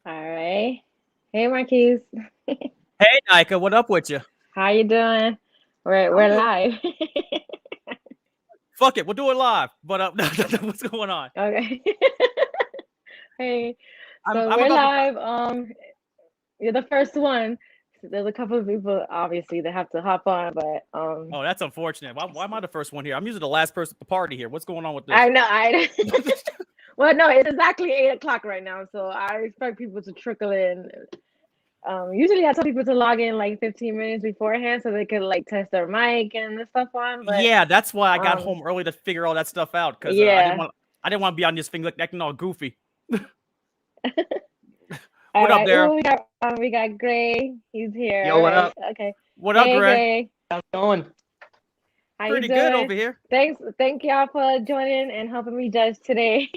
All right. Hey, Marquise. Hey, Nika, what up with you? How you doing? I'm We're doing. live. Fuck it, we'll do it live. But what's going on? Okay. Hey, I'm so I'm we're about to. live. You're the first one. There's a couple of people obviously that have to hop on, but Oh, that's unfortunate. Why am I the first one here? I'm usually the last person at the party here. What's going on with I this? know I. Well, no, it's exactly 8 o'clock right now, so I expect people to trickle in. Usually I tell people to log in like 15 minutes beforehand so they can like test their mic and the stuff on, but Yeah, that's why I got um, home early to figure all that stuff out because yeah. I didn't want to be on this thing like acting all goofy. All What up right. there? Ooh, we got Gray. He's here. Yo, All what right. up? Okay. What up, Hey, Gray? Gray. How's it going? How you Pretty good doing? over here. Thank y'all for joining and helping me judge today.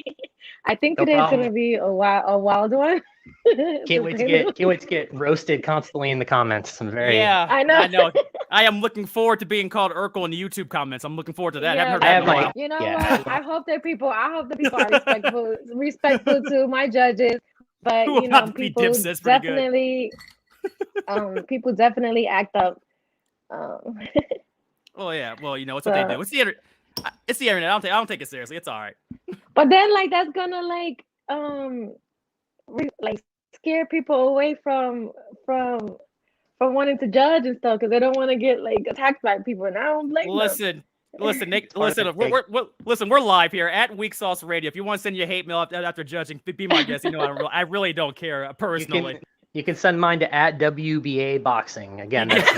I think No today's problem. gonna be a wild one, Can't to wait to say the get can't least. wait to get roasted constantly in the comments. I'm very Yeah, I know. I know. I am looking forward to being called Urkel in the YouTube comments. I'm looking forward to that. I haven't Yeah, heard I that have in a but my while. you know what? yeah. I hope that people are respectful to my judges. But Who about to be dipsits? Pretty good. people definitely act up. Um, Oh yeah. Well, it's what they so do. It's the internet. It's the internet. I don't take it seriously. It's all right. but then like that's gonna like like scare people away from from wanting to judge and stuff because they don't want to get like attacked by people, and I don't blame them. Listen, listen, Nick. Part of Listen, the gig. listen. We're live here at Weak Sauce Radio. If you want to send your hate mail after judging, be my guest. I really don't care You personally. can send mine to @WBA Boxing. Again, that's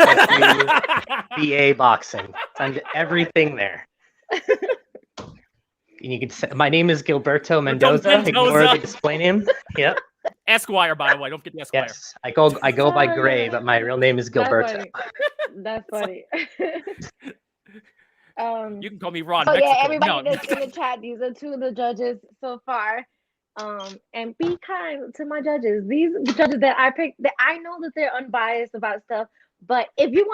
WBA Boxing. Send everything there. And you can my name is Gilberto Mendoza. Ignore the display name. Yep. Esquire, by the way. Don't forget the Esquire. Yes. I go by Oh Gray, yeah, but my real name is that's Gilberto. funny. That's It's like, funny. um. you can call me Ron So yeah, Mexico. everybody No. that's in the chat, these are two of the judges so far. And be kind to my judges. These judges that I picked, that I know that they're unbiased about stuff. But if you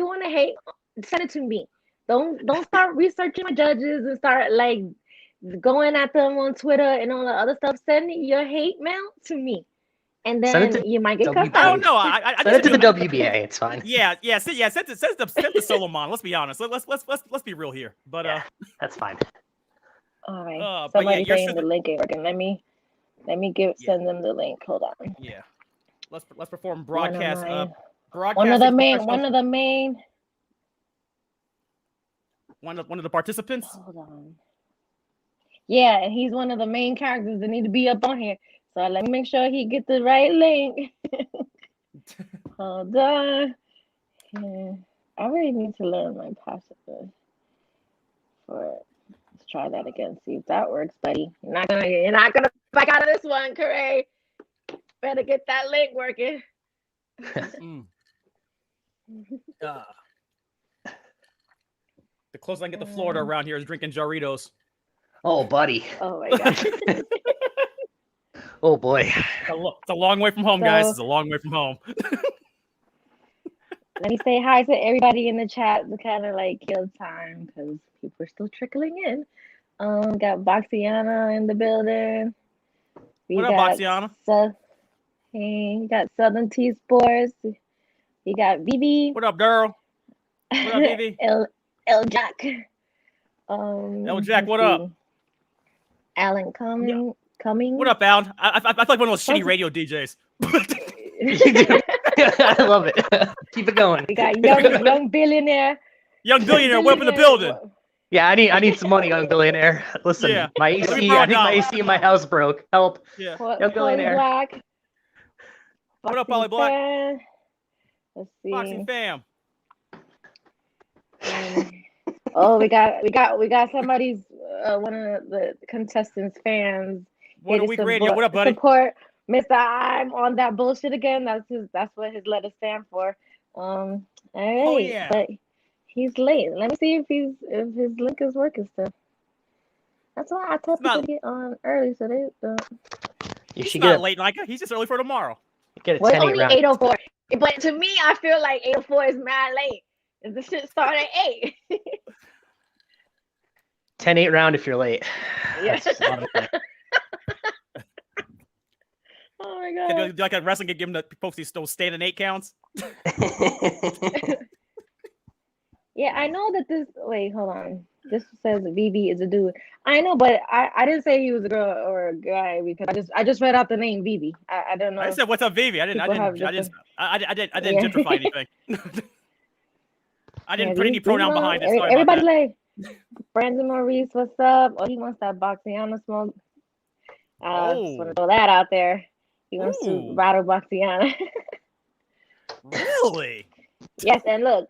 wanna hate, send it to me. Don't start researching my judges and start like going at them on Twitter and all the other stuff. Send your hate mail to me, and Send it then to you might get cussed I out. don't WBA. know. I Send need it to to the do. WBA. It's fine. Yeah. Send the Solomon. Let's be honest. Let's be real here. But Yeah, that's fine. All right. but yeah, Somebody you're saying the link ain't working. Let me yeah, send them the link. Hold on. yeah. Let's perform One of broadcast my one of the broadcasting main professionals. one of the main. One of the participants. Hold on. Yeah, and he's one of the main characters that need to be up on here. So let me make sure he get the right link. Hold on. Yeah. I really need to learn my password for it. Let's try that again. See if that works, buddy. You're not gonna back out of this one, Corey. Better get that link working. Mm. Uh, the closest I can get to Florida around here is drinking Jarritos. Oh, buddy. Oh my god. Oh boy. It's a long way from home, guys. So It's a long way from home. let me say hi to everybody in the chat to kind of like kill time because people are still trickling in. Got Boxiana in the building. We What up, got Boxiana? Hey, we got Southern T Sports. We got Vivi. What up, girl? What up, Vivi? El Jack. El Jack, Let's what up? see. Alan Yeah. Cumming. What up, Alan? I feel like one of those shitty Something. radio DJs. You do. I love it. Keep it going. We got young billionaire. Young billionaire, what up in the building? Yeah, I need some money, young billionaire. Listen, Yeah. my Let me AC, borrow I a think my dollar. AC in my house broke. Help. Yeah. Young billionaire. Black. What up, Boxing Polly Black? fan. Let's Boxing see. fam. Oh, we got somebody's one of the contestants fans. What a Here to week radio. What up, buddy? support Mr. I'm on that bullshit again. That's what his letters stand for. All right, Oh yeah. but he's late. Let me see if his link is working still. That's why I tell It's people not to get on early so they You he's should not get late, Micah. He's just early for tomorrow. a well, it's 10-8 only round. 8:04. But to me, I feel like 8:04 is mad late. And the shit start at 8. 10-8 round if you're late. Yeah. That's a lot of fun. Oh my god. Like a wrestling could give him the folks those standing 8 counts. Yeah, I know that this. Wait, hold on. This says VV is a dude. I know, but I didn't say he was a girl or a guy because I just read out the name VV. I don't know. I said, "What's up, Vivi?" I didn't gentrify anything. I didn't put any pronoun behind it. Sorry Everybody's about like, Brandon Maurice, what's up? Oh, he wants that Boxiana smoke. Just want to throw that out there. He wants to battle Boxiana. Really? Yes, and look,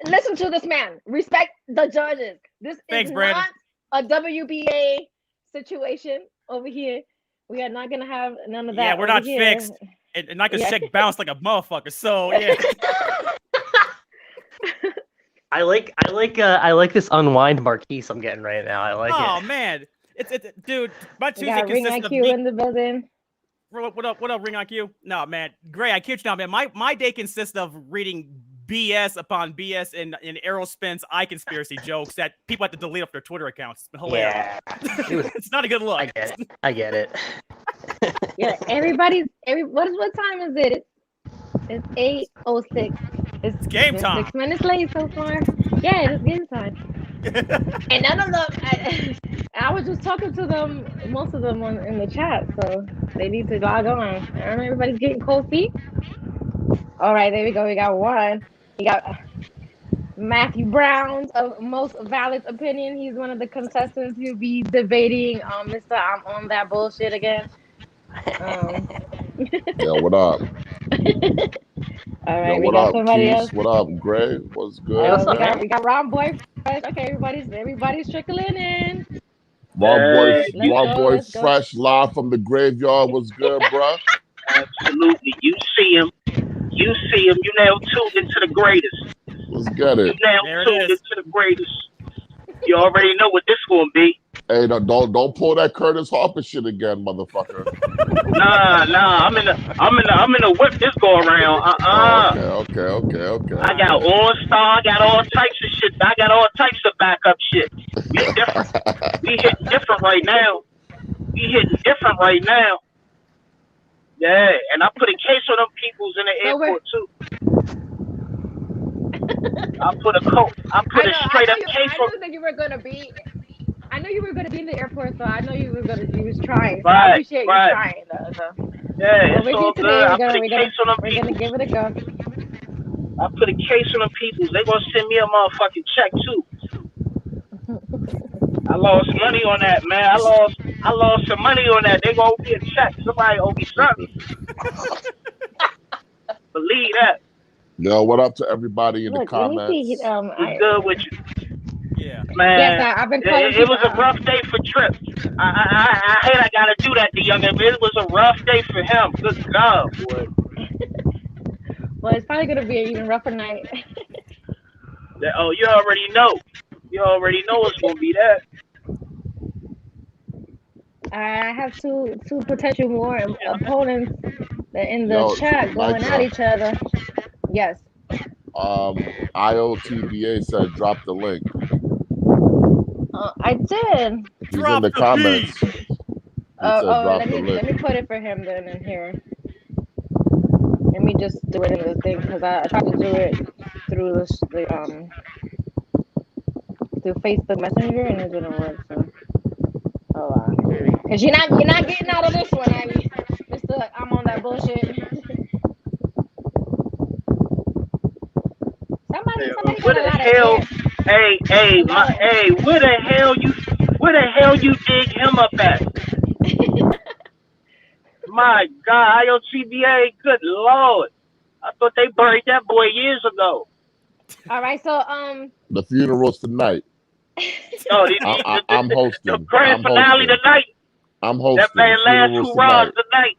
listen to this man. Respect the judges. This is Brandon. not a WBA situation over here. We are not gonna have none of that. Yeah, we're not here. fixed. And I can check bounce like a motherfucker. So yeah. I like this unwind Marquise I'm getting right now. I like it. Oh man, it's dude. My Tuesday got Ring consists of IQ in the building. What up, Ring IQ? No man, Gray, I kid you not, man. My day consists of reading BS upon BS and Errol Spence eye conspiracy jokes that people have to delete off their Twitter accounts. It's been hilarious. Yeah, it's not a good look. I get it. Yeah, what time is it? It's 8:06. It's game time. 6 minutes late so far. Yeah, it's game time. And none of them. I was just talking to them, most of them in the chat, so they need to log on. I don't know, everybody's getting cold feet. All right, there we go. We got one. We got Matthew Brown's most valid opinion. He's one of the contestants who'll be debating Mr. I'm on that bullshit again. Yo, what up? All right, Yo, we what got up, somebody Keith? else. What up, Gray? What's good? We got Ron Boy. Okay, everybody's trickling in. Ron Boy fresh live from the graveyard. What's good, bro? Absolutely. You see him. You now tuned into the greatest. Let's get it. You now tuned into the greatest. You already know what this gonna be. Hey, don't pull that Curtis Harper shit again, motherfucker. Nah. I'm in the whip this go around. Okay. I got OnStar. I got all types of shit. I got all types of backup shit. We different. We hitting different right now. Yeah, and I put a case on them peoples in the airport too. I put a straight up case on. I knew you were gonna be in the airport, so I know you was trying. So Right, I appreciate you trying, though. So. Yeah, it's all good. I put a case on them We're peoples. gonna give it a go. I put a case on them peoples. They gonna send me a motherfucking check too. I lost money on that, man. I lost some money on that. They gonna owe me a check. Somebody owe me something. Believe that. Yo, what up to everybody in the comments? What's good with you? Yeah. Man, yes, I've been calling it was a rough day for Trip. I hate I gotta do that to youngin', but it was a rough day for him. Good God, boy. Well, it's probably gonna be an even rougher night. Oh, you already know. You already know it's gonna be that. I have two potential more opponents in the chat going at each other. Yes. IOTBA said drop the link. I did. He's in the comments. Let me put it for him then in here. Let me just do it in the thing because I tried to do it through through Facebook Messenger and it didn't work. So hold on. Cause you're not getting out of this one, Abby. Mr. I'm on that bullshit. Somebody Where the hell? Hey, where the hell you dig him up at? My God, IOTBA, good Lord. I thought they buried that boy years ago. All right, so the funeral's tonight. Oh, I'm hosting. The grand finale tonight. I'm hosting. That man last hurrahs tonight.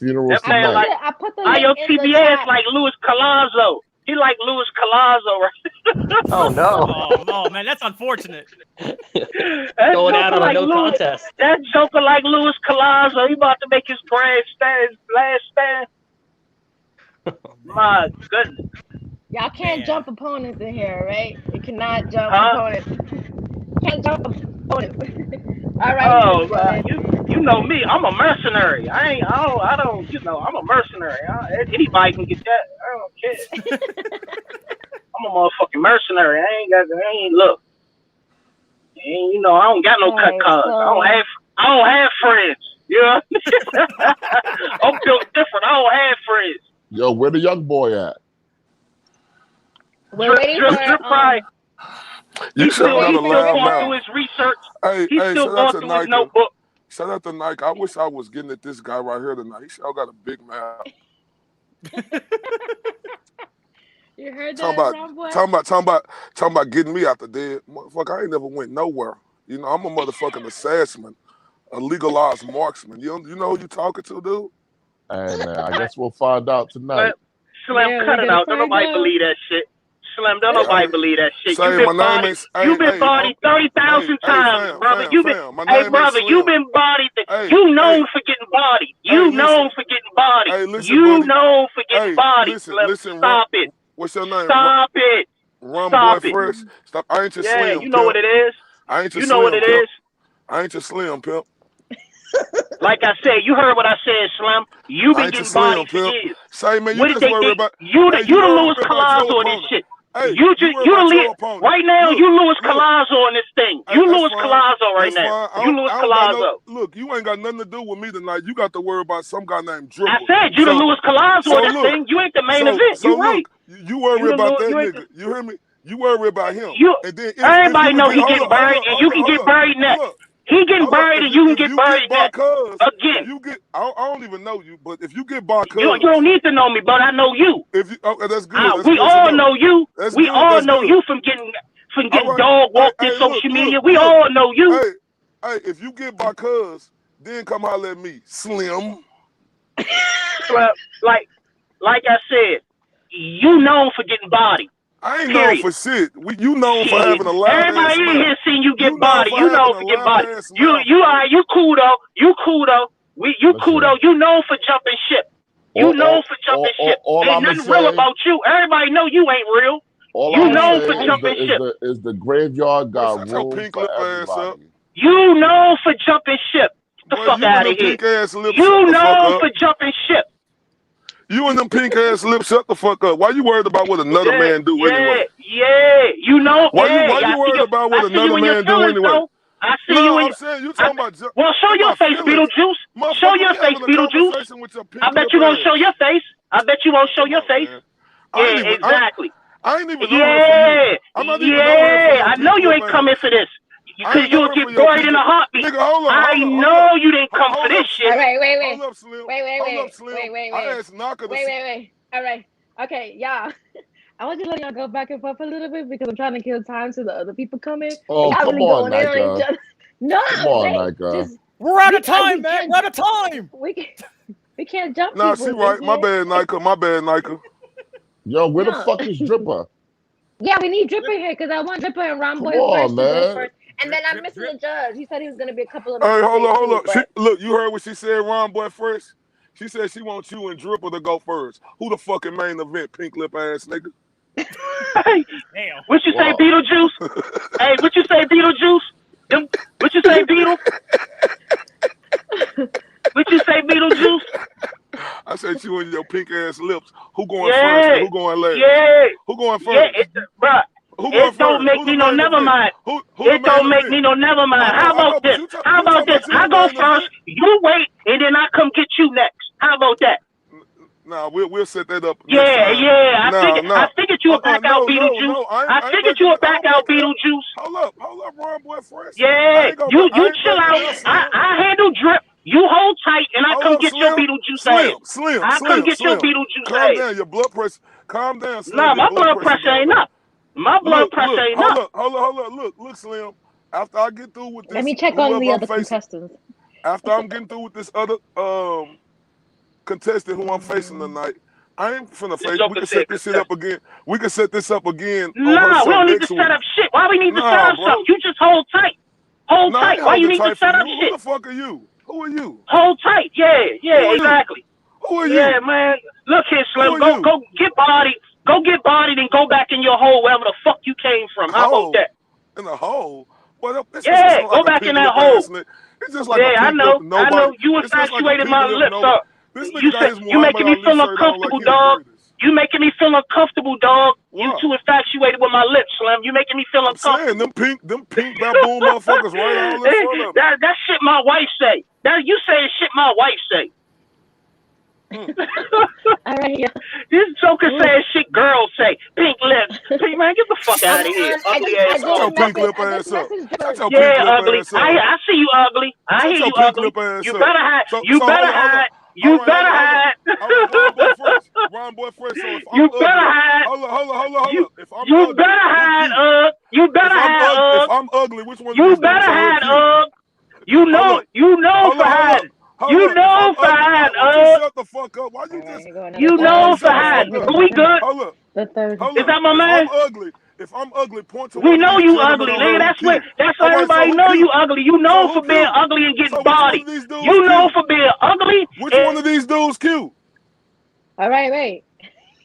Funeral's that man tonight. I put the link IOTBA is like Luis Collazo. He like Luis Collazo, right? Oh no! Oh man, that's unfortunate. Going out on a no contest. That joker like Luis Collazo. He about to make his last stand. My goodness. Y'all can't jump opponents in here, right? You cannot jump opponents. Can't jump opponents. All right. Oh, you you know me. I'm a mercenary. I don't. You know, I'm a mercenary. Anybody can get that. I don't care. I'm a motherfucking mercenary. I ain't look. You know, I don't got no cut cards. So... I don't have friends. You know? I'm built different. I don't have friends. Yo, where the young boy at? We're waiting for He's still going through his research. He's still going through his notebook. Shout out to Nike. I wish I was getting at this guy right here tonight. He sure got a big mouth. You heard that? Talking about getting me out the dead. Motherfucker, I ain't never went nowhere. You know, I'm a motherfucking assassin, a legalized marksman. You know who you talking to, dude? Hey, man, I guess we'll find out tonight. Slim, cut it out. Don't nobody believe that shit. Slim, don't nobody believe that shit. You've been bodied 30,000 times, brother. You've been bodied. You known for getting bodied. You known for getting bodied. You known for getting bodied, Slim. Stop it. What's your name? Stop it. Run, boy, fresh. Stop. I ain't your slim. You know what it is. I ain't your slim. You know what it is. I ain't your slim, pimp. Like I said, you heard what I said, Slim. You been getting bodied for years. Say, man, you just worry about you the Louis Collazo of this shit. Hey, you the right now. You Louis Collazo on this thing. You Louis Collazo right now. You Louis Collazo. Look, you ain't got nothing to do with me tonight. You got to worry about some guy named Dribble. I said you the Louis Collazo on this thing. You ain't the main event. You right. You worry about that nigga. You hear me? You worry about him. And then everybody know he getting buried, and you can get buried next. He getting buried, and you can get buried next. Again. I don't even know you, but if you get barcode, you don't need to know me, but I know you. If you, that's good. We all know you. We all know you from getting dog walked in social media. We all know you. Hey, if you get barcodes, then come holler at me, Slim. Like I said, you known for getting bodied. I ain't known for shit. You known for having a loud Everybody in here seen you get bodied. You known for getting bodied. You cool though. You cool though. You cool though. You known for jumping ship. You known for jumping ship. Ain't nothing real about you. Everybody know you ain't real. You known for jumping ship. Is the graveyard got room for everybody? You known for jumping ship. Get the fuck out of here. You known for jumping ship. You and them pink ass lips, shut the fuck up. Why you worried about what another man do anyway? Yeah, you know. Why you worried about what another man do anyway? I see you. I'm saying you talking about. Well, show your face, Beetlejuice. Show your face, Beetlejuice. I bet you won't show your face. I bet you won't show your face. Yeah, exactly. I ain't even. Yeah, I know you ain't coming for this. Because you'll get buried in a heartbeat. Nigga, hold on, I know you didn't come for this shit. Wait. Hold up, Slim. I asked Naka to Wait. All right. Okay, y'all. I want to let y'all go back and forth a little bit because I'm trying to kill time so the other people come in. Oh, come really on, Naka. No, come on, Naka. We're out of time, man. We're out of time. We can't jump. Nah, she right. My bad, Naka. Yo, where the fuck is Dripper? Yeah, we need Dripper here because I want Dripper and Ron Boy first. And then I'm missing the judge. He said he was going to be a couple of minutes. Hey, hold up. Look, you heard what she said, Ron Boy first? She said she wants you and Dripper to go first. Who the fucking main event, pink lip ass nigga? Hey, what you say, Beetlejuice? Hey, what you say, Beetlejuice? What you say, Beetle? What you say, Beetlejuice? I said you and your pink ass lips. Who going first and who going last? Yeah. Who going first? Yeah, bruh. It don't make me no never mind. It don't make me no never mind. How about this? I go first, you wait, and then I come get you next. How about that? Nah, we'll set that up. Yeah. I figured you would back out Beetlejuice. I figured you would back out Beetlejuice. Hold up, Ron Boy fresh. Yeah, you chill out. I handle Drip. You hold tight, and I come get your Beetlejuice ass. Slim. Come get your Beetlejuice ass. Calm down, your blood pressure. Calm down, Slim. Nah, my blood pressure ain't up. My blood pressure ain't up. Hold up. Look, Slim. After I get through with this, let me check on the other contestants. After I'm getting through with this other contestant who I'm facing tonight, I ain't finna face. We can set this shit up again. We can set this up again. Nah, we don't need to set up shit. Why we need to set up something? You just hold tight. Hold tight. Why you need to set up shit? Who the fuck are you? Who are you? Hold tight. Yeah, exactly. Who are you? Yeah, man. Look here, Slim. Go get bodied. Go get bodied and go back in your hole wherever the fuck you came from. How about that? In the hole? Well, go back in that hole. It's just like Yeah, I know. Nobody. I know. You It's just like a infatuated pink my lip, lips nobody. up. This nigga got his You making me Muhammad feel Ali shirt on like uncomfortable, he the dog. greatest. You making me feel uncomfortable, dog. You What? too infatuated with my lips, Slim. You making me feel I'm saying uncomfortable. them pink baboon motherfuckers right all in front of me. That shit my wife say. That you saying shit my wife say. All right, yeah. This joker saying shit girls say. Pink lips. Pink, man, get the fuck out of here. Ugly ass. Shut your pink lip ass up. Shut your pink Yeah, lip ugly. ass up. I see you ugly. I Shut hear your you pink ugly. lip ass You up. better hide. So You better hold on. hide. All You right, better hide. All right, Ron Boy Fresh. Ron Boy Fresh. So if I'm You ugly, better hide. hold on. If I'm You ugly, better hide, You better hide, if I'm ugly, which one of You these better dudes are real hide, cute? You know for hiding. You know for hiding, Why don't you shut the fuck up? Why you just? You know for hiding. We good? Hold up. The third. Is that my man? If I'm ugly, point to We one of know these you gentlemen ugly, on nigga. her. That's All why right, so everybody who know cute? you ugly. You know So for who being cute? ugly and So getting which one body. of these dudes You know cute? for being ugly. Which one of these dudes cute? All right, wait.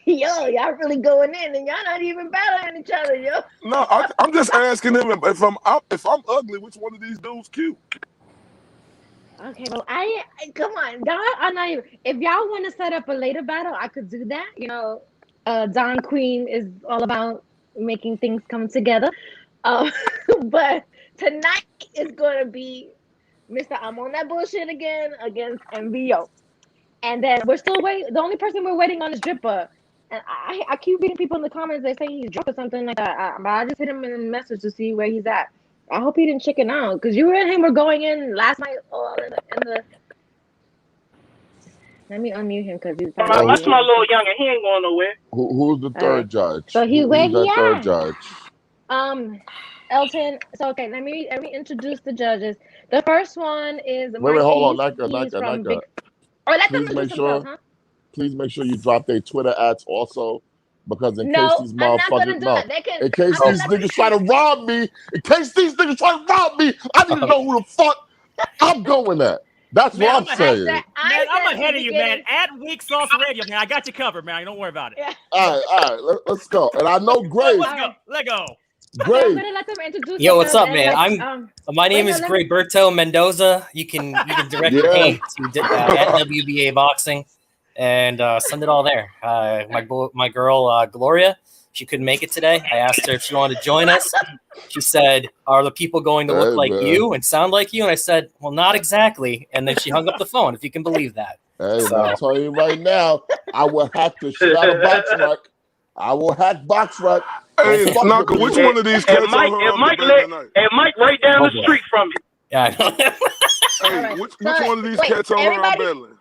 Yo, y'all really going in, and y'all not even battling each other, yo. No, I'm just asking him if I'm ugly, which one of these dudes cute? Okay, well, I come on, y'all are not even. If y'all want to set up a later battle, I could do that. You know, Don Queen is all about making things come together. But tonight is gonna be Mr. I'm on that bullshit again against MVO, and then we're still waiting. The only person we're waiting on is Dripper. And I keep reading people in the comments. They say he's drunk or something like that. But I just hit him in a message to see where he's at. I hope he didn't chicken out because you and him were going in last night. In the. Let me unmute him because he's. That's my little youngin'. He ain't going nowhere. Who's the third judge? So where he at? Third judge? Elton. So okay, let me introduce the judges. The first one is Wait, hold on, Nika. Or let them introduce themselves, huh? Please make sure you drop their Twitter ads also, because in No, case these I'm not gonna motherfuckers do that. They can, in case these niggas try to rob me, I need to know who the fuck I'm going at. That's what I'm saying. Man, I'm ahead of you, man. At Weak Sauce Radio, man. I got you covered, man. Don't worry about it. Yeah. All right, let's go. And I know Gray. Let go. Gray. I'm gonna let them introduce. Yo, what's up, man? My name is Grayberto Mendoza. You can direct your hate to at WBA Boxing and send it all there. My girl Gloria, she couldn't make it today. I asked her if she wanted to join us. She said, "Are the people going to look like you and sound like you?" And I said, "Well, not exactly." And then she hung up the phone. If you can believe that. Hey, man, I'm telling you right now, I will hack the shit out of BoxRec. I will hack BoxRec. Hey, Naka, which one of these cats on her Mike right down the street from you. Yeah, I know. Hey, which one of these cats on her battling?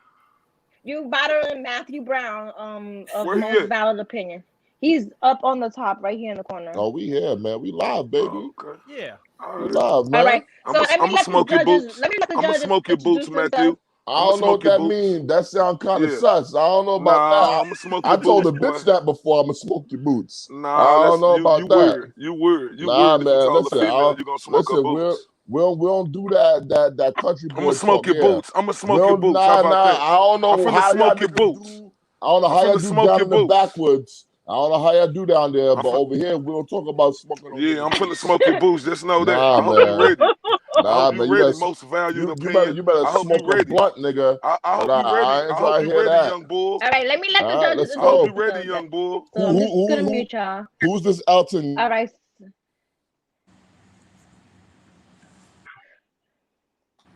You battling Matthew Brown of Where Most Valid Opinion. He's up on the top right here in the corner. Oh, we here, man. We live, baby. Oh, okay. Yeah. We live, man. All right. So I'm gonna smoke your boots. Let me let the I'm gonna smoke your boots, Matthew. I don't know what that means. That sounds kind of sus. I don't know about that. I'm gonna smoke your I told boots, the bitch that before. I'm gonna smoke your boots. Nah, I don't know about that. You weird. Nah, man. Listen, you're gonna smoke her boots. We don't do that country boy. I'm gonna smoke your boots. I'm gonna smoke your boots. Nah, how about that? I don't know I'm how smoke your boots. I don't know how y'all do down in the backwoods. I don't know how y'all do down there, but over here we don't talk about smoking. Yeah, I'm finna smoke your boots. Just know that. Nah, I hope you ready. Nah, man, you ready. Most valued opinion. You better smoke a blunt, nigga. I hope you ready. I hope you ready, young bull. All right, let me let the judges. I hope you ready, young bull. So I'm just gonna mute y'all. Who's this Elton? All right.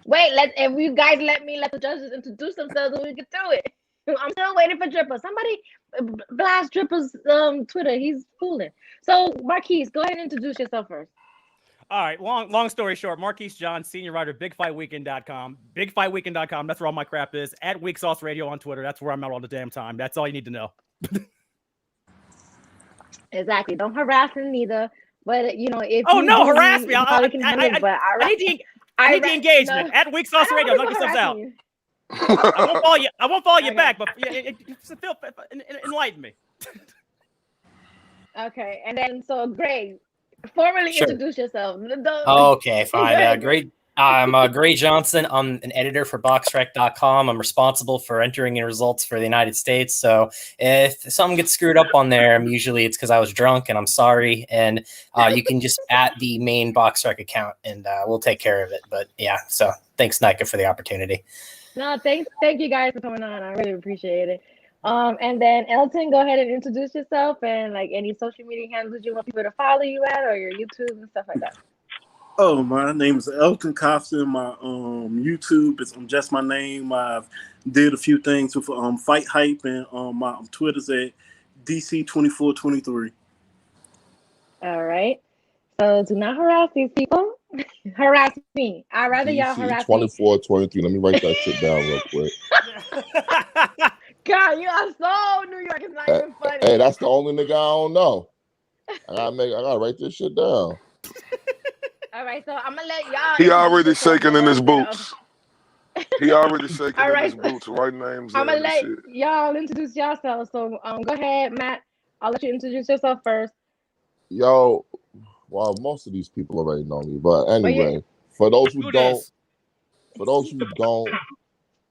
Wait, if you guys let the judges introduce themselves and we get through it. I'm still waiting for Dripper. Somebody blast Dripper's Twitter. He's fooling. So Marquise, go ahead and introduce yourself first. All right, long story short, Marquise John, senior writer, BigFightWeekend.com. BigFightWeekend.com, that's where all my crap is. At Weak Sauce Radio on Twitter, that's where I'm at all the damn time. That's all you need to know. Exactly. Don't harass him neither. But you know, if harass me. I need the engagement. No, at Weak Sauce Radio. Knock yourselves out. I won't follow you back, but enlighten me. Okay, and then so Gray, formally introduce yourself. Okay, fine. Great. I'm Gray Johnson. I'm an editor for BoxRec.com. I'm responsible for entering in results for the United States. So if something gets screwed up on there, usually it's because I was drunk, and I'm sorry. And you can just at the main BoxRec account, and we'll take care of it. But yeah, so thanks, Nika, for the opportunity. No, thank you guys for coming on. I really appreciate it. And then Elton, go ahead and introduce yourself and like any social media handles you want people to follow you at, or your YouTube and stuff like that. Oh, my name is Elton Cofton. My YouTube is just my name. I've did a few things with Fight Hype, and my Twitter's at DC2423. All right. So do not harass these people. Harass me. I'd rather y'all harass me. 2423. Let me write that shit down real quick. God, you are so New York. It's not even funny. Hey, that's the only nigga I don't know. I gotta write this shit down. All right, so I'm gonna let y'all. He already shaking in his boots. He already shaking in his boots. Right names. I'm gonna let y'all introduce yourselves. So go ahead, Matt. I'll let you introduce yourself first. Yo, well, most of these people already know me, but anyway, for those who don't,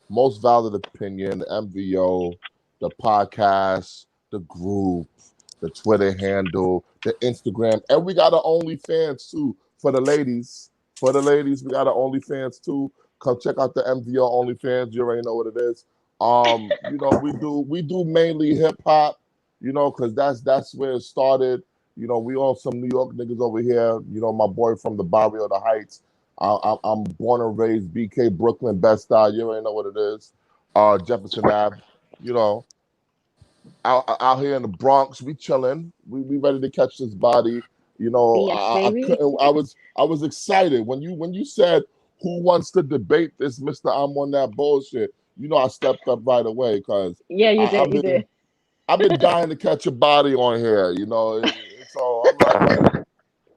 most valid opinion, the MVO, the podcast, the group, the Twitter handle, the Instagram, and we got an OnlyFans too for the ladies. For the ladies, we got an OnlyFans too. Come check out the MVO OnlyFans. You already know what it is. You know, we do mainly hip hop, you know, because that's where it started. You know, we all some New York niggas over here. You know, my boy from the barrio, the Heights. I'm born and raised BK, Brooklyn, Bed-Stuy. You already know what it is. Jefferson Ave. You know, out here in the Bronx, we chilling. We ready to catch this body. You know, yes, I was excited when you said who wants to debate this, Mr. I'm on that bullshit. You know, I stepped up right away because you did. I've been dying to catch a body on here. You know, so I'm like,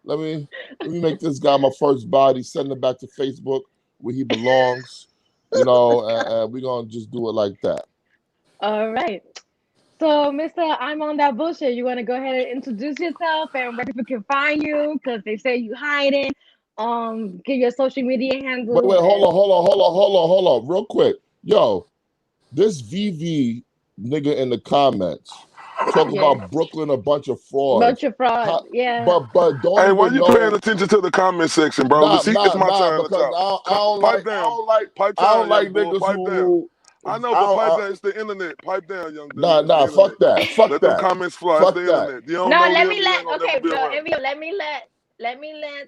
let me make this guy my first body. Send him back to Facebook where he belongs. You know, and we're gonna just do it like that. All right. So, Mr. I'm on that bullshit. You want to go ahead and introduce yourself and where people can find you because they say you hiding. Get your social media handle. Wait, hold on, real quick. Yo, this VV nigga in the comments talk about Brooklyn, a bunch of frauds. Yeah. But don't. Hey, why you paying attention to the comment section, bro? It's my turn to talk. I don't like niggas who. I know, but pipe down. It's the internet. Pipe down, young dude. Nah, fuck that. Fuck let that. Them comments fly. It's the internet. Let me let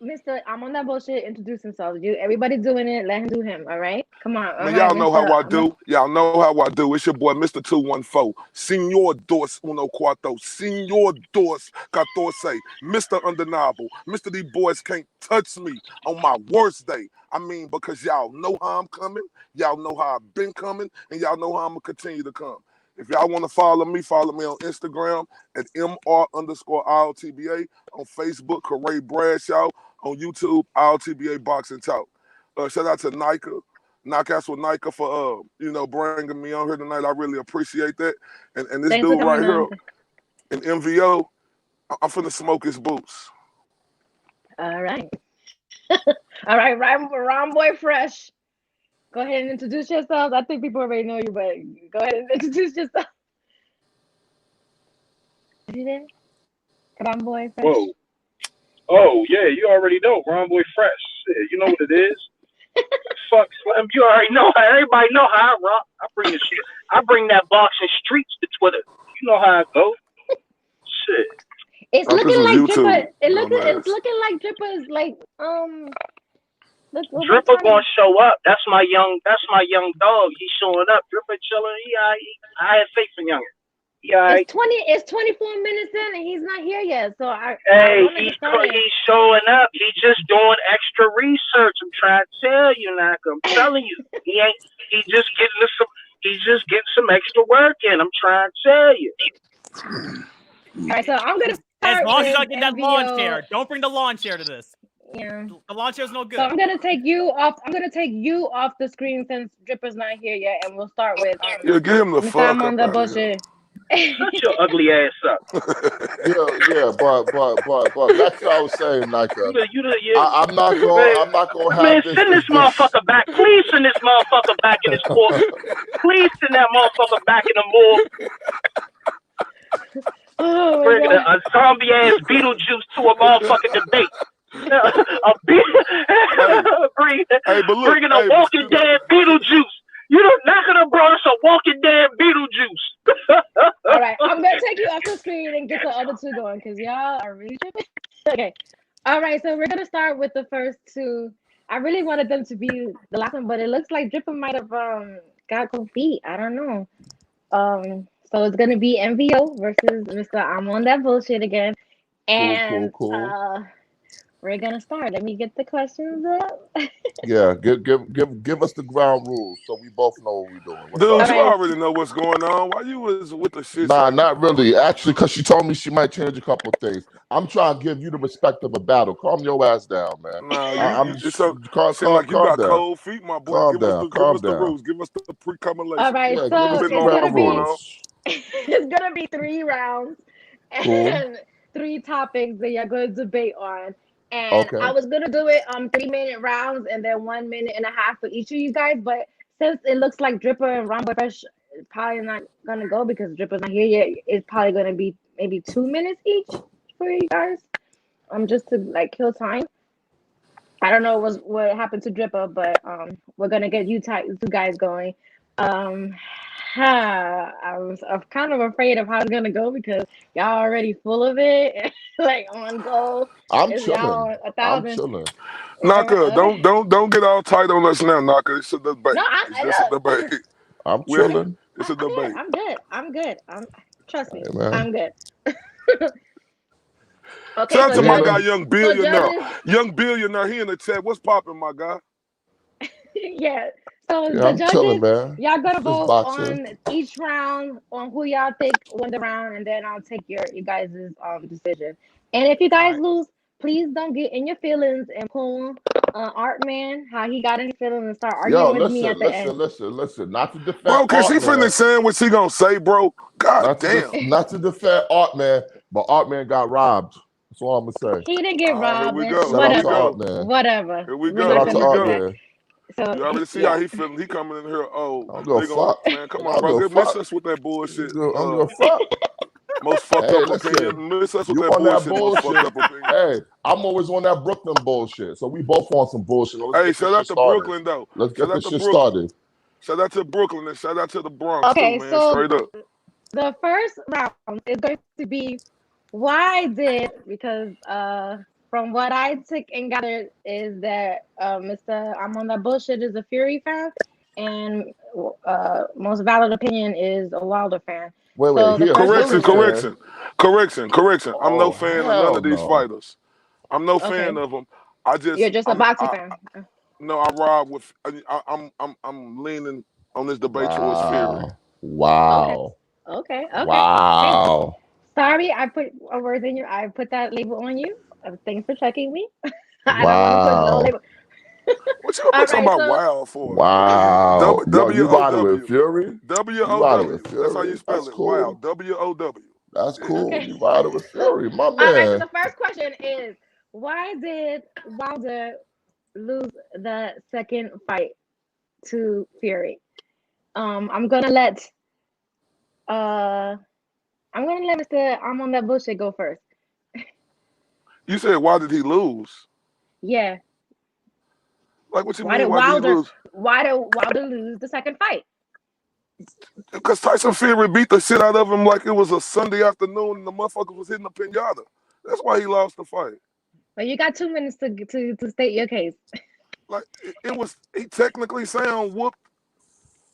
Mr. I'm on that bullshit introduce himself. Everybody doing it. Let him do him. All right. Come on. Man, y'all know how I do. Y'all know how I do. It's your boy, Mr. 214. Senor Dos Uno Cuarto. Senor Dos Catorce. Mr. Undeniable. Mr. These boys can't touch me on my worst day. I mean, because y'all know how I'm coming. Y'all know how I've been coming. And y'all know how I'm going to continue to come. If y'all want to follow me on Instagram at MR_ILTBA. On Facebook, Corey Bradshaw. On YouTube, ILTBA Boxing Talk. Shout out to Nika. Knockouts with Nika for bringing me on here tonight. I really appreciate that. And this dude right here in MVO, I'm finna smoke his boots. All right. All right, Ron Boy Fresh. Go ahead and introduce yourself. I think people already know you, but go ahead and introduce yourself. Is he there? Ron Boy Fresh. Whoa. Oh, yeah, you already know. Ron Boy Fresh. Yeah, you know what it is. Fuck Slim. You already know how. Everybody know how I rock. I bring the shit. I bring that boxing streets to Twitter. You know how I go. Shit. It's looking like Dripper. It's looking like Dripper's like Dripper gonna show up. That's my young dog. He's showing up. Dripper chilling. I have faith in youngin. It's 24 minutes in and he's not here yet. So he's showing up. He's just doing extra research. I'm trying to tell you, Nak. I'm telling you, he's just getting some extra work in. I'm trying to tell you. All right, so I'm gonna as long as you're not getting that lawn chair. Don't bring the lawn chair to this. Yeah. The lawn chair's no good. So I'm gonna take you off the screen since Dripper's not here yet, and we'll start with get him the fuck I'm on the bullshit. Shut your ugly ass up. yeah, but that's what I was saying, Nika. I'm not gonna have man, send this motherfucker back. Please send this motherfucker back in his court. Please send that motherfucker back in the morgue. Bring a zombie ass Beetlejuice to a motherfucking debate. bringing a walking dead Beetlejuice. You're not gonna brought us a walking dead Beetlejuice. All right, I'm gonna take you off the screen and get the other two going because y'all are really tripping. Okay. All right, so we're gonna start with the first two. I really wanted them to be the last one, but it looks like Dripper might have got cold feet. I don't know. So it's gonna be MVO versus Mr. I'm on that bullshit again. And Cool. We're gonna start. Let me get the questions up. Yeah, give us the ground rules so we both know what we're doing. Dude, you already know what's going on. Why you was with the shit? Nah, not really. Actually, because she told me she might change a couple of things. I'm trying to give you the respect of a battle. Calm your ass down, man. Nah, it's so like you got cold feet, my boy. Give us the rules. Give us the pre-combination. All right, so it's gonna be 3 rounds and 3 topics that you're going to debate on. And I was gonna do it 3-minute rounds and then 1.5 minutes for each of you guys. But since it looks like Dripper and Ron Fresh is probably not gonna go because Dripper's not here yet, it's probably gonna be maybe 2 minutes each for you guys. Just to like kill time. I don't know what happened to Dripper, but we're gonna get you two guys going. I'm kind of afraid of how it's gonna go because y'all already full of it, like on go. I'm chilling. Naka, don't get all tight on us now, Naka. It's a debate. No, it's a debate. I'm chilling. It's a debate. I'm good. Trust me, hey, I'm good. Okay, shout out to my guy, Young Billionaire. Young Billionaire, he in the chat. What's popping, my guy? Yeah. So the I'm judges, chilling, man. Y'all gonna vote on each round on who y'all think won the round, and then I'll take your guys' decision. And if you guys lose, please don't get in your feelings and pull Art Man how he got in his feelings and start arguing with me at the end. Listen. Not to defend bro, cause he finna saying what he gonna say, bro. God damn. Not to defend Art Man, but Art Man got robbed. That's all I'm gonna say. He didn't get robbed. Here we go. Whatever. Here we go. Shout out to Art Man. So, you already see how he feeling. He coming in here. Oh, I'm gonna fuck. Man, come on, bro. Miss us with that bullshit. I'm gonna fuck. Most fucked up opinion. Miss us with that bullshit. Hey, I'm always on that Brooklyn bullshit. So we both on some bullshit. Hey, shout out to Brooklyn though. Let's get this shit started. Shout out to Brooklyn and shout out to the Bronx okay, too, man. So straight up. The first round is going to be because from what I took and gathered is that Mr. I'm on that bullshit is a Fury fan, and most valid opinion is a Wilder fan. Wait, correction. I'm no fan of none of these fighters. I'm no fan of them. You're just a boxing fan. No, I ride with. I'm leaning on this debate towards Fury. Wow. Okay. Wow. Sorry, I put words in I put that label on you. Thanks for checking me. I wow. don't want to put no label. What you talking about wow for? Wow. W-O-W. You riding with Fury? W-O-W. That's how you spell it. Cool. Wow. W-O-W. That's cool. Okay. You riding with Fury, my man. All right, so the first question is, why did Wilder lose the second fight to Fury? I'm gonna let Mr. I'm on that bullshit go first. You said why did he lose? Yeah. Like what you mean? Why did he lose? Why did Wilder lose the second fight? Because Tyson Fury beat the shit out of him like it was a Sunday afternoon and the motherfucker was hitting a pinata. That's why he lost the fight. Well, you got 2 minutes to state your case. Like he technically sound whooped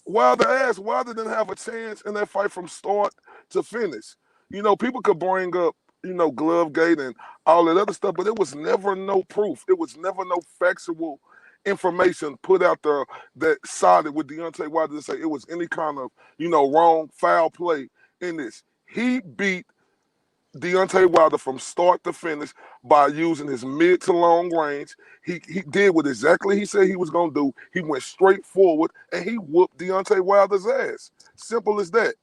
Wilder ass. Wilder didn't have a chance in that fight from start to finish. You know, people could bring up, glove gate and all that other stuff, but it was never no proof. It was never no factual information put out there that sided with Deontay Wilder to say it was any kind of, wrong, foul play in this. He beat Deontay Wilder from start to finish by using his mid to long range. He did what exactly he said he was going to do. He went straight forward and he whooped Deontay Wilder's ass. Simple as that.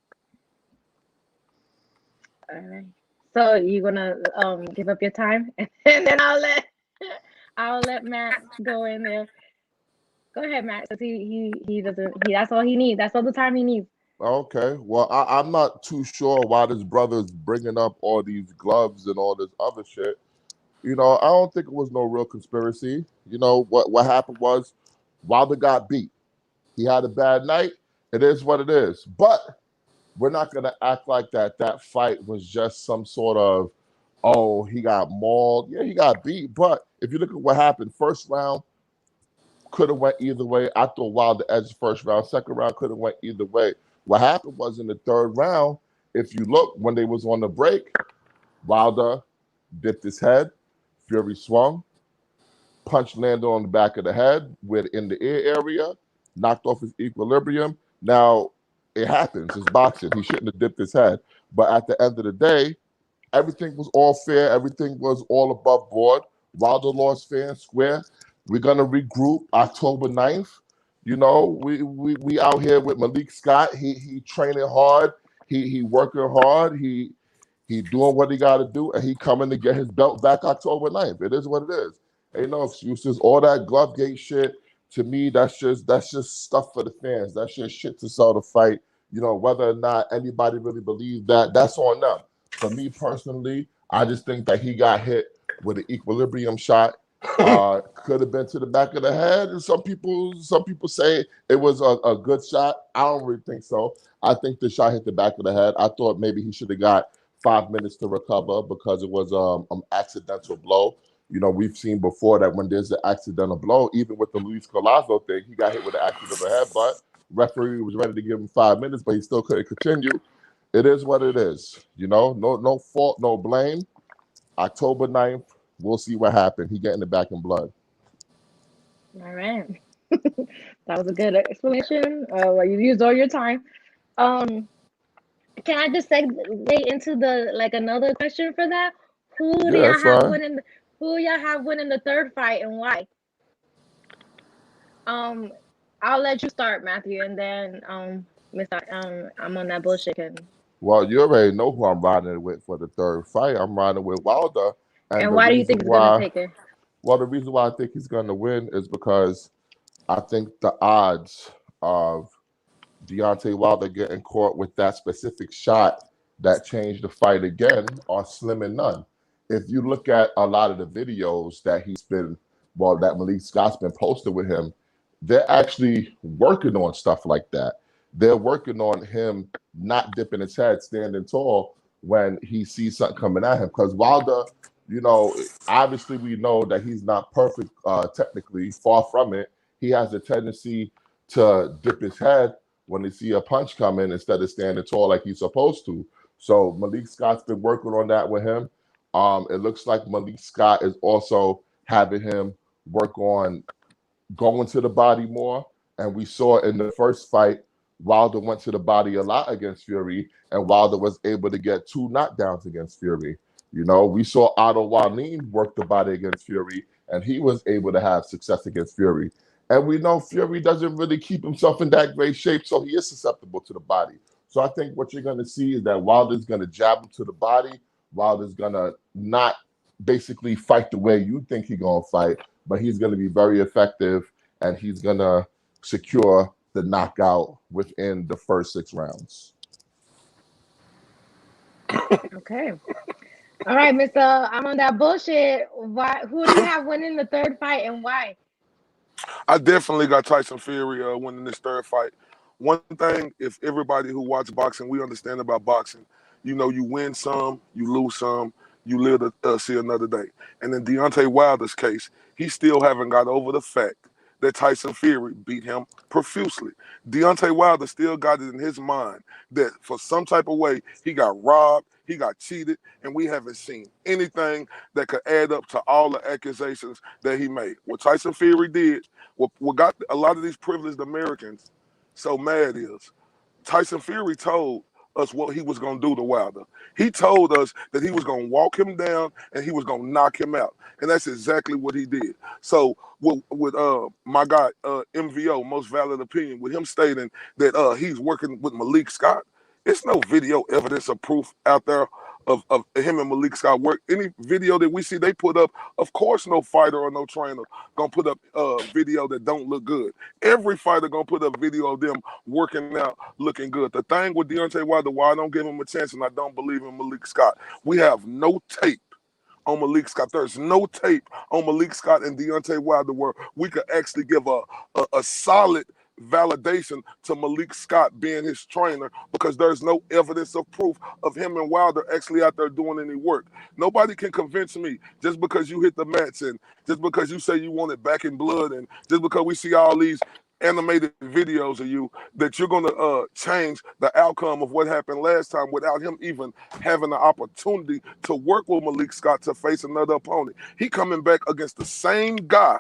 All right. So you're gonna give up your time, and then I'll let Matt go in there. Go ahead, Matt. Cause he doesn't. That's all he needs. That's all the time he needs. Okay. Well, I'm not too sure why this brother's bringing up all these gloves and all this other shit. You know, I don't think it was no real conspiracy. You know, what happened was Wilder got beat. He had a bad night. It is what it is. But we're not going to act like that fight was just some sort of, oh, he got mauled. Yeah, he got beat. But if you look at what happened, first round could have went either way. I thought Wilder edged first round. Second round could have went either way. What happened was in the third round, if you look, when they was on the break, Wilder dipped his head. Fury swung. Punch landed on the back of the head with in the ear area, knocked off his equilibrium. Now, it happens. It's boxing. He shouldn't have dipped his head. But at the end of the day, everything was all fair. Everything was all above board. Wilder lost fair and square. We're going to regroup October 9th. You know, we out here with Malik Scott. He training hard. He working hard. He doing what he got to do, and he coming to get his belt back October 9th. It is what it is. Ain't no excuses. All that glove gate shit, to me, that's just stuff for the fans. That's just shit to sell the fight. You know, whether or not anybody really believes that, that's on them. For me personally, I just think that he got hit with an equilibrium shot. Could have been to the back of the head. And some people say it was a good shot. I don't really think so. I think the shot hit the back of the head. I thought maybe he should have got 5 minutes to recover because it was an accidental blow. You know, we've seen before that when there's an accidental blow, even with the Luis Collazo thing, he got hit with an accidental headbutt. Referee was ready to give him 5 minutes, but he still couldn't continue. It is what it is. You know, no fault, no blame. October 9th, we'll see what happened. He getting it back in blood. All right. That was a good explanation. You used all your time. Can I just segue into another question for that? Who do y'all have winning the third fight and why? I'll let you start, Matthew, and then Mr. I'm on that bullshit. Well, you already know who I'm riding with for the third fight. I'm riding with Wilder. And why do you think he's gonna take it? Well, the reason why I think he's gonna win is because I think the odds of Deontay Wilder getting caught with that specific shot that changed the fight again are slim and none. If you look at a lot of the videos that that Malik Scott's been posted with him, they're actually working on stuff like that. They're working on him not dipping his head, standing tall when he sees something coming at him. Because Wilder, you know, obviously we know that he's not perfect technically, far from it. He has a tendency to dip his head when they see a punch coming instead of standing tall like he's supposed to. So Malik Scott's been working on that with him. It looks like Malik Scott is also having him work on going to the body more. And we saw in the first fight, Wilder went to the body a lot against Fury, and Wilder was able to get 2 knockdowns against Fury. You know, we saw Otto Wallin work the body against Fury, and he was able to have success against Fury. And we know Fury doesn't really keep himself in that great shape, so he is susceptible to the body. So I think what you're going to see is that Wilder's going to jab him to the body. Wilder's going to not basically fight the way you think he's going to fight, but he's going to be very effective, and he's going to secure the knockout within the first 6 rounds. Okay. All right, Mr. I'm on that bullshit. Who do you have winning the third fight and why? I definitely got Tyson Fury winning this third fight. One thing, if everybody who watch boxing, we understand about boxing, you know, you win some, you lose some, you live to see another day. And in Deontay Wilder's case, he still haven't got over the fact that Tyson Fury beat him profusely. Deontay Wilder still got it in his mind that for some type of way, he got robbed, he got cheated, and we haven't seen anything that could add up to all the accusations that he made. What Tyson Fury did, what got a lot of these privileged Americans so mad is Tyson Fury told us what he was going to do to Wilder. He told us that he was going to walk him down and he was going to knock him out. And that's exactly what he did. So with my guy, MVO, Most Valid Opinion, with him stating that he's working with Malik Scott, it's no video evidence or proof out there of him and Malik Scott work. Any video that we see they put up, of course no fighter or no trainer gonna put up video that don't look good. Every fighter gonna put up video of them working out, looking good. The thing with Deontay Wilder, why I don't give him a chance and I don't believe in Malik Scott, we have no tape on Malik Scott. There's no tape on Malik Scott and Deontay Wilder where we could actually give a solid validation to Malik Scott being his trainer, because there's no evidence of proof of him and Wilder actually out there doing any work. Nobody can convince me, just because you hit the mats and just because you say you want it back in blood and just because we see all these animated videos of you, that you're going to change the outcome of what happened last time without him even having the opportunity to work with Malik Scott to face another opponent. He coming back against the same guy,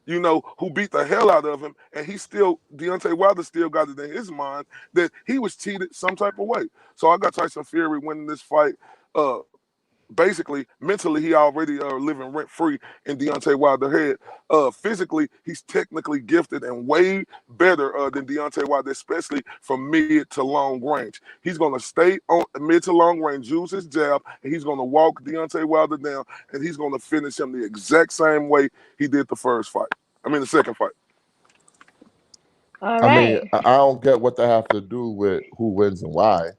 you know, who beat the hell out of him, and Deontay Wilder still got it in his mind that he was cheated some type of way. So I got Tyson Fury winning this fight. Basically, mentally, he already living rent-free in Deontay Wilder's head. Physically, he's technically gifted and way better than Deontay Wilder, especially from mid to long range. He's going to stay on mid to long range, use his jab, and he's going to walk Deontay Wilder down, and he's going to finish him the exact same way he did the second fight. All right. I mean, I don't get what they have to do with who wins and why,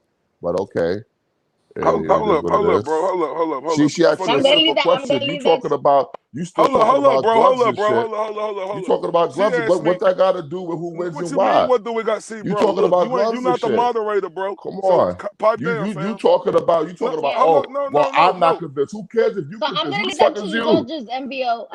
but okay. Hold up, bro. She asked you a simple question. You talking about Hold up, bro. You talking about gloves? What that got to do with who wins and why? What do we got to see, bro? You talking about gloves? You're not the moderator, bro. Come on. Pipe down, fam. You talking about? I'm not convinced. Who cares if you? So I'm gonna who leave that to fucking the you? judges, MBO.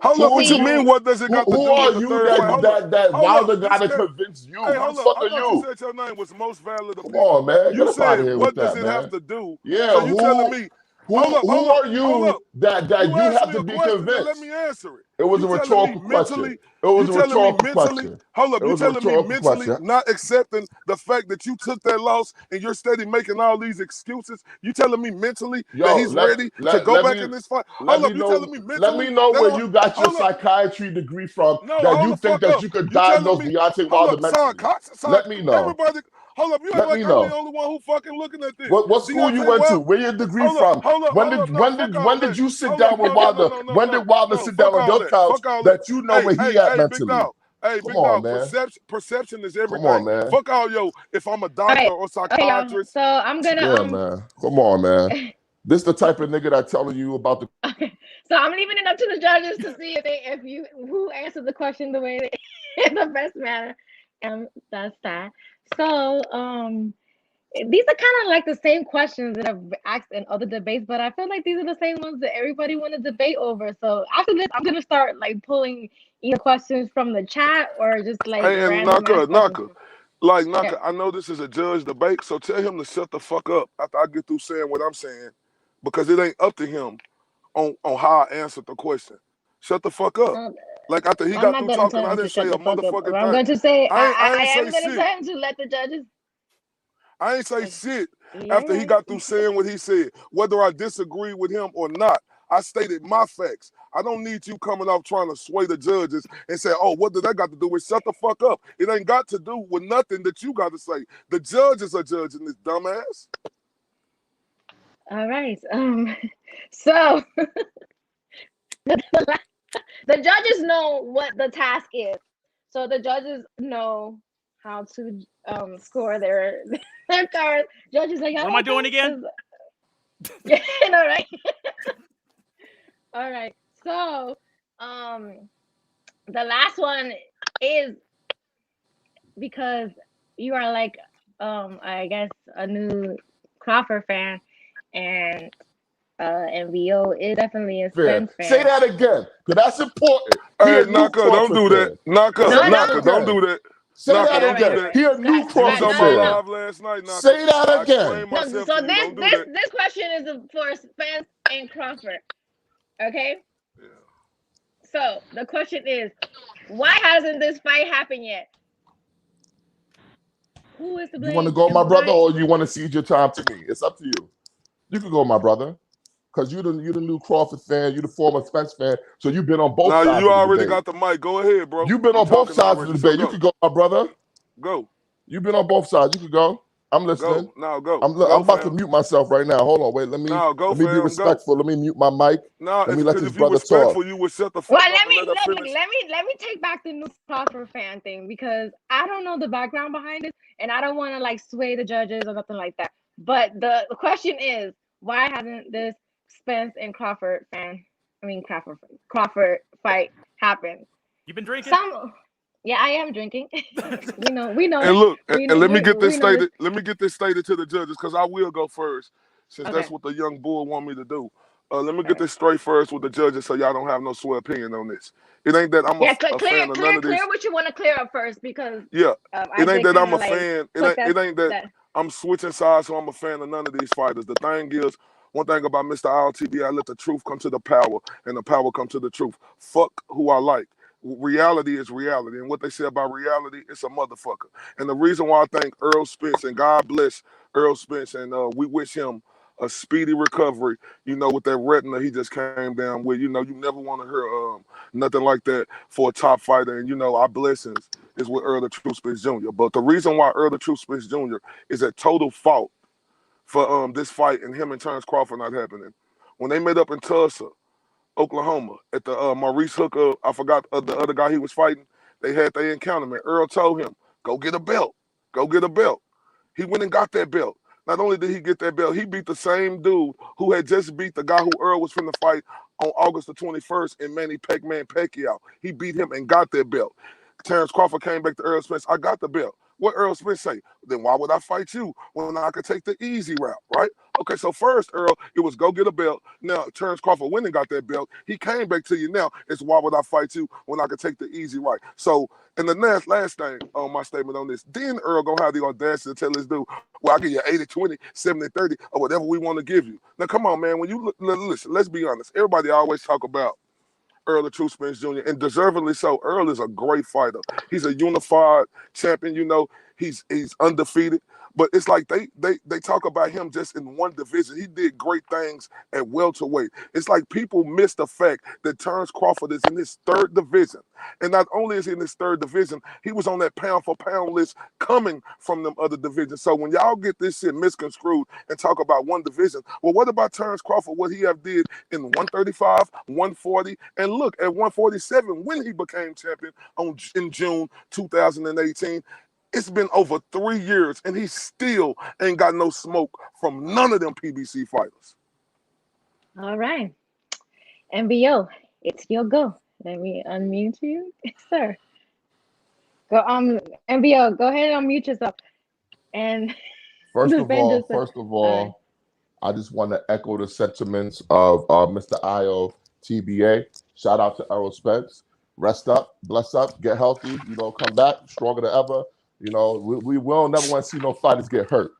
Hold up, what you mean? What does it got to do with the third fight? That Wilder got to convince you? Hey, Who the fuck are you? You said your name was most valid. Come on, man. You said, what does it have to do? Yeah, so you telling me, who are you that you have to be convinced? Let me answer it. It was a rhetorical question. It was a rhetorical question. Hold up, you telling me mentally not accepting the fact that you took that loss and you're steady making all these excuses? You telling me mentally that he's ready to go back in this fight? Hold up, you telling me mentally? Let me know where you got your psychiatry degree from that you think that you could diagnose Deontay Wilder mentally. Let me know. Everybody. Hold up, you act like I'm the only one who fucking looking at this. What school you went to? Where your degree from? When did you sit down with Wilder? When did Wilder sit down on your couch that you know where he at mentally? Hey, big dog, perception is everything. Come on, man. Fuck all if I'm a doctor or psychiatrist. So I'm gonna man. Come on, man. This the type of nigga that telling you about the So I'm leaving it up to the judges to see who answered the question the way in the best manner. That's that. So these are kind of like the same questions that I've asked in other debates, but I feel like these are the same ones that everybody want to debate over. So after this, I'm gonna start like pulling either questions from the chat or just like Naka. Okay. I know this is a judge debate, so tell him to shut the fuck up after I get through saying what I'm saying, because it ain't up to him on how I answered the question. Shut the fuck up. Like after he got through talking, I didn't say a motherfucking thing. I'm going to say I am going to tell him to let the judges. I ain't say shit after he got through saying what he said. Whether I disagree with him or not, I stated my facts. I don't need you coming off trying to sway the judges and say, oh, what did that got to do with? Shut the fuck up. It ain't got to do with nothing that you got to say. The judges are judging this dumbass. All right. So the judges know what the task is. So the judges know how to score their cards. Judges like, what am I doing again? Yeah, you know, right? All right. So the last one is because you are like I guess a new Crawford fan, and MVO is definitely a Spence fan. Say that again, because that's important. Hey, Naka, don't do that. Naka, don't do that. Say that again. He a new Crawford on my live last night. Naka. Say that again. So this question is for Spence and Crawford. Okay? Yeah. So the question is, why hasn't this fight happened yet? Who is to blame? You want to go, my brother, or you want to cede your time to me? It's up to you. You can go, my brother, because you the new Crawford fan, you the former Spence fan, so you've been on both sides. Now you already got the mic. Go ahead, bro. You've been on both sides of the debate. You can go, my brother. Go. You've been on both sides. You can go. I'm listening. Go. Now go. I'm about to mute myself right now. Hold on, wait. Let me be respectful. Let me mute my mic. No, let me let this if brother you respectful, talk. you would shut the fuck up. Let me take back the new Crawford fan thing, because I don't know the background behind it, and I don't want to like sway the judges or nothing like that. But the question is, why hasn't this Spence and Crawford Crawford fight happened? You been drinking? Yeah, I am drinking. we know. And look, we, and let me get this we know stated. Let me get this stated to the judges because I will go first, since Okay. that's what the young bull want me to do. Let me get this straight first with the judges, so y'all don't have no swear opinion on this. It ain't that I'm a fan of none of these. Clear what you want to clear up first, because Yeah, it ain't that I'm a like fan. It ain't that I'm switching sides, so I'm a fan of none of these fighters. The thing is, one thing about Mr. ILTB, I let the truth come to the power, and the power come to the truth. Fuck who I like. Reality is reality, and what they say about reality, it's a motherfucker. And the reason why I think Earl Spence, and God bless Earl Spence, and we wish him a speedy recovery, with that retina he just came down with. You never want to hear nothing like that for a top fighter. And, our blessings is with Earl the True Spence Jr. But the reason why Earl the True Spence Jr. is at total fault for this fight and him and Terrence Crawford not happening. When they met up in Tulsa, Oklahoma, at the Maurice Hooker, I forgot the other guy he was fighting, they had their encounter, man. Earl told him, go get a belt. Go get a belt. He went and got that belt. Not only did he get that belt, he beat the same dude who had just beat the guy who Earl was finna fight on August the 21st in Manny Pacquiao. He beat him and got that belt. Terrence Crawford came back to Earl Spence. I got the belt. What Earl Spence say? Then why would I fight you when I could take the easy route, right? Okay, so first, Earl, it was go get a belt. Now, Terrence Crawford went and got that belt. He came back to you now. It's why would I fight you when I could take the easy route? So, and the last thing on my statement on this, then Earl gonna have the audacity to tell this dude, well, I'll give you 80-20, 70-30, or whatever we want to give you. Now, come on, man. When you listen, let's be honest. Everybody always talk about Earl the True Spence Jr., and deservedly so. Earl is a great fighter. He's a unified champion. He's undefeated. But it's like they talk about him just in one division. He did great things at welterweight. It's like people miss the fact that Terrence Crawford is in his third division. And not only is he in his third division, he was on that pound-for-pound list coming from them other divisions. So when y'all get this shit misconstrued and talk about one division, well, what about Terrence Crawford, what he have did in 135, 140, and look, at 147 when he became champion in June 2018, it's been over 3 years, and he still ain't got no smoke from none of them PBC fighters. All right. MBO, it's your go. Let me unmute you, sir. Go MBO, go ahead and unmute yourself. And First of all, I just want to echo the sentiments of Mr. Io TBA. Shout out to Errol Spence. Rest up, bless up, get healthy, come back stronger than ever. We will never want to see no fighters get hurt.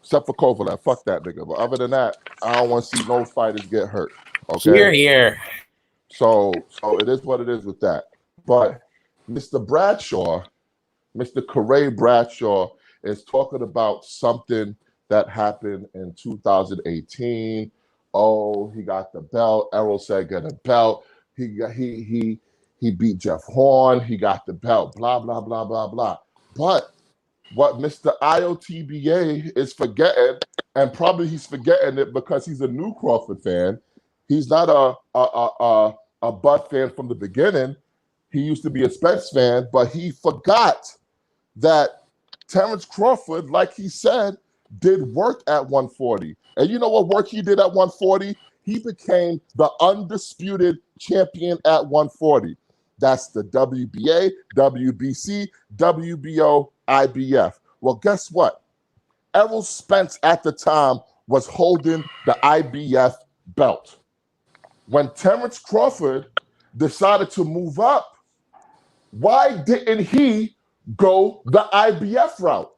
Except for Kovalev. Fuck that nigga. But other than that, I don't want to see no fighters get hurt. Okay. Here. So it is what it is with that. But Mr. Bradshaw, Mr. Corey Bradshaw, is talking about something that happened in 2018. Oh, he got the belt. Errol said get a belt. He beat Jeff Horn. He got the belt. Blah, blah, blah, blah, blah. But what Mr. IOTBA is forgetting, and probably he's forgetting it because he's a new Crawford fan. He's not a Bud fan from the beginning. He used to be a Spence fan, but he forgot that Terrence Crawford, like he said, did work at 140. And you know what work he did at 140? He became the undisputed champion at 140. That's the WBA, WBC, WBO, IBF. Well, guess what? Errol Spence at the time was holding the IBF belt. When Terrence Crawford decided to move up, why didn't he go the IBF route?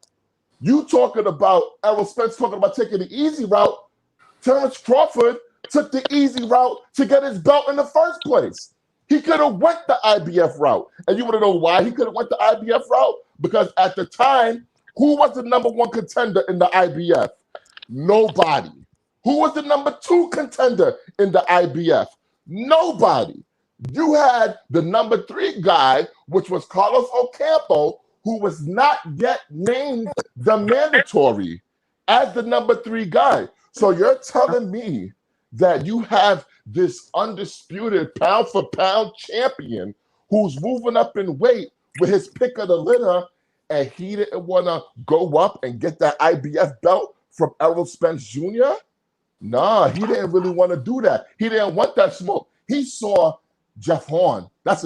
You talking about Errol Spence talking about taking the easy route. Terrence Crawford took the easy route to get his belt in the first place. He could have went the IBF route. And you want to know why he could have went the IBF route? Because at the time, who was the number one contender in the IBF? Nobody. Who was the number two contender in the IBF? Nobody. You had the number three guy, which was Carlos Ocampo, who was not yet named the mandatory as the number three guy. So you're telling me that you have this undisputed pound-for-pound champion who's moving up in weight with his pick of the litter, and he didn't want to go up and get that IBF belt from Errol Spence Jr.? Nah, he didn't really want to do that. He didn't want that smoke. He saw Jeff Horn. That's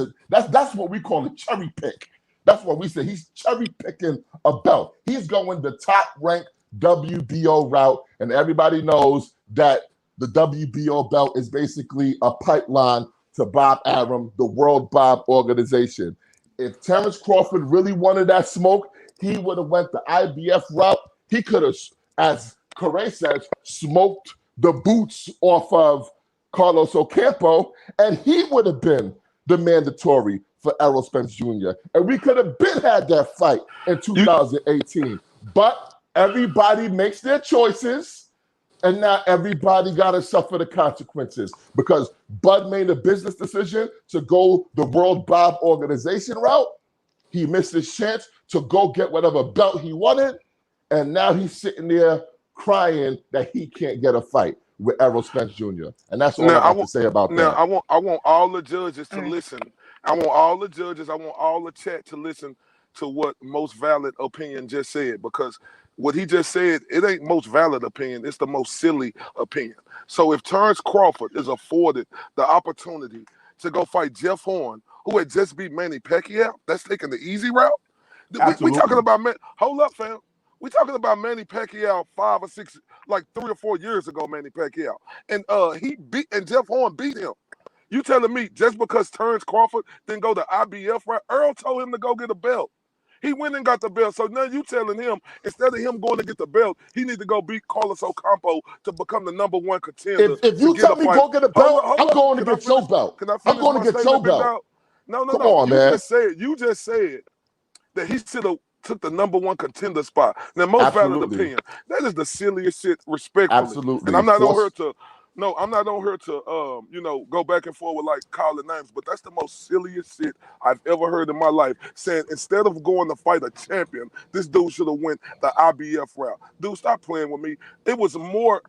what we call a cherry pick. That's what we say. He's cherry picking a belt. He's going the top ranked WBO route, and everybody knows that the WBO belt is basically a pipeline to Bob Arum, the World Bob Organization. If Terrence Crawford really wanted that smoke, he would have went the IBF route. He could have, as Correa says, smoked the boots off of Carlos Ocampo, and he would have been the mandatory for Errol Spence Jr. And we could have had that fight in 2018. But everybody makes their choices, and now everybody got to suffer the consequences because Bud made a business decision to go the World Bob Organization route. He missed his chance to go get whatever belt he wanted, and now he's sitting there crying that he can't get a fight with Errol Spence Jr. And that's all I have to say about that. Now, I want all the judges to listen. I want all the judges, I want all the chat to listen to what Most Valid Opinion just said, because what he just said, it ain't most valid opinion, it's the most silly opinion. So if Terrence Crawford is afforded the opportunity to go fight Jeff Horn, who had just beat Manny Pacquiao, that's taking the easy route. We talking about, hold up, fam. We talking about Manny Pacquiao 5 or 6, like 3 or 4 years ago, Manny Pacquiao. And Jeff Horn beat him. You telling me just because Terrence Crawford didn't go to IBF route, Earl told him to go get a belt. He went and got the belt. So now you telling him, instead of him going to get the belt, he need to go beat Carlos Ocampo to become the #1 contender. If you tell me go get a belt, I'm going to get your belt. I'm going to get your belt. No. Come on, man. You just said that he should have took the #1 contender spot. Now, most valid opinion, that is the silliest shit, respectfully. Absolutely. And I'm not on her to go back and forth with like calling names, but that's the most silliest shit I've ever heard in my life. Saying instead of going to fight a champion, this dude should have went the IBF route. Dude, stop playing with me. It was more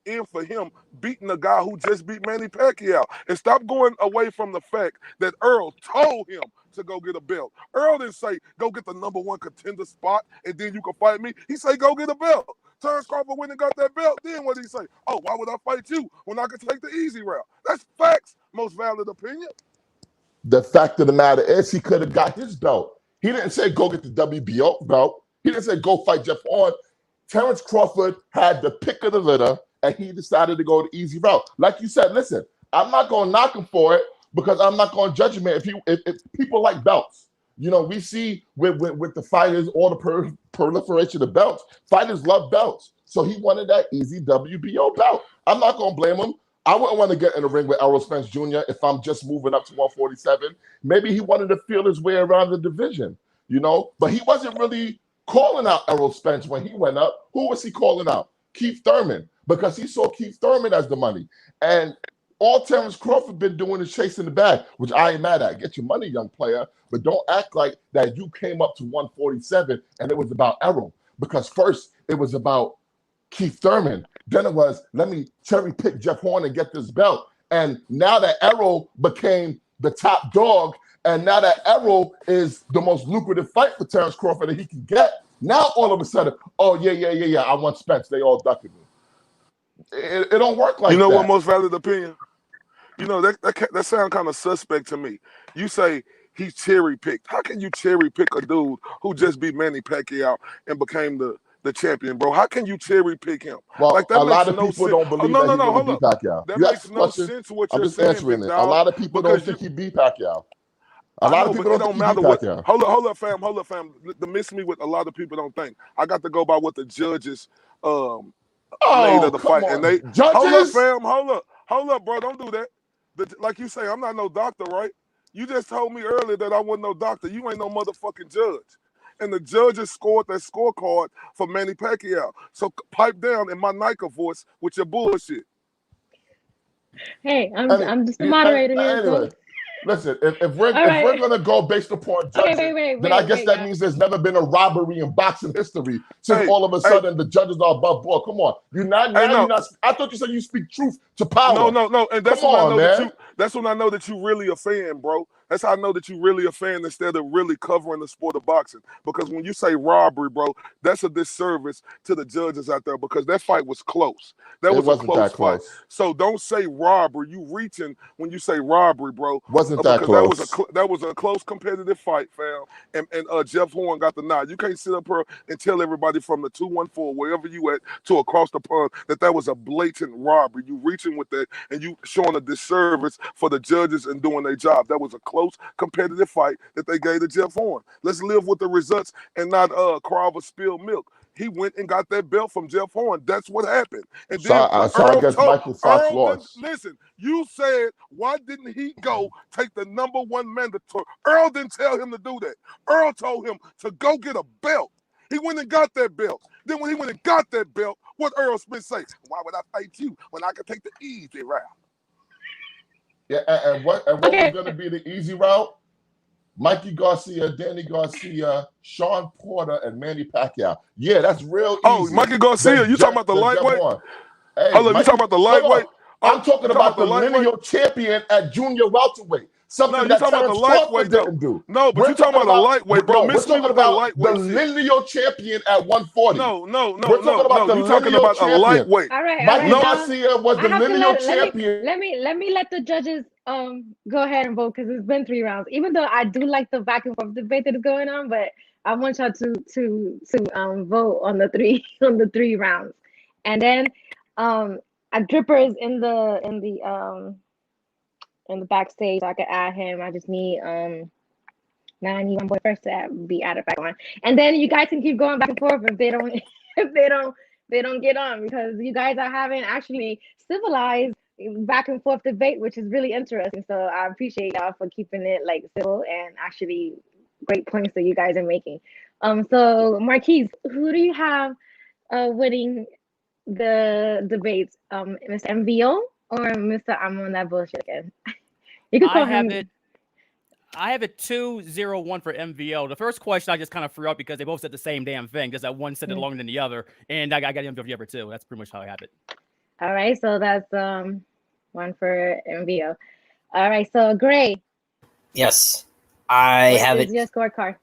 in for him beating a guy who just beat Manny Pacquiao. And stop going away from the fact that Earl told him to go get a belt. Earl didn't say, go get the #1 contender spot and then you can fight me. He said, go get a belt. Terrence Crawford went and got that belt. Then what did he say? Oh, why would I fight you when I could take the easy route? That's facts. Most valid opinion. The fact of the matter is he could have got his belt. He didn't say go get the WBO belt. He didn't say go fight Jeff Horn. Terrence Crawford had the pick of the litter, and he decided to go the easy route. Like you said, listen, I'm not going to knock him for it because I'm not going to judge him if people like belts. You know, we see with the fighters, all the proliferation of belts. Fighters love belts. So he wanted that easy WBO belt. I'm not going to blame him. I wouldn't want to get in the ring with Errol Spence Jr. if I'm just moving up to 147. Maybe he wanted to feel his way around the division, you know? But he wasn't really calling out Errol Spence when he went up. Who was he calling out? Keith Thurman, because he saw Keith Thurman as the money. And all Terrence Crawford been doing is chasing the bag, which I ain't mad at. Get your money, young player, but don't act like that you came up to 147 and it was about Errol. Because first it was about Keith Thurman. Then it was, let me cherry pick Jeff Horn and get this belt. And now that Errol became the top dog, and now that Errol is the most lucrative fight for Terrence Crawford that he can get, now all of a sudden, oh, yeah, I want Spence. They all ducking me. It don't work like that. You know what, most valid opinion? You know, that sounds kind of suspect to me. You say he cherry picked. How can you cherry pick a dude who just beat Manny Pacquiao and became the champion, bro? How can you cherry pick him? Well, like, that a lot of no people sense. don't believe that he's going to beat Pacquiao. That makes no sense what you're saying. I'm just answering it. A lot of people don't think he beat Pacquiao. A lot of people don't think he beat Pacquiao. Hold up, fam. To miss me with a lot of people don't think. I got to go by what the judges made of the fight. On. And they judges? Hold up, bro. Don't do that. Like you say, I'm not no doctor, right? You just told me earlier that I wasn't no doctor. You ain't no motherfucking judge. And the judges scored that scorecard for Manny Pacquiao. So pipe down in my Nike voice with your bullshit. Hey, I'm just the moderator here. Anyway, listen, if we're gonna go based upon judges, then I guess that means there's never been a robbery in boxing history since all of a sudden the judges are above board. Come on, you're not. I thought you said you speak truth to power. No, and that's when I know that you really a fan, bro. That's how I know that you really a fan instead of really covering the sport of boxing. Because when you say robbery, bro, that's a disservice to the judges out there because that fight was close. That was a close fight. So don't say robbery. You reaching when you say robbery, bro. Wasn't that close? That was a close competitive fight, fam. And Jeff Horn got the nod. You can't sit up here and tell everybody from the 214, wherever you at, to across the pond that was a blatant robbery. You reaching with that and you showing a disservice for the judges and doing their job. That was a close competitive fight that they gave to Jeff Horn. Let's live with the results and not Crawford spill milk. He went and got that belt from Jeff Horn. That's what happened. And then I guess Michael Fox lost. Listen, you said, why didn't he go take the #1 mandatory? Earl didn't tell him to do that. Earl told him to go get a belt. He went and got that belt. Then when he went and got that belt, what Earl Spence say? Why would I fight you when I could take the easy route? Yeah, and what was going to be the easy route? Mikey Garcia, Danny Garcia, Sean Porter, and Manny Pacquiao. Yeah, that's real easy. Oh, Mikey Garcia, you talking about the lightweight? Hey, hold on, you talking about the lightweight? I'm talking about the lineal champion at junior welterweight. Something that Terrence Crawford didn't do. No, but you're talking about a lightweight, bro. We're talking about the lineal champion at 140. No. We're talking about the lineal champion. A lightweight. All right. Mikey Garcia was the lineal champion. Let me let the judges go ahead and vote because it's been 3 rounds. Even though I do like the back and forth debate that is going on, but I want y'all to vote on the three rounds, and then a Dripper is in the backstage, so I can add him. I just need now I need my boy first to be added back on, and then you guys can keep going back and forth if they don't get on, because you guys are having actually civilized back and forth debate, which is really interesting. So I appreciate y'all for keeping it like civil and actually great points that you guys are making. So Marquise, who do you have winning the debates? Mr. MVO or Mr. I'm on that bullshit again? You can call him. I have it 2-0-1 for MVO. The first question I just kind of threw out because they both said the same damn thing, just that one said it longer than the other, and I got MVO for 2. That's pretty much how I have it. All right, so that's 1 for MVO. All right, so Gray. Yes, I have it. What is your scorecard?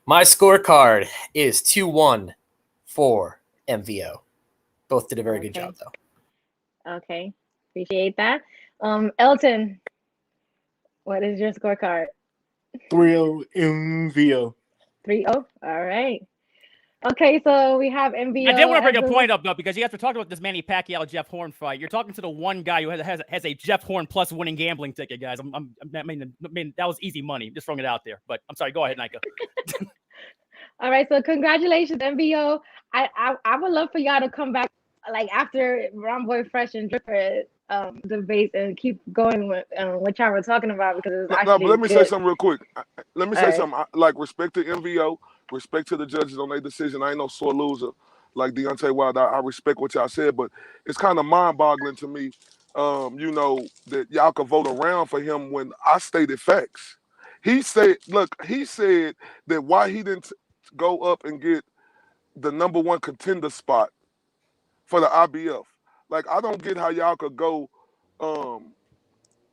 My scorecard is 2-1 for MVO. Both did a very good job, though. Okay, appreciate that. Elton, what is your scorecard? 3-0 MVO. 3-0. All right. Okay, so we have MVO. I did want to bring a point up though, because you guys were talking about this Manny Pacquiao Jeff Horn fight. You're talking to the one guy who has a Jeff Horn plus winning gambling ticket, guys. I mean, that was easy money. Just throwing it out there. But I'm sorry. Go ahead, Nika. All right, so congratulations, MVO. I would love for y'all to come back like after Ron Boy Fresh and Dripper debates and keep going with what y'all were talking about, because it's actually but let me good. say something real quick. Let me say something. Like, respect to MVO, respect to the judges on their decision. I ain't no sore loser like Deontay Wilder. I respect what y'all said, but it's kind of mind-boggling to me, that y'all could vote around for him when I stated facts. He said that why he didn't go up and get the #1 contender spot for the IBF. Like, I don't get how y'all could go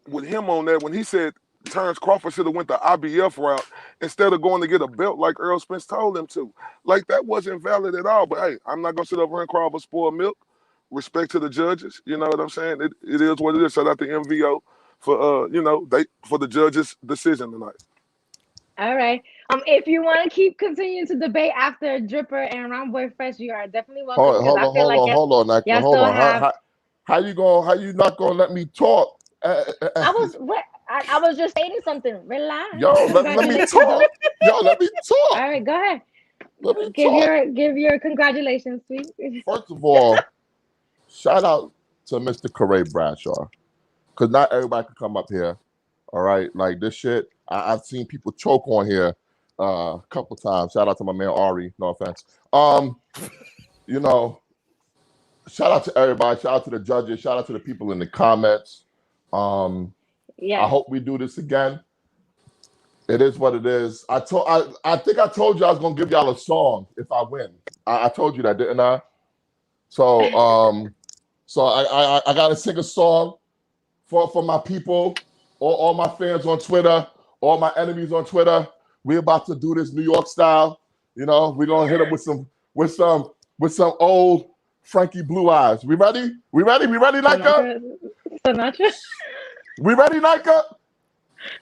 with him on that when he said Terrence Crawford should have went the IBF route instead of going to get a belt like Earl Spence told him to. Like, that wasn't valid at all. But hey, I'm not gonna sit over here and cry for spoiled milk. Respect to the judges. You know what I'm saying? It is what it is. Shout out to MVO for for the judges' decision tonight. All right. If you want to keep continuing to debate after Dripper and Round Boy Fresh, you are definitely welcome. Hold on, Nike. Hold on. How you not gonna let me talk? I was just saying something. Relax. Yo, let me talk. Let me talk. All right, go ahead. Let me talk. Give your congratulations, sweet. First of all, shout out to Mr. Corey Bradshaw, because not everybody can come up here. All right, like this shit. I've seen people choke on here a couple times. Shout out to my man Ari. No offense. Shout out to everybody. Shout out to the judges. Shout out to the people in the comments. I hope we do this again. It is what it is. I think I told you I was gonna give y'all a song if I win. I told you that, didn't I? So I gotta sing a song for my people, all my fans on Twitter, all my enemies on Twitter, we're about to do this New York style. You know, we're gonna hit them with some old Frankie Blue Eyes. We ready? We ready, Nika? Sinatra? We ready, Nika?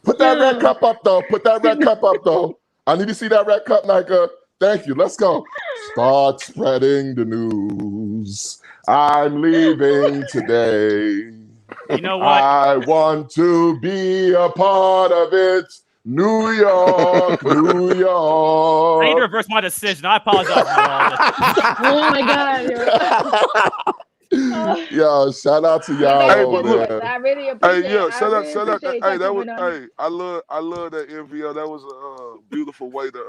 Put that red cup up, though. Put that red cup up, though. I need to see that red cup, Nika. Thank you. Let's go. Start spreading the news. I'm leaving today. You know what? I want to be a part of it. New York, New York. I need to reverse my decision. I apologize for all this. Oh my God. Yo, shout out to y'all, man. I really appreciate it. Hey, yeah, shout out. Hey, That was. Hey, I love that MVO. That was a beautiful way to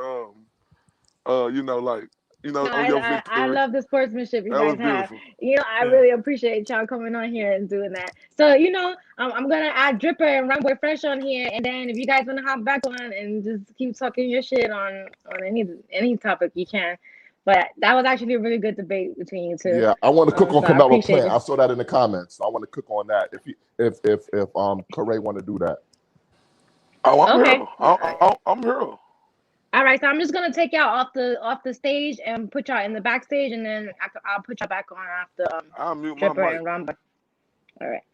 on your victory. I love the sportsmanship you That guys was have. beautiful. You know, I really appreciate y'all coming on here and doing that. So, you know, I'm gonna add Dripper and Runboy Fresh on here, and then if you guys wanna hop back on and just keep talking your shit on any topic you can. But that was actually a really good debate between you two. Yeah, I want to cook on so I Canelo appreciate Plant. it. I saw that in the comments. I want to cook on that. If Corey want to do that. Oh, I'm Okay. here. I'm here. All right, so I'm just gonna take y'all off the stage and put y'all in the backstage, and then I'll put y'all back on after I'll mute my Dripper mic. and Rumba. All right.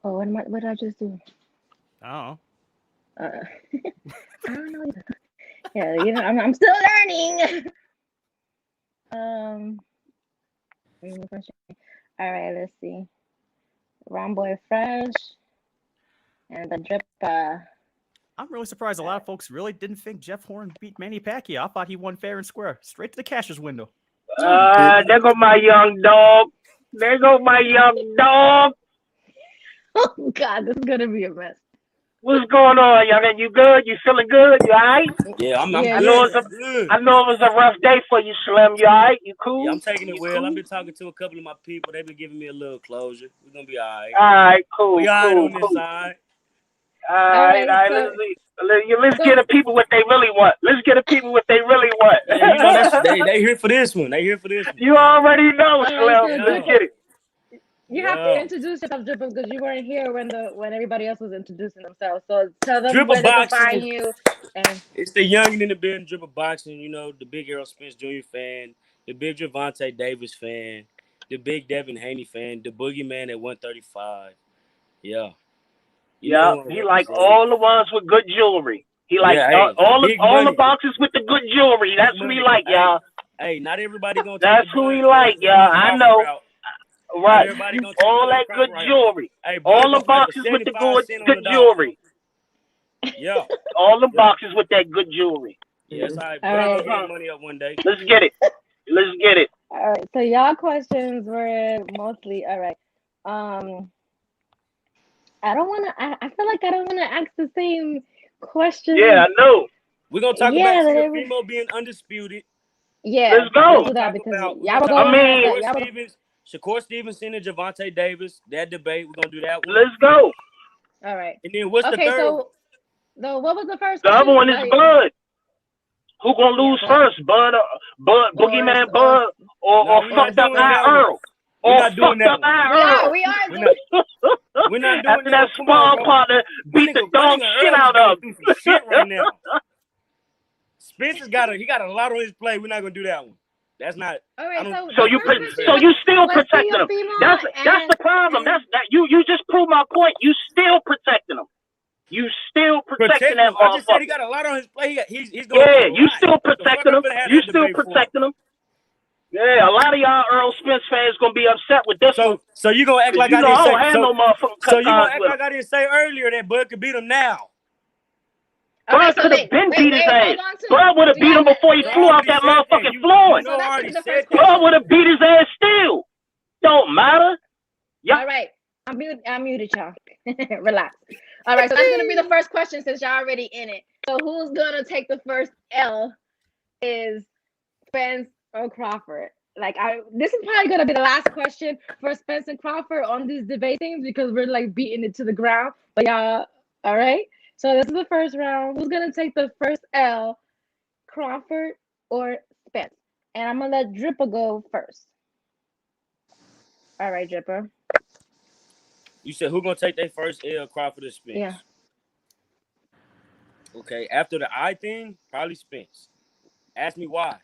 Oh, what did I just do? Oh. I don't know either. Yeah, you know, I'm still learning. All right, let's see. Rumboy Fresh and the Dripper. I'm really surprised a lot of folks really didn't think Jeff Horn beat Manny Pacquiao. I thought he won fair and square, straight to the cashier's window. There go my young dog. There go my young dog. Oh God, this is gonna be a mess. What's going on, youngin? You good? You feeling good? You alright? Yeah, I'm I good. know it was a rough day for you, Slim. You alright? You cool? Yeah, I'm taking it You well. cool? I've been talking to a couple of my people. They've been giving me a little closure. We're gonna be all right. All right, cool. We all right cool, on this cool. side. All right. Let's get the people what they really want. Let's get the people what they really want. Yeah, you know they here for this one. They here for this one. You already know, Slim. Right, Let's get it. You have to introduce yourself, Dripper, because you weren't here when everybody else was introducing themselves. So tell them Dripper where they can Boxing. find you. And It's the youngin in the building, Dripper Boxing. You know, the big Errol Spence Jr. fan, the big Gervonta Davis fan, the big Devin Haney fan, the boogeyman at 135. Yeah. Yeah, he like all the ones with good jewelry. He like all the boxes with the good jewelry. That's who he like, y'all. Hey, not everybody gonna. That's who he like, y'all. I know. Right. All that good jewelry. Hey, all the boxes with the good jewelry. Yeah. All the boxes with that good jewelry. Yes, all right. Get money up one day. Let's get it. Let's get it. All right. So y'all questions were mostly all right. I don't want to. I feel like I don't want to ask the same question. Yeah, I know. We're gonna talk about Primo being undisputed. Yeah, let's go. Do that because y'all Shakur Stevenson and Gervonta Davis. That debate. We're gonna do that one. Let's go. All right. And then what's the third? So what was the first? The other one is Bud. Who gonna lose first, Bud? Boogeyman Bud, or fucked up Earl? Or fucked up Earl? We are. We're not doing after that spawn partner beat the dog shit out of him. Shit right now. Spence has got a lot on his plate. We're not gonna do that one. That's not. All right, so you still protecting them. That's the problem. You just proved my point. You still protecting them. You still protecting that motherfucker. I just said he got a lot on his plate. He's going. Yeah, you still protecting them. You still protecting them. Yeah, a lot of y'all Earl Spence fans gonna be upset with this one. So you gonna act like I didn't say? So you gonna act like I didn't say earlier that Bud could beat him now? Bud could have been beat his ass. Bud would have beat him before he flew out that motherfucking floor. Bud would have beat his ass still. Don't matter. All right, I muted y'all. Relax. All right, so that's gonna be the first question since y'all already in it. So who's gonna take the first L? Is Spence or Crawford? This is probably gonna be the last question for Spence and Crawford on these debate things because we're like beating it to the ground. But y'all, all right. So this is the first round. Who's gonna take the first L? Crawford or Spence? And I'm gonna let Dripper go first. All right, Dripper. You said who gonna take their first L? Crawford or Spence? Yeah. Okay, after the eye thing, probably Spence. Ask me why.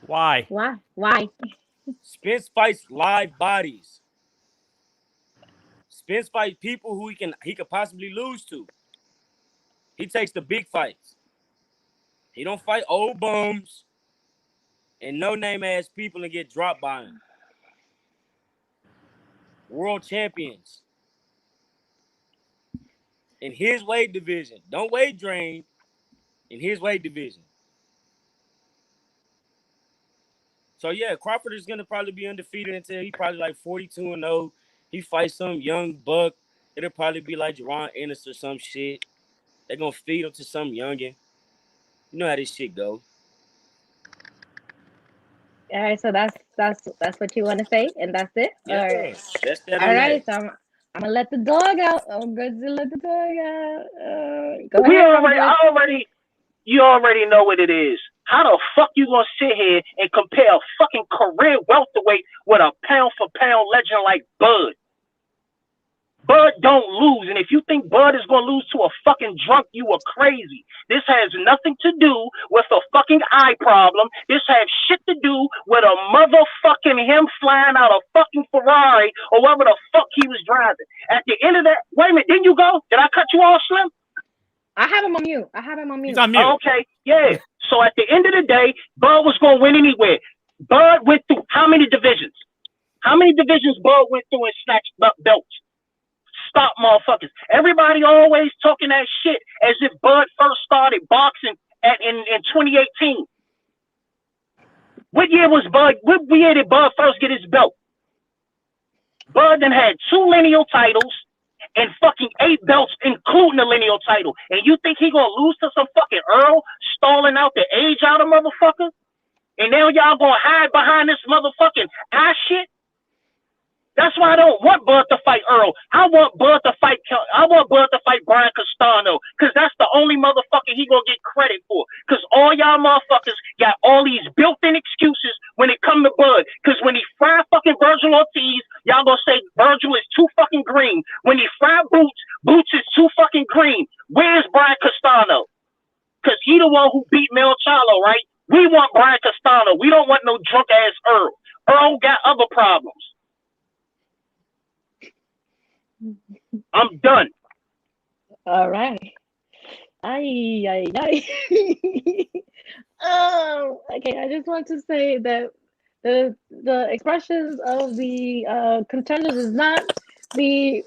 Why? Why? Spence fights live bodies. Spence fights people who he could possibly lose to. He takes the big fights. He don't fight old bums and no-name ass people and get dropped by him. World champions in his weight division. Don't weight drain in his weight division. So yeah, Crawford is gonna probably be undefeated until he probably like 42-0. He fights some young buck. It'll probably be like Jerron Ennis or some shit. They're gonna feed him to some youngin. You know how this shit go. All right, so that's what you want to say, and that's it. Yeah, All right. that's that. All right, so I'm gonna let the dog out. I'm going to let the dog out. Go ahead. You already know what it is. How the fuck you gonna sit here and compare a fucking career welterweight with a pound for pound legend like Bud? Bud don't lose, and if you think Bud is gonna lose to a fucking drunk, you are crazy. This has nothing to do with a fucking eye problem. This has shit to do with a motherfucking him flying out a fucking Ferrari or whatever the fuck he was driving. At the end of that, wait a minute, didn't you go? Did I cut you off, Slim? I have him on mute. He's on mute. Oh, okay, yeah. So at the end of the day, Bud was gonna win anyway. Bud went through how many divisions? How many divisions Bud went through and snatched up belts? Stop, motherfuckers. Everybody always talking that shit as if Bud first started boxing in 2018. What year did Bud first get his belt? Bud then had 2 lineal titles and fucking 8 belts, including the lineal title. And you think he gonna lose to some fucking Earl stalling out the age out of motherfucker? And now y'all gonna hide behind this motherfucking ass shit? That's why I don't want Bud to fight Earl. I want Bud to fight Brian Castano, because that's the only motherfucker he gonna get credit for. Because all y'all motherfuckers got all these built-in excuses when it come to Bud. Because when he fry fucking Virgil Ortiz, y'all gonna say Virgil is too fucking green. When he fry Boots is too fucking green. Where's Brian Castano? Because he the one who beat Mel Chalo, right? We want Brian Castano. We don't want no drunk-ass Earl. Earl got other problems. I'm done. All right. Ay. Okay. I just want to say that the expressions of the contenders is not the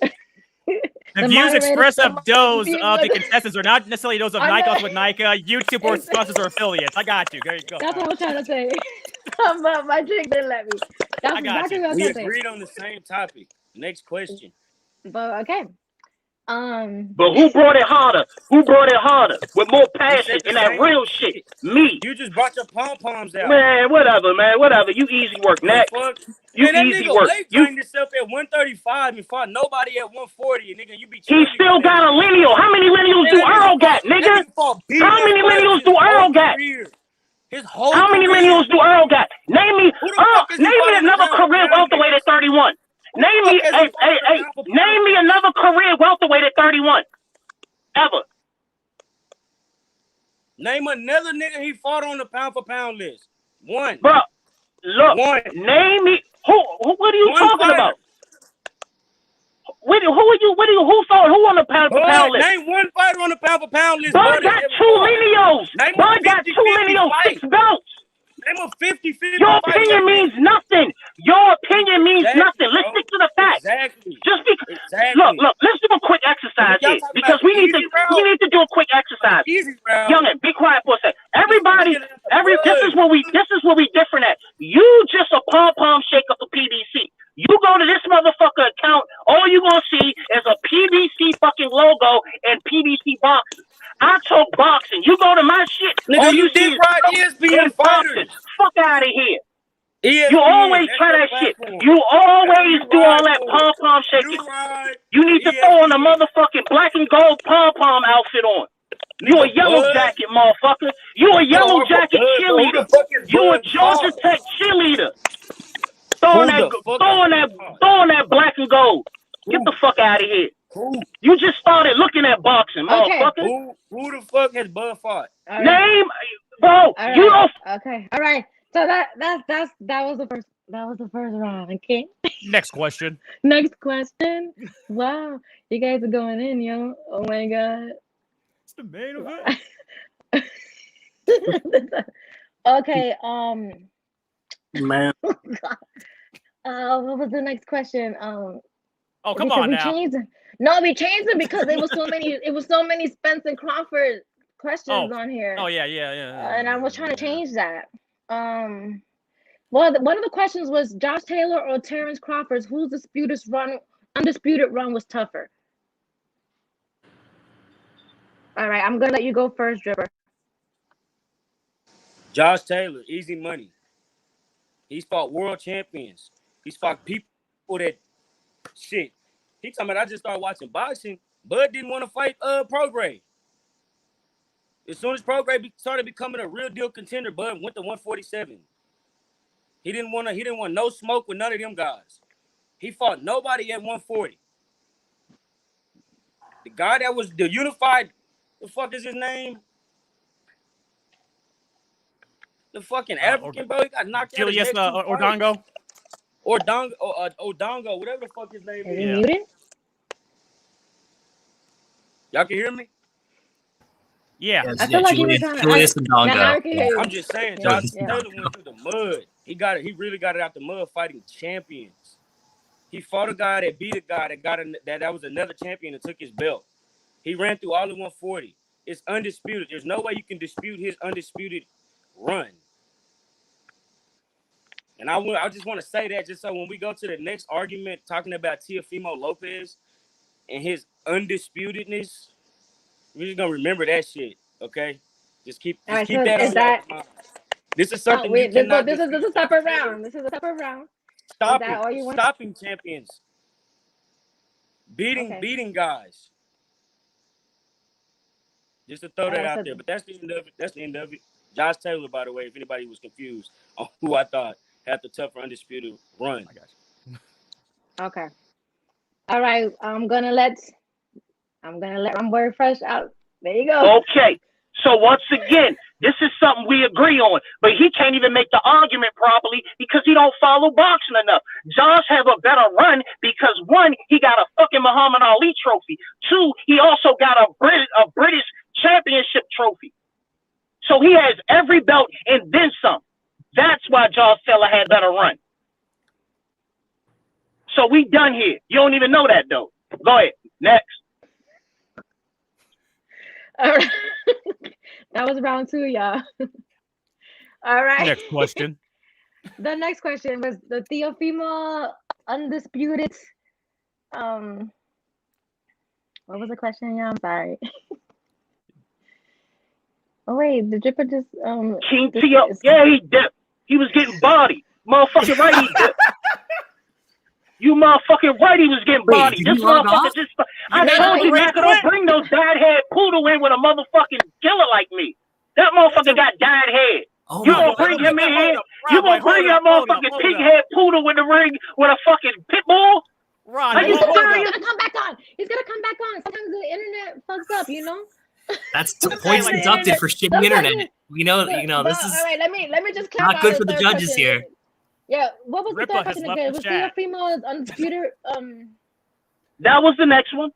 The views expressed of those of the contestants are not necessarily those of Nikos with Nika, YouTube or sponsors or affiliates. I got you. There you go. That's what I was trying to say. But my drink didn't let me. That's exactly what I was We trying to say. agreed on the same topic. Next question. But okay. But who brought it harder? Who brought it harder with more passion and that real shit? Me. You just brought your pom-poms out. Man, whatever. You easy work, Nat. You easy work. You trained yourself at 135 and fought nobody at 140, nigga. You be. He still got a lineal. How many lineals do Earl got, nigga? How many lineals do Earl got? How many lineals do Earl got? Name me another career welterweight at 31. Name me another career welterweight at 31. Ever. Name another nigga he fought on the pound for pound list. One. Bro, look. One. Name me. What are you talking about? Who on the pound for pound list? Name one fighter on the pound for pound list. Bud got 2 lineals. Bud got 2 lineals, 6 belts. Name a 50-50. Your opinion means nothing. Your opinion means nothing. Let's stick to the facts. Exactly. Look. Let's do a quick exercise here because we need to do a quick exercise. Youngin, be quiet for a second. This is where we different at. You just a pom shaker for PBC. You go to this motherfucker account, all you gonna see is a PBC fucking logo and PBC boxes. I talk boxing. You go to my shit. Nigga, you did right ESPN fighters. Fuck out of here. You always try that shit. You always do all that pom-pom shaking. You need to throw on a motherfucking black and gold pom-pom outfit on. You a yellow jacket, motherfucker. You a yellow jacket cheerleader. You a Georgia Tech cheerleader. Throwing that black and gold. Get the fuck out of here. You just started looking at boxing, motherfucker. Who the fuck has Bud fought? All right. Name, bro. All You right. don't. Okay. All right. So that was the first. That was the first round. Okay. Next question. Next question. Wow, you guys are going in, yo. Oh my god. It's the main event. Okay. Man. What was the next question? Oh, come on now. Changed it. No, we changed it because there was so many. It was so many Spence and Crawford questions on here. Oh yeah. And I was trying to change that. Well, one of the questions was Josh Taylor or Terrence Crawford, whose undisputed run was tougher? All right, I'm gonna let you go first, Dripper. Josh Taylor, easy money. He's fought world champions. He's fought people that shit. He talking about I just started watching boxing. Bud didn't want to fight Prograis. As soon as Prograis started becoming a real deal contender, Bud went to 147. He didn't want no smoke with none of them guys. He fought nobody at 140. The guy that was the unified, the fuck is his name? The fucking African bro, he got knocked out. Julius Ordongo. Odongo, whatever the fuck his name is. Is he muted? Y'all can hear me? Yeah. I feel like Julius Odongo. I'm just saying, Josh Taylor went through the mud. He really got it out the mud fighting champions. He fought a guy that beat a guy that was another champion that took his belt. He ran through all of 140. It's undisputed. There's no way you can dispute his undisputed run. And I just want to say that just so when we go to the next argument talking about Teofimo Lopez and his undisputedness, we're just gonna remember that shit, okay? Just keep that on your mind. This is something you cannot. This is a separate round. This is a separate round. Stopping champions, beating guys. Just to throw that out there, but that's the end of it. That's the end of it. Josh Taylor, by the way, if anybody was confused on who I thought had the tougher undisputed run. I got you. Okay. All right. I'm gonna let Word Fresh out. There you go. Okay. So once again, this is something we agree on, but he can't even make the argument properly because he don't follow boxing enough. Josh have a better run because one, he got a fucking Muhammad Ali trophy. Two, he also got a British championship trophy. So he has every belt and then some. That's why Josh Taylor had better run. So we done here. You don't even know that though. Go ahead. Next. All right. That was round 2, y'all. All right. Next question. The next question was the Teofimo undisputed. What was the question, y'all? I'm sorry. Oh wait, the Dripper just King Teo. Yeah, he dipped. He was getting bodied. Motherfucking right, he dipped. You motherfucking right, he was getting bodied. This motherfucker just. I told you not to bring those dyed head poodle in with a motherfucking killer like me. That motherfucker got dyed head. You gonna bring him in here? You gonna bring that motherfucking pig head poodle in the ring with a fucking pit bull? Ron, he's gonna come back on. He's gonna come back on. Sometimes the internet fucks up, you know. That's points deducted for shitty internet. You know, this is all right. Let me just clarify. not good for the judges here. Yeah, what was the third question again? Was Teofimo undisputed? That was the next one.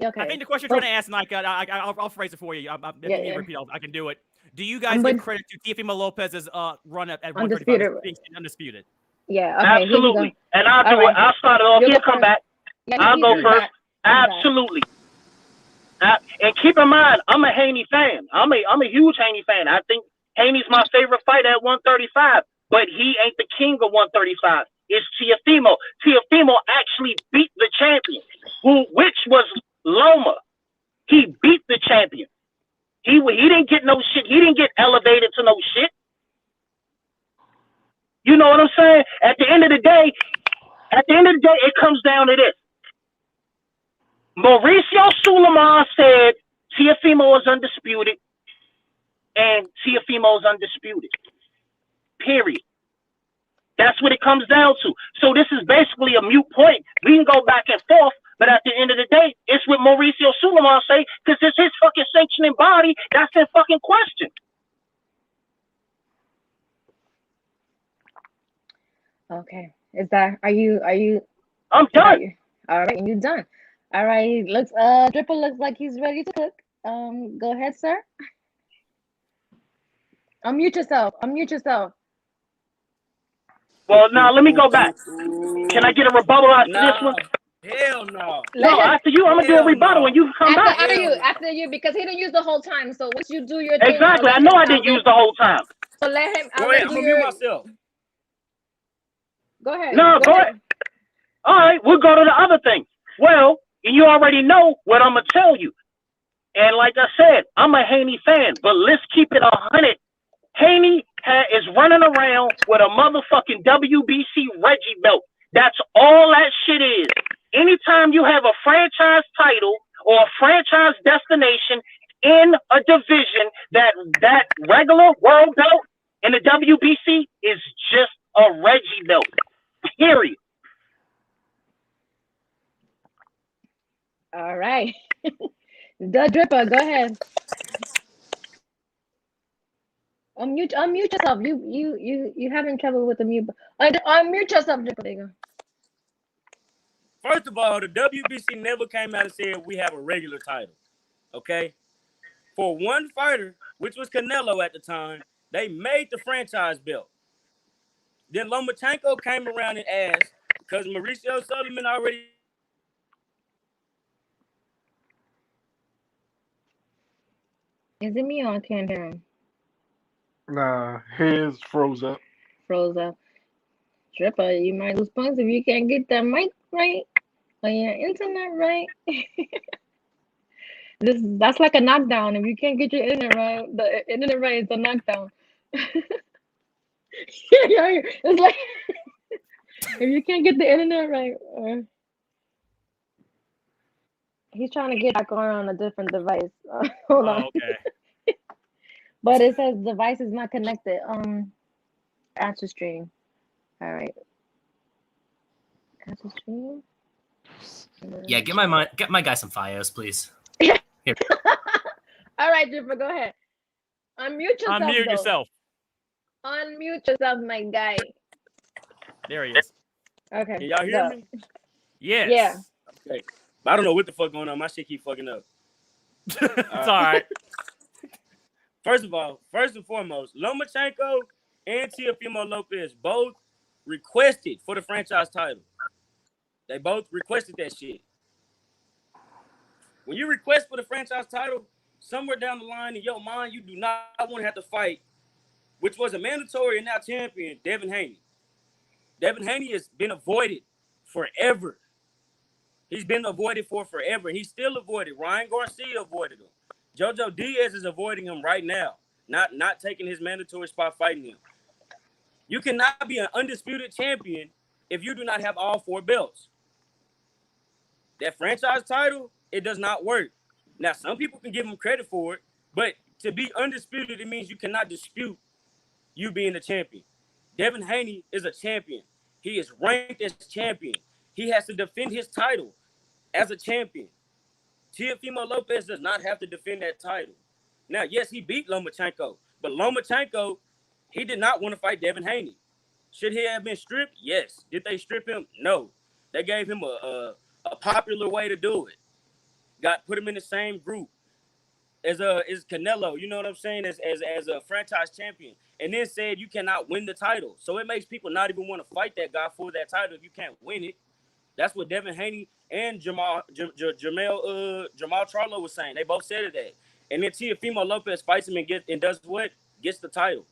Okay. I think the question you're trying to ask, Mike, I'll phrase it for you. If you repeat, I can do it. Do you guys give credit to Teofimo Lopez's run at 135 being undisputed? Yeah, okay, absolutely. And I'll do it. I'll start it off. He'll come back. I'll go first. Absolutely. And keep in mind, I'm a Haney fan. I'm a huge Haney fan. I think Haney's my favorite fighter at 135, but he ain't the king of 135. It's Teofimo. Teofimo actually beat the champion, which was Loma. He beat the champion. He didn't get no shit. He didn't get elevated to no shit. You know what I'm saying? At the end of the day, it comes down to this. Mauricio Sulaiman said Teofimo is undisputed, and Teofimo is undisputed. Period. That's what it comes down to. So this is basically a moot point. We can go back and forth, But at the end of the day, it's what Mauricio Sulaiman say, because it's his fucking sanctioning body that's in fucking question. Okay. Is that are you I'm done. all right, and you done. All right, looks Dripper looks like he's ready to cook. Go ahead, sir. Unmute yourself. Unmute yourself. Well, now let me go back. Can I get a rebuttal after this one? Hell no. No, after you, I'm gonna do a rebuttal and you can come back. After you, because he didn't use the whole time. So once you do your thing, exactly, I know I didn't use the whole time. So let him. Go ahead, I'm gonna mute myself. Go ahead. No, go ahead. All right, we'll go to the other thing. Well, you already know what I'm gonna tell you. And like I said, I'm a Haney fan, but let's keep it 100. Haney is running around with a motherfucking WBC Reggie belt. That's all that shit is. Anytime you have a franchise title or a franchise destination in a division, that regular world belt in the WBC is just a Reggie belt. Period. All right. The Dripper, go ahead. Unmute yourself. You having trouble with the mute. Unmute yourself, Dripper. There you go. First of all, the WBC never came out and said we have a regular title. Okay? For one fighter, which was Canelo at the time, they made the franchise belt. Then Lomachenko came around and asked, because Mauricio Sulaiman already. Is it me or I can't hear him? Nah, his froze up. Froze up. Dripper, you might lose points if you can't get that mic right or your internet right. That's like a knockdown. If you can't get your internet right, the internet right is a knockdown. It's like if you can't get the internet right, he's trying to get back on a different device. Hold on. Okay. But it says device is not connected. Answer stream. All right. Answer stream. Yeah, get my guy some FiOS, please. All right, Dripper, go ahead. Unmute yourself. Unmute yourself. Unmute yourself, my guy. There he is. Okay. Can y'all hear me? Yes. Yeah. Okay. I don't know what the fuck going on. My shit keep fucking up. It's all right. First and foremost, Lomachenko and Teofimo Lopez both requested for the franchise title. They both requested that shit. When you request for the franchise title, somewhere down the line in your mind, you do not want to have to fight, which was a mandatory and now champion, Devin Haney. Devin Haney has been avoided forever. He's been avoided for forever. He's still avoided. Ryan Garcia avoided him. Jojo Diaz is avoiding him right now, not taking his mandatory spot fighting him. You cannot be an undisputed champion if you do not have all 4 belts. That franchise title, it does not work. Now, some people can give him credit for it, but to be undisputed, it means you cannot dispute you being a champion. Devin Haney is a champion. He is ranked as champion. He has to defend his title as a champion. Teofimo Lopez does not have to defend that title. Now, yes, he beat Lomachenko, but Lomachenko, he did not want to fight Devin Haney. Should he have been stripped? Yes. Did they strip him? No. They gave him a popular way to do it. Put him in the same group as Canelo, you know what I'm saying, as a franchise champion, and then said you cannot win the title. So it makes people not even want to fight that guy for that title if you can't win it. That's what Devin Haney and Jamal Charlo was saying. They both said that. And then Teofimo Lopez fights him and does what? Gets the title.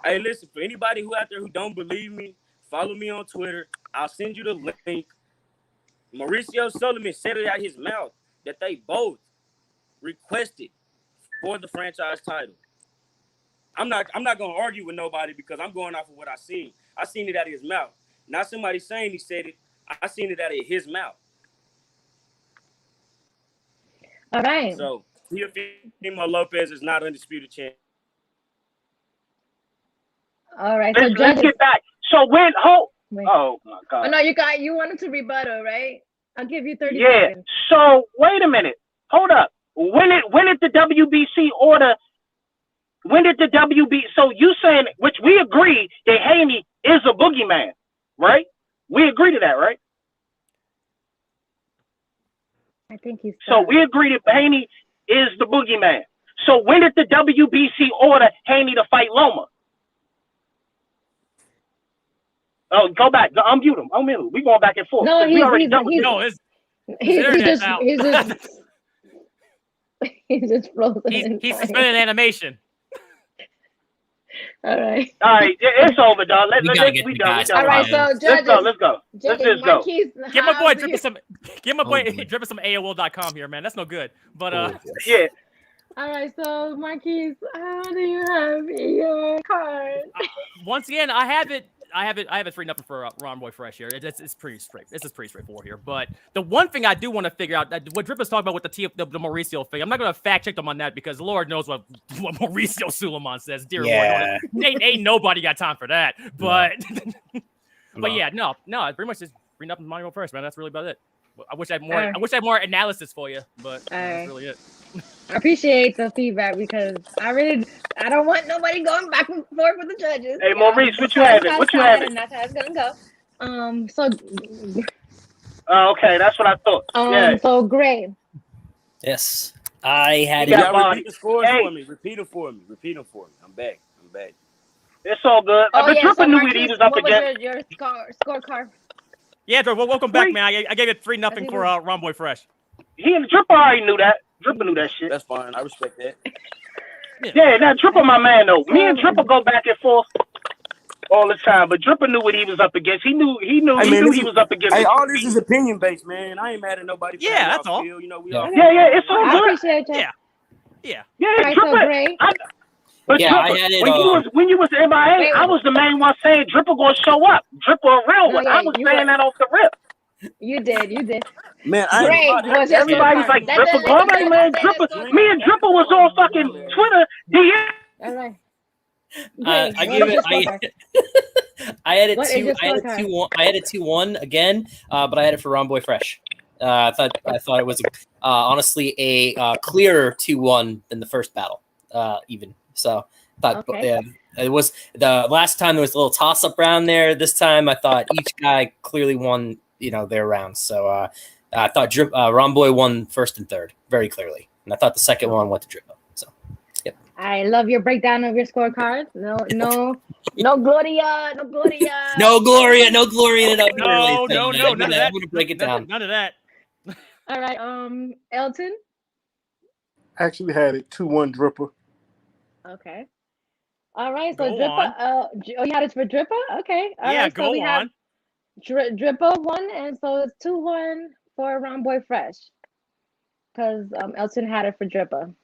Hey, listen, for anybody who out there who don't believe me, follow me on Twitter. I'll send you the link. Mauricio Sulaiman said it out his mouth that they both requested for the franchise title. I'm not gonna argue with nobody because I'm going off of what I seen. I seen it out of his mouth. Not somebody saying he said it. I seen it out of his mouth. All right. So Teofimo Lopez is not undisputed champion. All right. Let's get back. So Wait. Oh my God. Oh no, you wanted to rebuttal, right? I'll give you 30 Yeah. seconds. So wait a minute. Hold up. When did the WBC order? When did the So you saying, which we agree that Haney is a boogeyman, right? We agree to that, right? I think he's. So we agree that Haney is the boogeyman. So when did the WBC order Haney to fight Loma? Oh, go back. Unmute him. Unmute him. We going back and forth. No, We already done with No, this. he's just frozen. He's suspended animation. All right. All right, it's over, dog. We done. All right, so judges. Let's go. Let's just go. Give my boy Dripper some. Give my boy Dripper some AOL.com here, man. That's no good. But yeah. All right, so Marquise, how do you have your card? Once again, I have it 3-0 for Ron Boy Fresh here. It's pretty straight. This is pretty straightforward here. But the one thing I do want to figure out, what Dripper's talking about with the Mauricio thing, I'm not going to fact check them on that because Lord knows what Mauricio Suleiman says. Dear Lord, ain't nobody got time for that. But but yeah, no, pretty much just 3-0 Ron Boy Fresh, man. That's really about it. I wish I had more. I wish I had more analysis for you, but that's really it. I appreciate the feedback because I don't want nobody going back and forth with the judges. Hey, Maurice, what you having? What you having? And that's how it's gonna go. So. Okay, that's what I thought. Yeah. So Gray. Yes, I had it. Repeat the scores for me. Repeat them for me. I'm back. It's all good. But Dripper knew he was up against. Your scorecard? Yeah, welcome back, man. I gave it 3-0 for Ron Boy Fresh. He and Dripper already knew that. Dripper knew that shit. That's fine. I respect that. Yeah, now Dripper my man though. Me and Dripper go back and forth all the time, but Dripper knew what he was up against. He knew he was up against. Hey, all this is opinion based, man. I ain't mad at nobody. Yeah, that's all. You know, we all. Yeah, it's all good. I appreciate you. Yeah. Right, so Gray. But yeah, Dripper, I had it. When you was MIA, I was the main one saying Dripper gonna show up. Dripper a real one. I was saying that off the rip. You did. Man, everybody's like Dripper going, man. Dripper. Me and Dripper was on fucking Twitter. All right. I gave it. I had it 2-1. I had it 2-1 again, but I had it for Ron Boy Fresh. I thought it was honestly a clearer 2-1 than the first battle, even. So I thought it was the last time there was a little toss up round there. This time I thought each guy clearly won, their rounds. So I thought Ron Boy won first and third very clearly, and I thought the second one went to Drippo. So, yep. I love your breakdown of your scorecard. No Gloria. No Gloria. No, none of that. I'm gonna break it down. None of that. All right, Elton. I actually had it 2-1 Dripper. Okay. All right, so go Dripper. You had it for Dripper? Okay. All right, so we have Dripper won, and so it's 2-1 for Ron Boy Fresh. Because Elton had it for Dripper.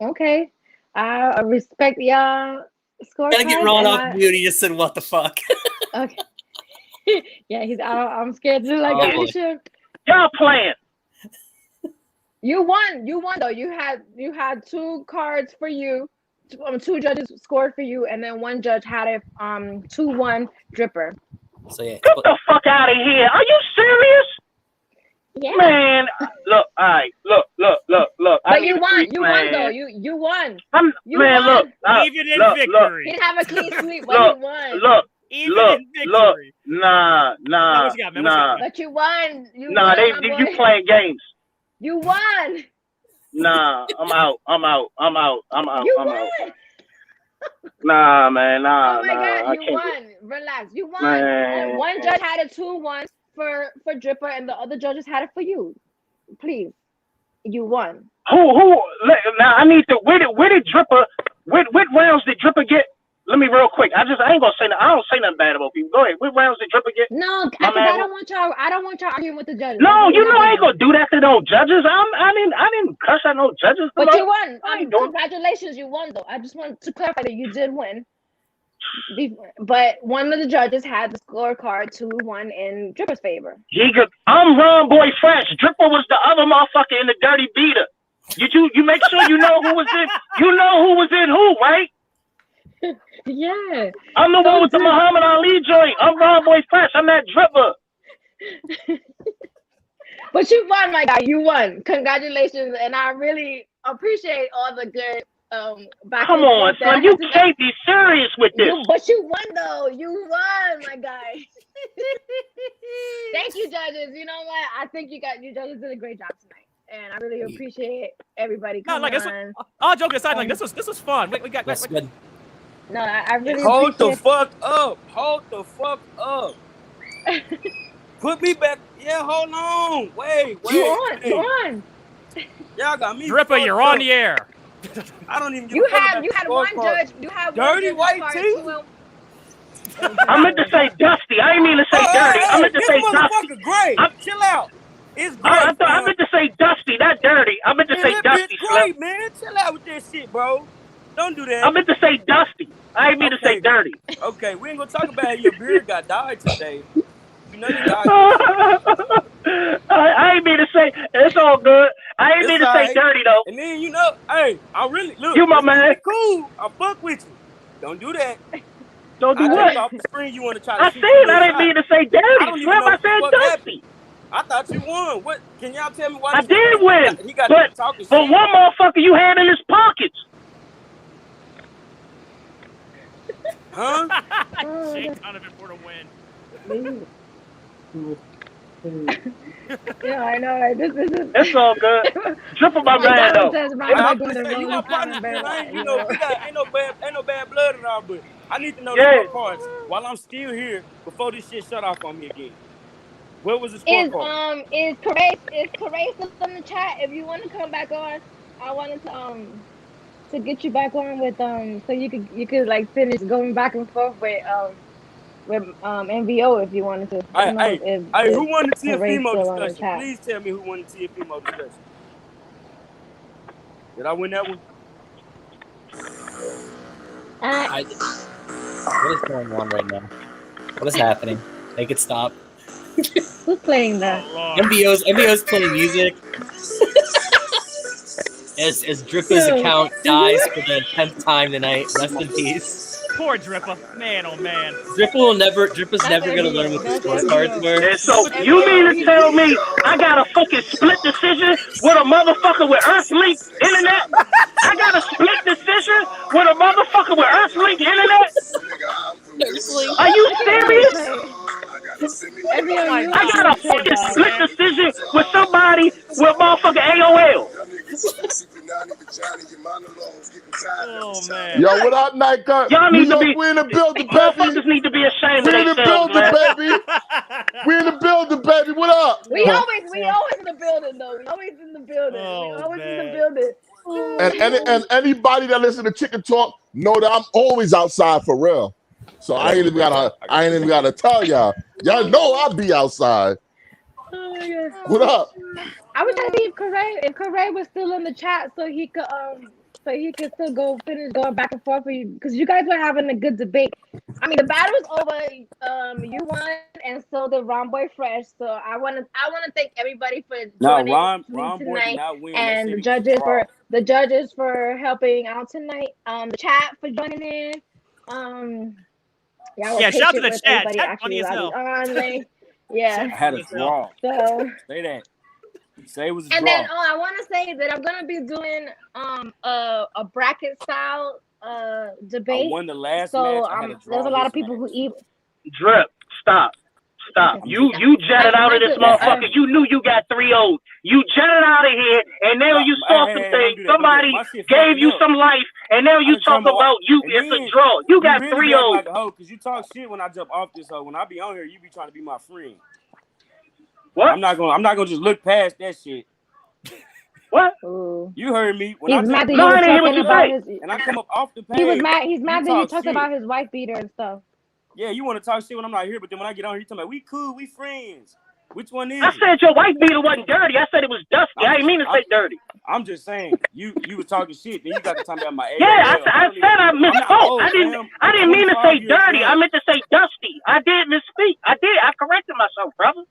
Okay. I respect y'all score. Gotta get Ron off mute. He just said, "What the fuck?" Okay. Yeah, I'm scared to like shift. Y'all playing. You won though. You had 2 cards for you. 2 judges scored for you, and then 1 judge had it 2-1 Dripper. So yeah. Get the fuck out of here. Are you serious? Yeah. Man, look, all right, look. But you won. You won though. You won. You won. Look. Even in victory. He didn't have a clean sweep, but you won. Look. Nah. But you won. You playing games. You won. Nah, I'm out. You won. Nah, man, nah. Oh my God, I you can't won. Relax. You won. Man. And 1 judge had it 2-1 for Dripper, and the other judges had it for you. Please, you won. Who? Now I need to. Where did Dripper? What rounds did Dripper get? Let me real quick. I ain't gonna say nothing. I don't say nothing bad about people. Go ahead. What rounds did Dripper get? No, I don't want y'all arguing with the judges. No, I ain't gonna do that to no judges. I didn't cuss at no judges. But you won. Congratulations, you won though. I just want to clarify that you did win. But one of the judges had the scorecard 2-1 in Dripper's favor. I'm Ron Boy Fresh. Dripper was the other motherfucker in the dirty beater. You make sure you know who was in. You know who was in who, right? Yeah. I'm the one with the Muhammad Ali joint. I'm Ron Boy Fresh. I'm that dripper. But you won, my guy. You won. Congratulations, and I really appreciate all the good back. Come on, son. You can't be serious with this. But you won, though. You won, my guy. Thank you, judges. You know what? I think you judges did a great job tonight, and I really appreciate everybody coming on. All joking aside, like this was fun. We got that's good. No, I really hold the fuck up. Hold the fuck up. Put me back. Yeah, hold on. Wait. You on. Y'all got me. Dripper, you're on the air. I don't even. You had one judge. You had dirty one white tee. I meant to say dusty. I didn't mean to say dirty. I meant to say dusty. Great. Chill out. It's great. I meant to say dusty, not dirty. I meant to say dusty. Great, man. Chill out with that shit, bro. Don't do that. I meant to say dusty. I didn't mean to say dirty. Okay, we ain't gonna talk about how your beard got dyed today. You know you died. I ain't mean to say. It's all good. I ain't mean to say dirty though. And then hey, I really look. You my man. Cool. I fuck with you. Don't do that. Don't do what? Off the screen, you want to try to I said I didn't mean to say dirty. Slim, I said dusty. I thought you won. What? Can y'all tell me why? I did win. He got talking shit. But one motherfucker you had in his pockets. Huh? Shit, kind of it for the win. Yeah, I know. Right? This is. It's all good. Triple my man though. You my partner, you know, ain't no bad blood at all. But I need to know the parts while I'm still here before this shit shut off on me again. What was the scorecard? Is Corey still in the chat? If you want to come back on, I wanted to get you back on with so you could like finish going back and forth with MVO if you wanted to. Hey, who won the TFemo discussion? Please tell me who won the TFemo discussion. Did I win that one? What is going on right now? What is happening? Make it stop. Who's playing that? MVO's playing music. As Drippa's account dies for the 10th time tonight. Rest in peace. Poor Drippa. Man, oh man. Drippa's never gonna learn what the scorecards were. And so you mean to tell me I got a fucking split decision with a motherfucker with Earthlink internet? I got a split decision with a motherfucker with Earthlink internet? Are you serious? I got a fucking split decision with somebody with motherfucking AOL. Oh man. Yo, what up, Nightcut? Y'all need to be. We in the building, baby. Motherfuckers need to be ashamed of We in the themselves, building, man. baby. We in the building, baby. What up? We always in the building though. We always in the building. And anybody that listen to Chicken Talk know that I'm always outside for real. So I ain't even gotta tell y'all. Y'all know I'll be outside. Oh my God. What up? I was trying to see if Corey was still in the chat so he could still finish going back and forth with you because you guys were having a good debate. I mean the battle was over. You won and so did Ron Boy Fresh. So I wanna thank everybody for joining Ron tonight did not win. and the judges for helping out tonight. The chat for joining in. Shout out to the chat. Chat funny as hell. Yeah. I had a draw. So say that. Say it was a and draw. then I want to say that I'm gonna be doing a bracket style debate. I won the last match. I had a draw there's a lot of people who eat. Drip, stop. You jetted out of this motherfucker. You knew you got 3-0. You jetted out of here, and now you saw some things. Somebody gave you some life, and now you talk about it's a draw. You got 3-0. Like a hoe, because you talk shit when I jump off this hoe. When I be on here, you be trying to be my friend. What? I'm not gonna just look past that shit. What? You heard me. When He's mad that I didn't hear what you say. And I come up off the page. He was mad. He's mad that you talked about his wife beater and stuff. Yeah, you want to talk shit when I'm not here, but then when I get on here, you talking about we cool, we friends. Which one is I it? said your wife beater wasn't dirty. I said it was dusty. I didn't mean to say dirty. I'm just saying you was talking shit. Then you got to talk about my age. Yeah, I said I misspoke. I didn't mean to say dirty. I meant to say dusty. I did misspeak. I corrected myself, brother.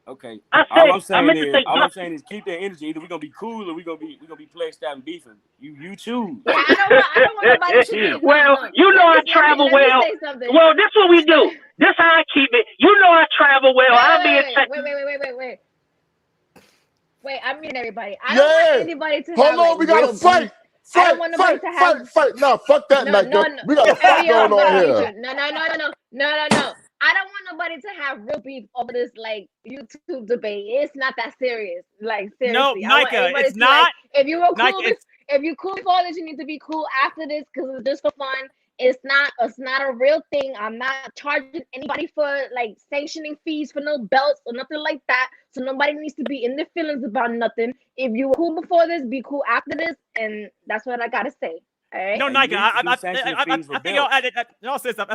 Okay. I All said, I meant to say I'm saying is keep that energy. Either we're gonna be cool or we're gonna be flexed out and beefing. You choose. Yeah, I don't want nobody to be. Well, no. you know I travel well. Let me say something. Well, this is what we do. This how I keep it. You know I travel well. I'll be in Wait. Wait, I'm muting everybody. I don't want anybody to have. Hold on, we gotta fight. I don't want nobody to have. Fight. No, fuck that, No. We got a fight going on here. No. I don't want nobody to have real beef over this like YouTube debate. It's not that serious. Like seriously. No, Nika, it's not. Like, if you were cool, Nika, if you cool before this, you need to be cool after this because it's just for fun. It's not a real thing. I'm not charging anybody for like sanctioning fees for no belts or nothing like that. So nobody needs to be in their feelings about nothing. If you were cool before this, be cool after this, and that's what I gotta say. All right. No, Nika, I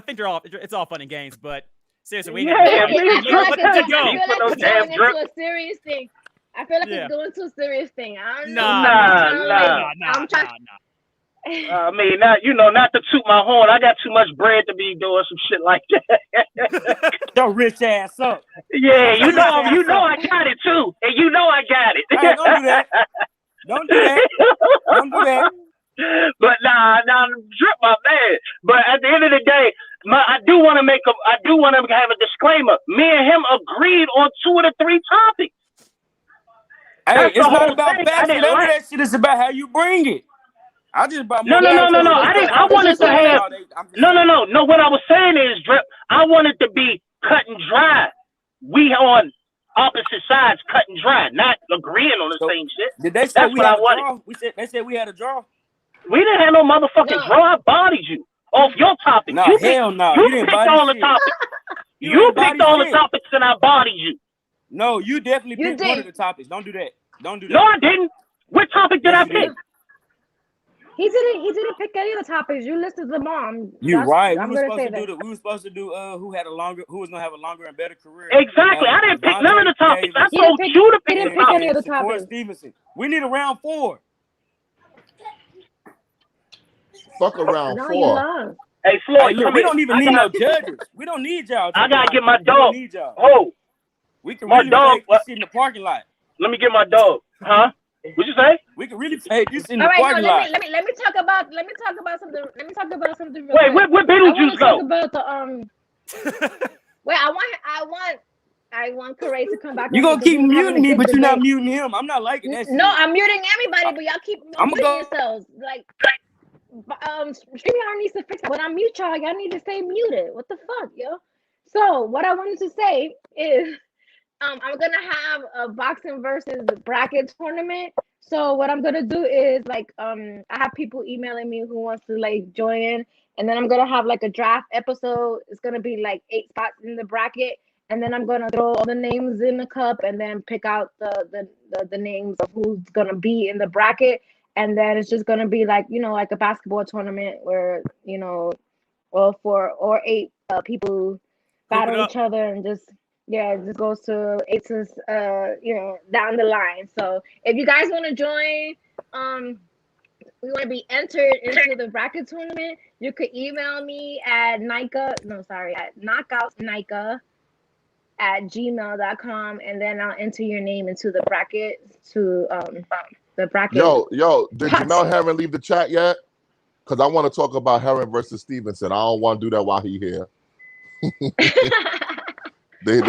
think it's all fun and games, but seriously, we I feel like it's going into a serious thing. I feel like it's going to a serious thing. I'm trying. I mean, not to toot my horn. I got too much bread to be doing some shit like that. Don't rich ass up. Yeah, you know I got it too, and you know I got it. Hey, don't do that. But nah, drip my man. But at the end of the day, I do want to have a disclaimer. Me and him agreed on 2 of the 3 topics. Hey, it's not about facts. That shit is about how you bring it. I just about no. I wanted to have no. What I was saying is, drip. I wanted to be cut and dry. We on opposite sides, cut and dry, not agreeing on the same shit. Did they say we had a draw? They said we had a draw. We didn't have no motherfucking draw. I bodied you off your topic. No, hell no. You picked all the topics. You picked all the topics and I bodied you. No, you definitely picked one of the topics. Don't do that. No, I didn't. What topic did I pick? He didn't pick any of the topics. You listed them all. You're right. We were supposed to do who was gonna have a longer and better career. Exactly. I didn't pick none of the topics. I told you to pick the topics. Any of the Shakur Stevenson. We need a round 4. Fuck a round 4. Hey, Floyd, look, we don't even need no judges. We don't need y'all. I gotta get my dog. Oh, we can really fake this shit in the parking lot. Let me get my dog. Huh? What'd you say? We can really fake this in the parking lot. Let me talk about something. Let me talk about something. Wait, where Beetlejuice go? About the Wait, I want Corey to come back. You gonna keep muting me, but you're not muting him. I'm not liking that shit. No, I'm muting everybody, but y'all keep muting yourselves. Like, StreamYard needs to fix it. When I mute y'all need to stay muted. What the fuck, yo? So what I wanted to say is, I'm gonna have a boxing versus bracket tournament. So what I'm gonna do is like, I have people emailing me who wants to like join in, and then I'm gonna have like a draft episode. It's gonna be like 8 spots in the bracket, and then I'm gonna throw all the names in the cup, and then pick out the names of who's gonna be in the bracket, and then it's just gonna be like like a basketball tournament where all 4 or 8 people battle each other and just. Yeah, it just goes to 8 down the line. So if you guys want to join, we want to be entered into the bracket tournament, you could email me at knockoutsnika@gmail.com, and then I'll enter your name into the bracket the bracket. Yo, did Jamel Herron leave the chat yet? Because I want to talk about Herron versus Stevenson. I don't want to do that while he's here. You for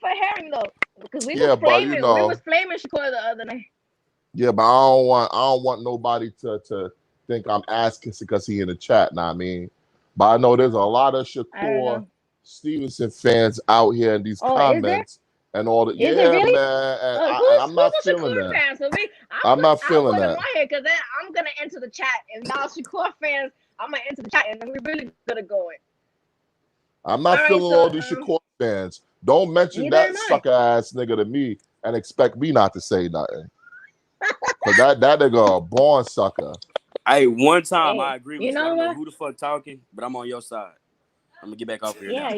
Herring though, because we was flaming Shakur the other night. Yeah, but I don't want nobody to think I'm asking because he in the chat. Now I mean, but I know there's a lot of Shakur Stevenson fans out here in these comments and all that. Yeah, really? Man, and I'm not feeling that. I'm not feeling that. Because then I'm gonna enter the chat, and now Shakur fans, I'm gonna enter the chat, and then we're really gonna go in. I'm not feeling all these Shakur fans. Don't mention that sucker ass nigga to me and expect me not to say nothing. Cause that nigga a born sucker. Hey, one time I agree with you. I don't know who the fuck talking, but I'm on your side. I'm gonna get back off here. Yeah,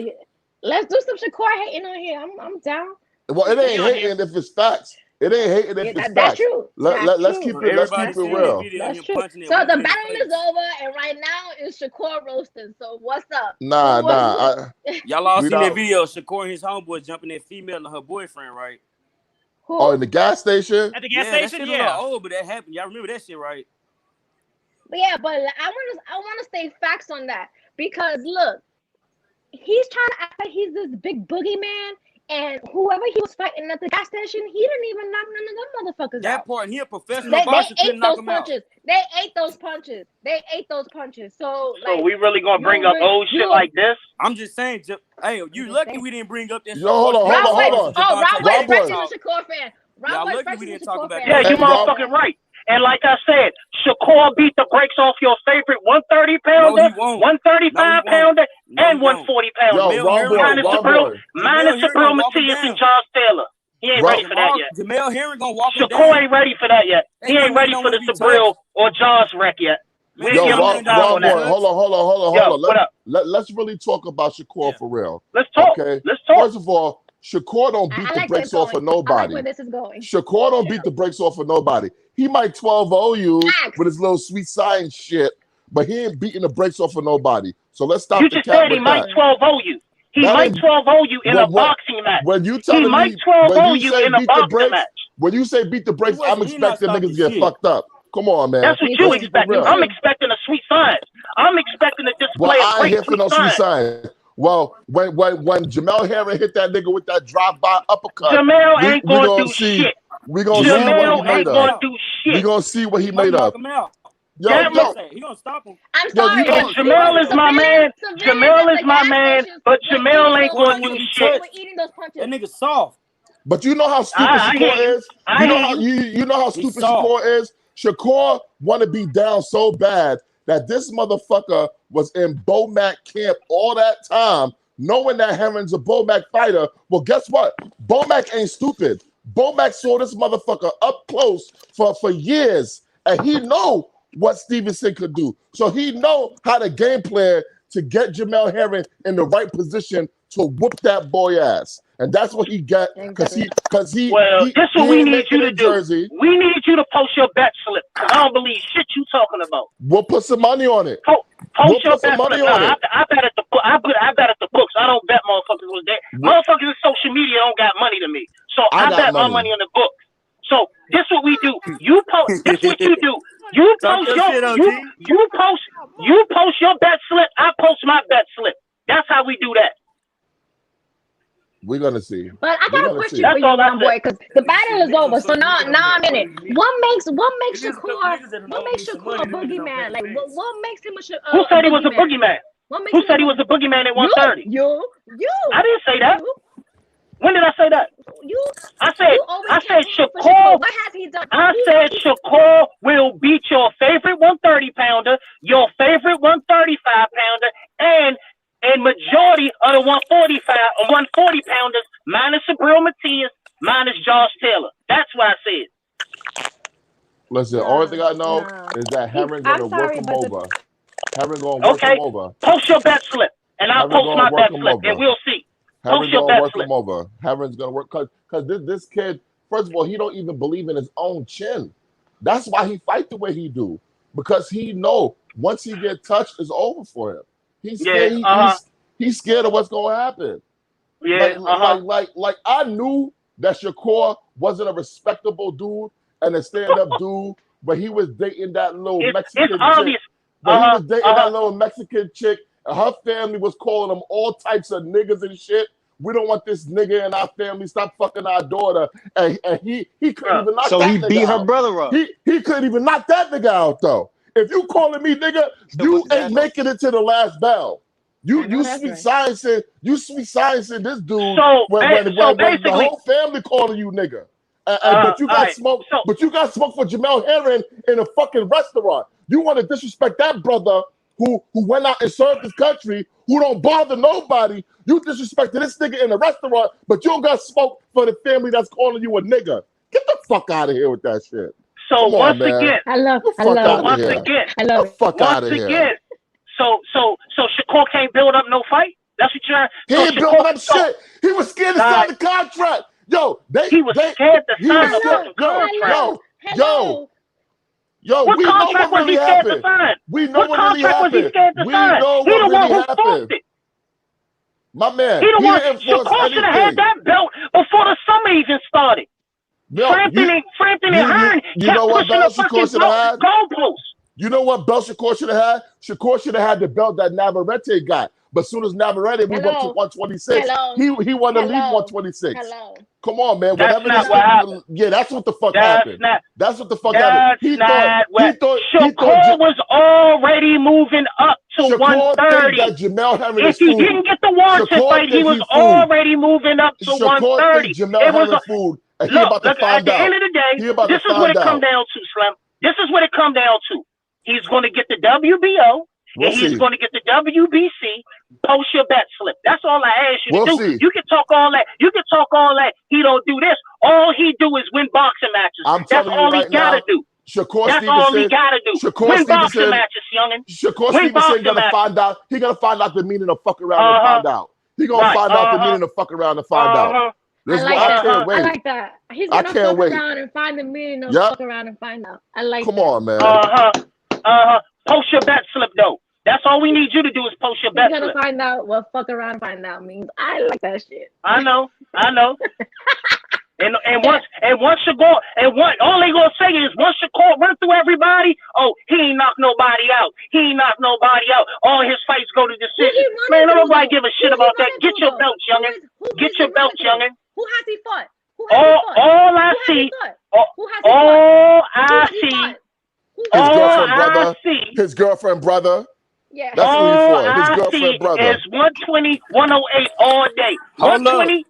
let's do some Shakur hating on here. I'm down. Well, it ain't hating if it's facts. It ain't hating if it's That's facts. true. Let's keep it. Let's Everybody keep it seen the real. video of That's him true. punching it, So the whipping his battle face. is over, and right now it's Shakur roasting. So what's up? Nah. Y'all all We seen that don't- video of Shakur and his homeboy jumping that female and her boyfriend, right? Who? Oh, in the gas station. At the gas That station, shit yeah. a little old, but that happened. Y'all remember that shit, right? Yeah, but I want to say facts on that because look, he's trying to act like he's this big boogeyman, and whoever he was fighting at the gas station, he didn't even knock none of them motherfuckers That out. part, and he a professional They boxer, ate couldn't knock those him out. punches. They ate those punches. They ate those punches. So So like, we really gonna you bring up really- old shit you- like this? I'm just saying, hey, you just lucky saying. we didn't bring up that. Yo, hold on. Rob Boy on. Rob Boy's Boy. a Shakur fan. Y'all Rob Boy's lucky we didn't talk Shakur about fan. Yeah, that. you Hey, Rob. motherfucking right. And like I said, Shakur beat the brakes off your favorite 130 No, pounder, he won't. 135 No, he won't. pounder, No, and he won't. 140 pounder. Yo, Jamel Rob Herring- Boy. Minus Rob Jabril, Boy. minus Jamel Jabril Herring walk him Matias down. and Charles Taylor. He ain't ready for that yet. Jamel Herring gonna walk him Shakur down. ain't ready for that yet. He That ain't nigga ready don't for the wanna be Jabril or Jaws wreck yet. Man, We'll Yo, give him Rob- some time Rob on that. Boy. Hold on. Yo, what up? Let's really talk about Shakur Yeah. for real. Let's talk. Okay. Let's talk. First of all, Shakur don't beat I the like brakes where off it's of going. I like nobody. where this is going. Shakur don't beat the brakes off of nobody. He might 12-0 you Facts. with his little sweet science shit, but he ain't beating the brakes off of nobody. So let's stop You the just cap said he with might that. 12-0 you. He That might ain't- 12-0 you in a What- boxing match. When you He telling might me 12-0 when you you say in a beat the boxing brakes, match. when you say beat the brakes, I'm wasn't- he not expecting niggas stopping to get shit. fucked up. Come on, man. That's what Me you too. expecting. real. I'm expecting a sweet science. I'm expecting to Well, display a I ain't great here for sweet no sweet science. science. Well, when Jamel Herring hit that nigga with that drive-by uppercut, Jamel we ain't gonna gonna do see. shit. We gonna see what he Jamel made ain't of. gonna do We shit. gonna see what he He might made knock of. him out. Yo, That yo, He gonna stop him. I'm Yo, sorry. you And know- Jamel is my man. Jamel is my man, but Jamel ain't Shakur gonna don't do wanna be shit. They were eating those punches. That nigga soft. but you know how stupid I hear Shakur you. is. I You know hear how you know how He's stupid soft. Shakur is. Shakur want to be down so bad that this motherfucker was in Bomac camp all that time, knowing that Herring's a Bomac fighter. Well, guess what? Bomac ain't stupid. Bomac saw this motherfucker up close for years, and he know what Stevenson could do. So he know how to game plan to get Jamel Herring in the right position to whoop that boy ass. And that's what he got because he Well, this is what we ain't need making you to in do. Jersey. We need you to post your bet slip, because I don't believe shit you talking about. We'll put some money on it. Post We'll your put some bet money slip. on Nah, it. I bet at the book. I bet at the books. I don't bet motherfuckers was there. Motherfuckers in social media don't got money to me, so I I got bet my money. money on the books. So this what we do. You post. This what you do. You Talk post your your shit, OG. you post your bet slip. I post my bet slip. That's how we do that. We're gonna see. But I We're got a gonna question see. for That's you, all I young boy, because the battle is over. So now I'm in it. What makes Shakur a boogeyman? Like what makes him a Who said he was a boogeyman? What makes Who him said he was a boogeyman at 130? You. I didn't say that. When did I say that? I said Shakur. What has he done? I said Shakur will beat your favorite 130 pounder, your favorite 135 pounder, and majority of the 140 pounders, minus Jabril Matias, minus Josh Taylor. That's what I said. Listen, only thing I know is that Herring gonna work him over. Herring gonna work him over. Post your bet slip, and I'll Herring post gonna my work bet him slip, over. and we'll see. Herring Post your gonna bet work slip. him over. Herring's gonna work because this kid, first of all, he don't even believe in his own chin. That's why he fight the way he do. Because he know once he get touched, it's over for him. He's scared. He's scared of what's gonna happen. Yeah. Like I knew that Shakur wasn't a respectable dude and a stand-up dude, but he was dating that little Mexican chick. Obvious. But he was dating that little Mexican chick, and her family was calling him all types of niggas and shit. We don't want this nigga in our family. Stop fucking our daughter. And he couldn't even knock that nigga out. So he beat her brother up. He couldn't even knock that nigga out though. If you calling me nigga, you ain't making it to the last bell. You sweet sciencing this dude when the whole family calling you nigga. But you got smoke. But you got smoke for Jamel Herring in a fucking restaurant. You want to disrespect that brother who went out and served his country, who don't bother nobody. You disrespected this nigga in a restaurant, but you don't got smoke for the family that's calling you a nigga. Get the fuck out of here with that shit. So once again, So Shakur can't build up no fight. That's what you're. He ain't building up shit. He was scared to sign the contract. He was scared to sign the fucking contract. Yo, what we know contract what really was he scared to happened. sign? We know what really contract was he happened. scared to We sign? know He what the one really who forced happened. it. My man, He the one. didn't force Shakur should have had anything. that belt before the summer even started. No, Frampton and Hearn you kept know what pushing belt the Shakur should fucking have had? goalposts. You know what belt Shakur should have had? Shakur should have had the belt that Navarrete got. But as soon as Navarrete moved up to 126, he won the league 126. Come on, man. That's Whatever not what happened. Yeah, that's what the fuck That's happened. not. That's what the fuck happened. He thought Shakur was already moving up to Shakur 130. think that Jamel Herring If is he food. didn't get the Warrington Shakur fight, he think was he already moving up to Shakur 130. think Jamel Herring food. And he about to Look, find at the out. end of the day, He about this to is what find it come out. down to, Slim. This is what it come down to. He's going to get the WBO, We'll and he's see. going to get the WBC. Post your bet slip. That's all I ask you We'll to do. see. You can talk all that. You can talk all that. He don't do this. All he do is win boxing matches. I'm That's telling you all right he gotta now, do. Shakur That's all he Stevenson. gotta do. Shakur Win boxing Stevenson. matches, youngin. Shakur Win Stevenson boxing gonna matches. find out. He gonna find out the meaning of fuck around and find out. He gonna find out the meaning of fuck around and find out. I like I that. can't wait. I like that. He's I gonna can't fuck wait. around and find the meaning of Yep. fuck around and find out. I like Come that. on, man. Post your bet slip though. That's all we need you to do is post your bet He's gonna slip. find out what fuck around and find out means. I like that shit. I know. And once Shakur, all they gonna say is once Shakur run through everybody, oh, he ain't knock nobody out. All his fights go to decision. Man, nobody give a shit about that. Get your belts, youngin. Get your belts, youngin. Who has he fought? All I see. His girlfriend brother. Yeah. That's who he fought. His I girlfriend see brother. is 120, 108 all day. Hold up. 120,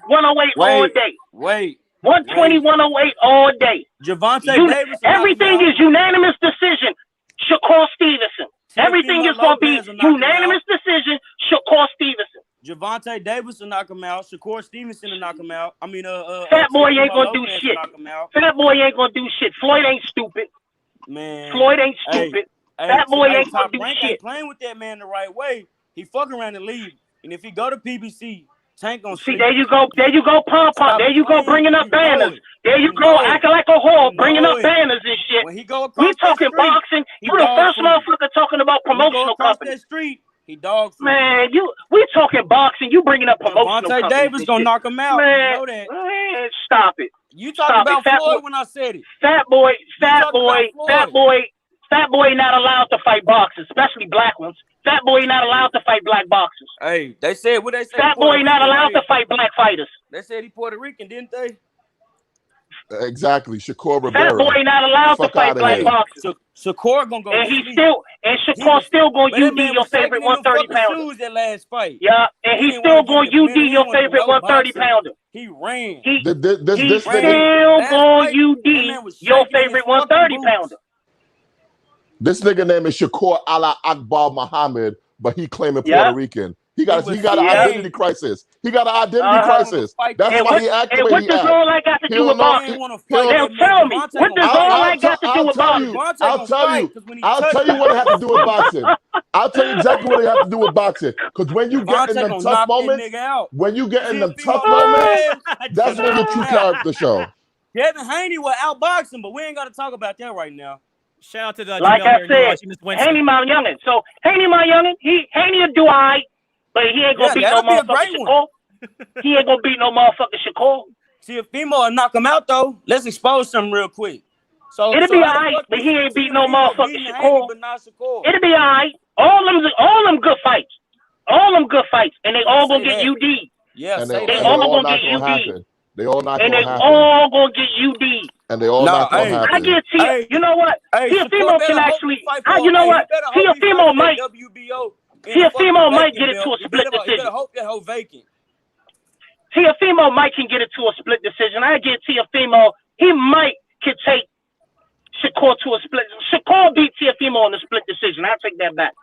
108 all day. Wait. 120, 108 all day. Javante Davis. Everything is unanimous decision. Shakur Stevenson. Everything is going to be unanimous decision. Shakur Stevenson. Javante Davis will knock him out. Shakur Stevenson will knock him out. I mean, Fat boy ain't gonna do shit. Fat boy ain't gonna do shit. Floyd ain't stupid. Man, Floyd ain't stupid. Fat boy ain't gonna do shit. Ain't playing with that man the right way. He fucking around the league, and if he go to PBC, Tank gonna see. There you go, pom pom. There you go, bringing up banners. There you go, acting like a whore, bringing up banners and shit. When he go across we talking boxing. You the first motherfucker talking about promotional company. That street. He dog food. Man, we talking boxing. You bringing up promotional Devontae Davis gonna knock him out. Man, you know that. Man, stop it. You talking about Floyd when I said it. Fat boy not allowed to fight boxers, especially black ones. Fat boy not allowed to fight black boxers. Hey, they said what they said. Fat boy not allowed to fight black fighters. They said he Puerto Rican, didn't they? Exactly, Shakur Rivera. Fat boy not allowed to fight black boxers. Shakur gonna go. And Shakur still gonna UD your favorite 130 pounder. That last fight. Yeah, and he's still gonna UD your favorite 130 pounder. He ran. He's this still gonna UD your favorite 130 pounder. This nigga name is Shakur Allah Akbar Muhammad, but he claiming Puerto Rican. He got an identity crisis. He got an identity crisis. That's why he acts the way he acts. What does all that got to do with boxing? Now tell me, what does all that got to do with boxing? I'll tell you what it has to do with boxing. I'll tell you exactly what it has to do with boxing. Because when you get in them tough moments, that's when the true character show. Kevin Haney will outboxing, but we ain't got to talk about that right now. Shout out to the like I said, Haney my youngin. So Haney my youngin, Haney'll do all right, but he ain't gonna beat no motherfucking Shakur. He ain't gonna beat no motherfucking Shakur. See, if Fimo will knock him out though, let's expose something real quick. So it'll be all right, but he ain't beat no motherfucking Shakur. It'll be all right. All them good fights. All them good fights, and they all gonna get UD. Yeah, they all gonna get UD. They all not and gonna they happen. all gonna get UD. And they all not gonna happen. I get Tia. You know what? Teofimo can actually. You know what? Teofimo might. Teofimo might get it to a split decision. You better hope that whole vacant. Teofimo might can get it to a split decision. I get Teofimo. He might can take Shakur to a split. Shakur beat Teofimo on the split decision. I'll take that back.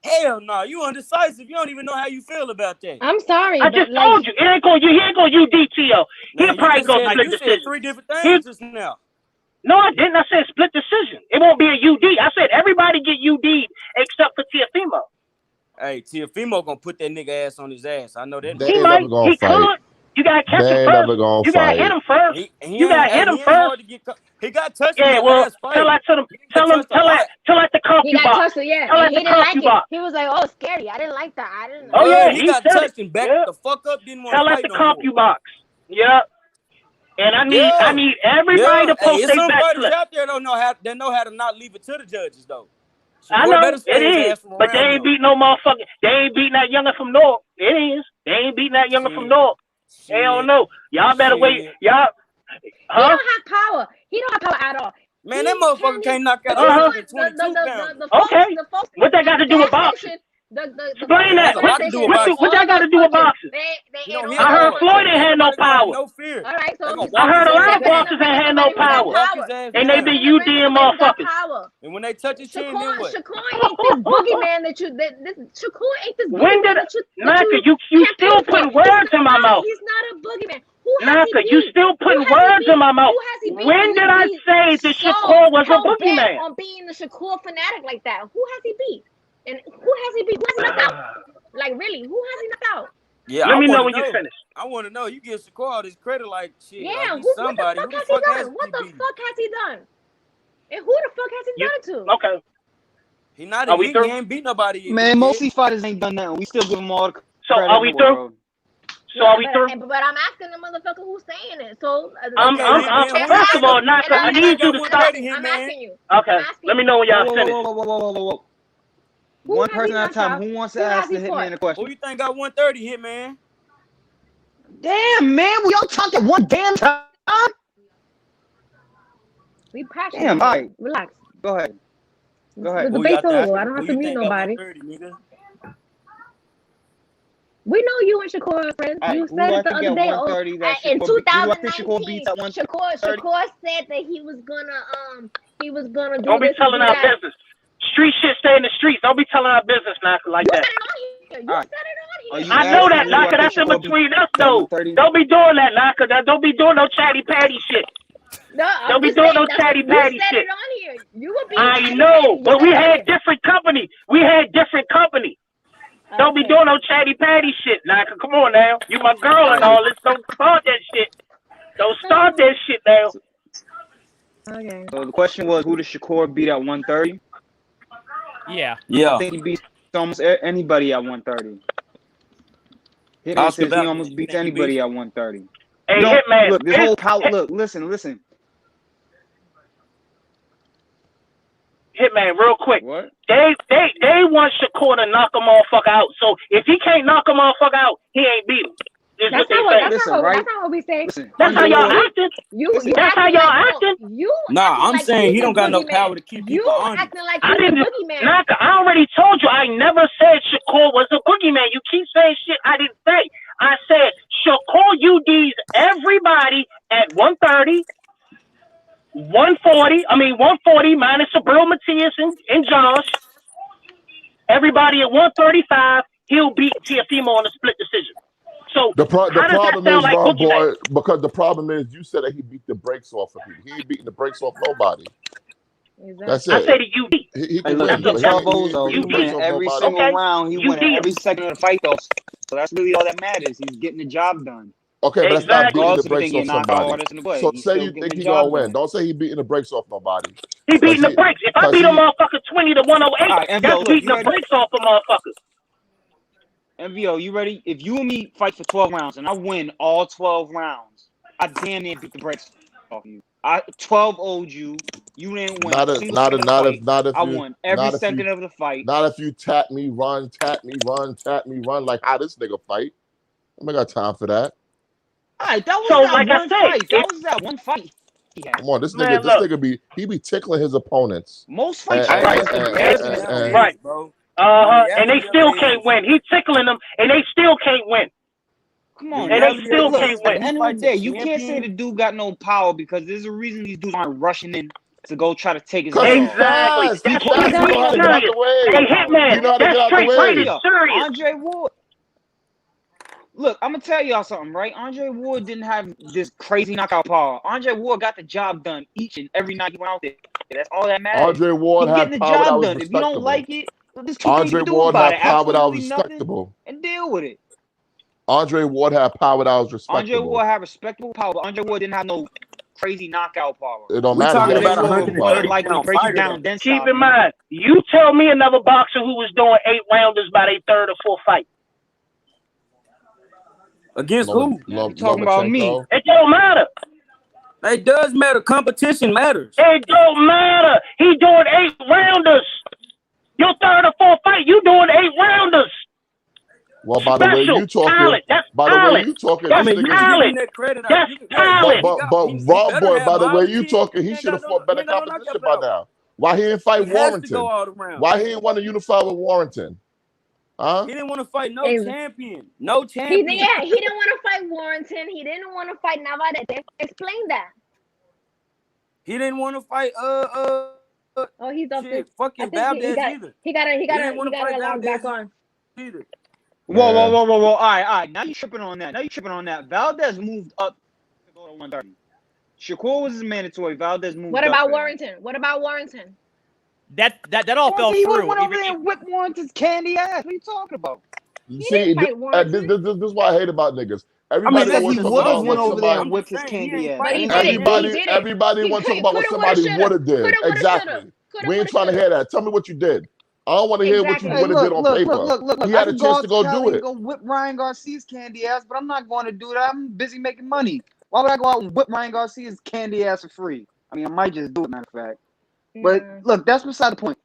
Hell no, you undecisive. You don't even know how you feel about that. I'm sorry. I just told you. He ain't gonna UD Tio. He'll probably go split decision. You said 3 different things just now. No, I didn't. I said split decision. It won't be a UD. I said everybody get UD except for Teofimo. Hey, Teofimo gonna put that nigga ass on his ass. I know that. He might. You gotta catch They him ain't never first. gonna You gotta fight. hit him first. You gotta hit him He first. got touched in Yeah, that well, last fight. tell that to them. Tell that to He got CompuBox. touched, yeah, Tell and that he to didn't like it. CompuBox. He was like, "Oh, scary. I didn't like that. I didn't." Oh yeah, he he got said touched it. and backed Yeah. the fuck up. Didn't want Tell to that fight to no more. CompuBox. Yeah. And I need everybody to Hey, post it's their some bet fighters slip. out there that know how to not leave it to the judges though. I Shakur know better stay it his is, ass from but they around ain't them. beating no motherfucker. They ain't beating that younger from North. It is. They ain't beating that younger from North. They don't know. Y'all better wait. Y'all. He don't have power. He don't have power at all. Man, that motherfucker can't knock out a 122 pounder. Okay. What that got to do with boxing? Explain that. What that got to do with boxing? I heard Floyd ain't had no power. No fear. All right, so I heard a lot of boxers ain't had no power. And they been UDing motherfuckers. And when they touch his chin, then what? Shakur ain't this boogeyman that you. Shakur ain't this When boogeyman did that you. Naka, you still putting words in my mouth. He's not a boogeyman. Who has Naka, he you beat? still putting words in my mouth. When did I say that Shakur was a boogeyman? On being the Shakur fanatic like that, who has he beat? And who has he beat? Who has he knocked out? Like really, who has he knocked out? Yeah, let me know when you finish. I want to know. You give Shakur all this credit, like shit. Yeah, like he's somebody. what the fuck has he done? What the fuck has he done? And who the fuck has he done it to? Okay. He not. He ain't beat nobody yet. Man, most of these fighters ain't done nothing. We still give them all the credit. So are we through? So are we through? But I'm asking the motherfucker who's saying it. So first of all, Naka, I need you to stop. I'm asking you. Okay. Let me know when y'all finish. Whoa. One person at a time. Who wants to ask the Hitman a question? Who you think got 130, Hitman? Damn, man, we all talking one damn time. We passionate. Damn, all right. Relax. Go ahead. The debate's over. I don't have to mute nobody. We know you and Shakur are friends. Right, you said it the other day. In 2019, Shakur said that he was gonna do Don't be telling our business. Street shit stay in the streets. Don't be telling our business, Naka, like that. You said it on here. I know that, Naka. That's in between us, though. Don't be doing that, Naka. Don't be doing no chatty patty shit. No, don't be doing no chatty patty shit. I know, but we had different company. Don't be doing no chatty patty shit, Naka. Come on now. You my girl and all this. Don't start that shit. Don't start that shit now. Okay. So the question was, who does Shakur beat at 130? Yeah. I think he beats almost anybody at 130. Hitman says he almost beats anybody at 130. Hey, Hitman. Look, this whole power. Look, listen. Hitman, real quick. What? They want Shakur to knock a motherfucker out. So if he can't knock a motherfucker out, he ain't beat him. That's not what we say. That's how y'all acting. That's how y'all acting. Nah, I'm saying he don't got no power to keep people on. Acting like he's a boogeyman. Naka, I already told you. I never said Shakur was a boogeyman. You keep saying shit I didn't say. I said Shakur UDs everybody at 130. 140 minus Sabril Matias and Josh. Everybody at 135, he'll beat Tiafimo on a split decision. So the problem is, like Ron Boy, because the problem is you said that he beat the brakes off of people. He ain't beating the brakes off nobody. That's it. I say the UD. He win every single round. He win every second of the fight, though. So that's really all that matters. He's getting the job done. Okay, but that's not beating the brakes off somebody. So say you think he's gonna win. Don't say he's beating the brakes off nobody. He beating the brakes. If I beat a motherfucker 20 to 108, that's beating the brakes off a motherfucker. MVO, you ready? If you and me fight for 12 rounds and I win all 12 rounds, I damn near beat the brakes off you. I 12 owed you. You didn't win. Not if I won every second of the fight. Not if you tap me, run like how this nigga fight. I ain't got time for that. All right, that was that one fight. Come on, this nigga be tickling his opponents. Most fights, right, bro. And they still can't win. He's tickling them, and they still can't win. Come on, and they still can't win. At the end of the day, you can't say the dude got no power because there's a reason these dudes aren't rushing in to go try to take his exactly. That's serious. Hey, Hitman, that's straight rated serious. Andre Ward. Look, I'm gonna tell y'all something, right? Andre Ward didn't have this crazy knockout power. Andre Ward got the job done each and every night he went out there. That's all that matters. Andre Ward had the power job that was done. If you don't like it, Andre Ward had power that was respectable. And deal with it. Andre Ward had power that was respectable. Andre Ward had respectable power, but Andre Ward didn't have no crazy knockout power. It don't We matter. talking He had about a 130 like pound break you fighter. down, then Keep stop in you. mind, you tell me another boxer who was doing 8 rounders by their third or fourth fight. Against who? You talking about me? Lomachenko. It don't matter. It does matter. Competition matters. It don't matter. He doing 8 rounders. Your third or fourth fight, you doing 8 rounders. Well, by the way Special you talking, talent. That's by the way talent. you talking, That's this you nigga, can give talent. him that credit. That's You can- talent. but he Rob better boy, have by the way miles. you talking, he ain't should have got fought better he ain't got no competition knockout by power. now. Why he didn't fight He has to Warrington? go all the rounds. Why he didn't want to unify with Warrington? Huh? He didn't want to fight no Hey, champion. No He champion. didn't want to fight Warrington. He didn't want to fight Navarrete. Explain that. He didn't want to fight Oh, he's up there. shit, fucking I think Valdez either. he got didn't wanna to fight log back Valdez on. Either. Whoa. Man. All right. Now you tripping on that. Valdez moved up to go to 130. Shakur was his mandatory. Valdez moved What up about there. Warrington? That all fell He through. went over there and whipped Warrington's candy ass. What are you talking about? You He see, didn't fight this Warrington. is what I hate about niggas. Everybody Yes, wants he to would talk have about went what over there and somebody. whipped his saying candy he ain't ass. But he Ain't did it. nobody- He did it. Everybody He want to talk about what coulda, somebody woulda, would have did. Coulda, woulda, Exactly. shoulda. Coulda, We ain't woulda, trying to shoulda. hear that. Tell me what you did. I don't want to hear what you Exactly. would have did on paper. Look. He I had a can chance go to go to Cali do and it. go whip Ryan Garcia's candy ass, but I'm not going to do that. I'm busy making money. Why would I go out and whip Ryan Garcia's candy ass for free? I mean, I might just do it, matter of fact. But Nah. look, that's beside the point.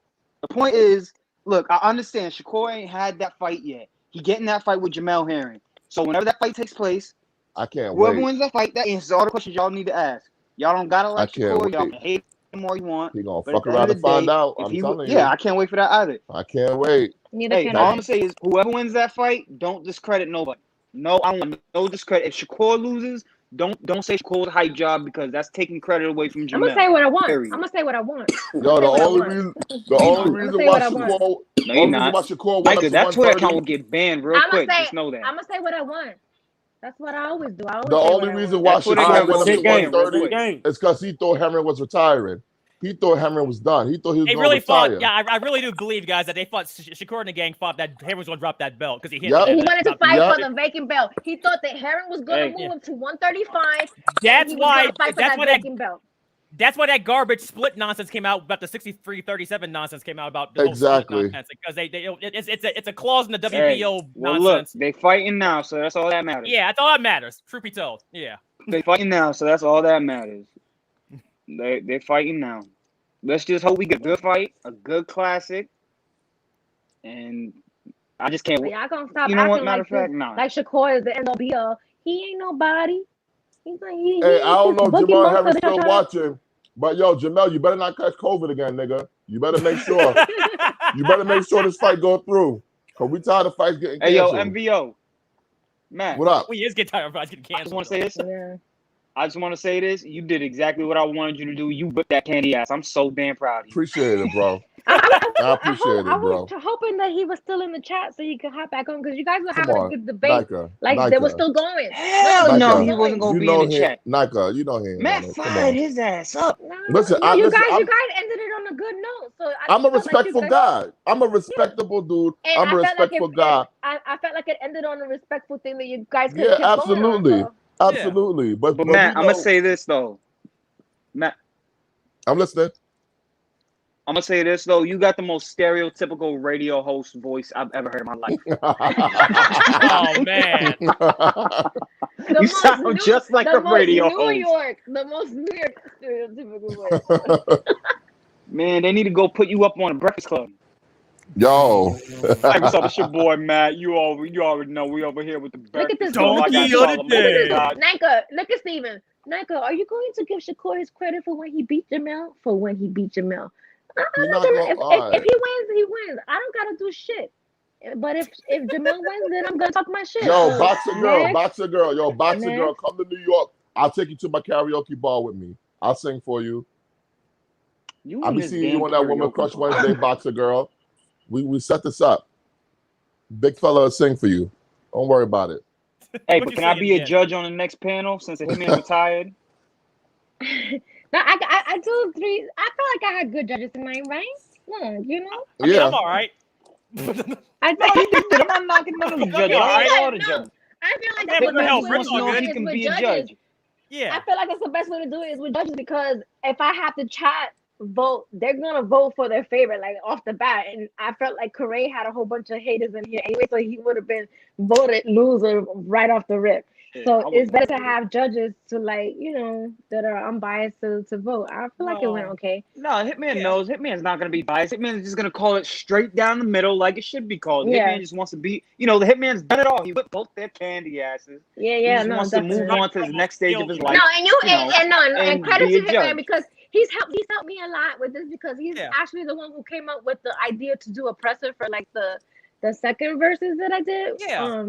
The point is, look, I understand Shakur ain't had that fight yet. He getting that fight with Jamel Herring. So whenever that fight takes place, I can't whoever wait. wins that fight, that answers all the questions y'all need to ask. Y'all don't gotta like I can't Shakur. Y'all wait. can hate him all you want. He gonna But fuck at the end around of and the find day, out. if I'm he, telling yeah, you. I can't wait for that either. I can't wait. Neither Hey, can all I. I'm gonna say is whoever wins that fight, don't discredit nobody. No, I want no discredit. If Shakur loses, don't say Shakur's a hype job because that's taking credit away from Jamel. I'm gonna say what I want. Period. I'm gonna say what I want. Yo, I'ma say what I the want. only I'ma reason say why what I want. No, Shakur, you're only reason not. why Shakur went up Micah, to that Twitter account 130. will get banned real I'ma quick. say Just know that. I'ma say what I want. That's what I always do. I always The say only what I reason want. why That Twitter Shakur account went will up to get banned real 130 quick. is because he thought Herman was retiring. He thought Herman was done. He thought he was They going to really retire. fought. Yeah, I really do believe, guys, that they fought. Shakur and the gang fought that Herring was going to drop that belt because he hinted Yep. at He it. wanted to About- fight Yep. for the vacant belt. He thought that Herring was gonna Hey. move Yeah. up to 135. That's he was why. gonna fight for That's that why that. vacant belt. That's why that garbage split nonsense came out about the 63-37 nonsense came out about the whole Exactly. split nonsense because it's a clause in the Hey, WBO well, look, nonsense. they fighting now, so that's all that matters. Yeah, that's all that matters. Truth be told. Yeah. They fighting now, so that's all that matters. They're fighting now. Let's just hope we get a good fight, a good classic, and I just can't But wait. y'all gonna stop You know what? acting Matter like of fact, this, nah. like Shakur is the end all be all. He ain't nobody. He's like Hey, I don't know if bookie Jamal monster Harris that y'all still tryna- watching, but yo, Jamel, you better not catch COVID again, nigga. You better make sure. You better make sure this fight go through. Cause we tired of fights getting Hey, yo, canceled. MVO, Matt. What up? We is getting tired of us getting I just canceled. want to say this. Yeah. I just want to say this. You did exactly what I wanted you to do. You whipped that candy ass. I'm so damn proud of you. Appreciate it, bro. I appreciate it, I bro. was hoping that he was still in the chat so you could hop back on because you guys were Come having a on, good debate. Nika. Like they were still going. Hell they were no, still he going. wasn't gonna You be know in the him, chat. Nika. You know him. Matt Come fired on. his ass up. No, Listen, no, you listen, guys ended it on a good note. So I'm a felt like you respectful guys- guy. I'm a respectable dude. And I'm a I felt like respectful guy. I felt like it ended on a respectful thing that you guys could Yeah, keep absolutely. going on. So. Absolutely. But Matt, we I'm gonna know- say this though. Matt, I'm listening. I'm gonna say this though. You got the most stereotypical radio host voice I've ever heard in my life. Oh man. You sound just like a radio New host. York, the most New York stereotypical voice. Man, they need to go put you up on a Breakfast Club. Yo. Hey, what's up? It's your boy Matt. You already know we over here with the Look at this. Breakfast Club. Look I got at Charlamagne this. God. Nika, look at Steven. Nika, are you going to give Shakur his credit for when he beat Jamel? For when he beat Jamel? You're not If gonna- he wins, he wins. I don't gotta do shit. But if Jamel wins, then I'm gonna talk my shit. Yo, So, boxer girl, next. boxer girl. Yo, boxer Next. girl, come to New York. I'll take you to my karaoke bar with me. I'll sing for you. I'll and be this seeing damn you on that Woman karaoke Crush bar. Wednesday, boxer girl. We set this up. Big fella will sing for you. Don't worry about it. Hey, What but you can I saying, be a Jen? judge on the next panel since the Hitman retired? No, I do three. I feel like I had good judges tonight, right? Yeah, you know. I mean, I'm all right. I No, you did. I'm not knocking none of the judges. All I right. like all the judges. I feel like Yeah, that's but the no, best way Rick's to all do good. it He is can with be a judges. judge. Yeah. I feel like it's the best way to do it is with judges because if I have to chat vote, they're gonna vote for their favorite like off the bat. And I felt like Corey had a whole bunch of haters in here anyway, so he would have been voted loser right off the rip. Yeah, So I it's wouldn't better vote to for it. have judges to like, that are unbiased to vote. I feel like it went Well, okay. No, Hitman Yeah. knows. Hitman's not going to be biased. Hitman's just going to call it straight down the middle like it should be called. Yeah. Hitman just wants to be, the Hitman's done it all. He whipped both their candy asses. Yeah, He yeah, just no, wants to definitely. move on to his next stage of his life. No, and and credit be to a Hitman judge. because he's helped me a lot with this because he's Yeah. actually the one who came up with the idea to do a presser for like the second verses that I did. Yeah.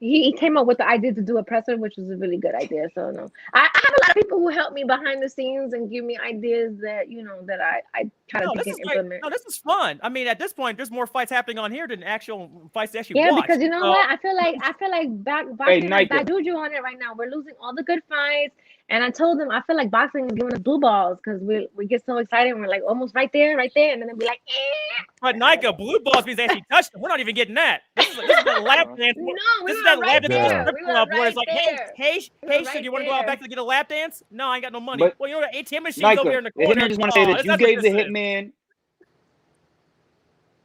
He came up with the idea to do a presser, which was a really good idea. So no, I have a lot of people who help me behind the scenes and give me ideas that that I try to take and implement. No, this is fun. I mean, at this point, there's more fights happening on here than actual fights to actually Yeah, watch. because you know what? I feel like boxing has Nika. bad juju on it right now. We're losing all the good fights. And I told them I feel like boxing is giving us blue balls because we get so excited and we're like almost right there, and then they'll be like, eh. But Nika, blue balls means they actually touched him. We're not even getting that. This is the lap dance. No, this is were that right lap dance there. strip We were club where it's right like, there. hey, We were should right you want to go out there. back to get a lap dance? No, I ain't got no money. But Well, you know the ATM machine's Nika, over here in the the corner. Hitman just want to say that that's you what gave the this is. Hitman.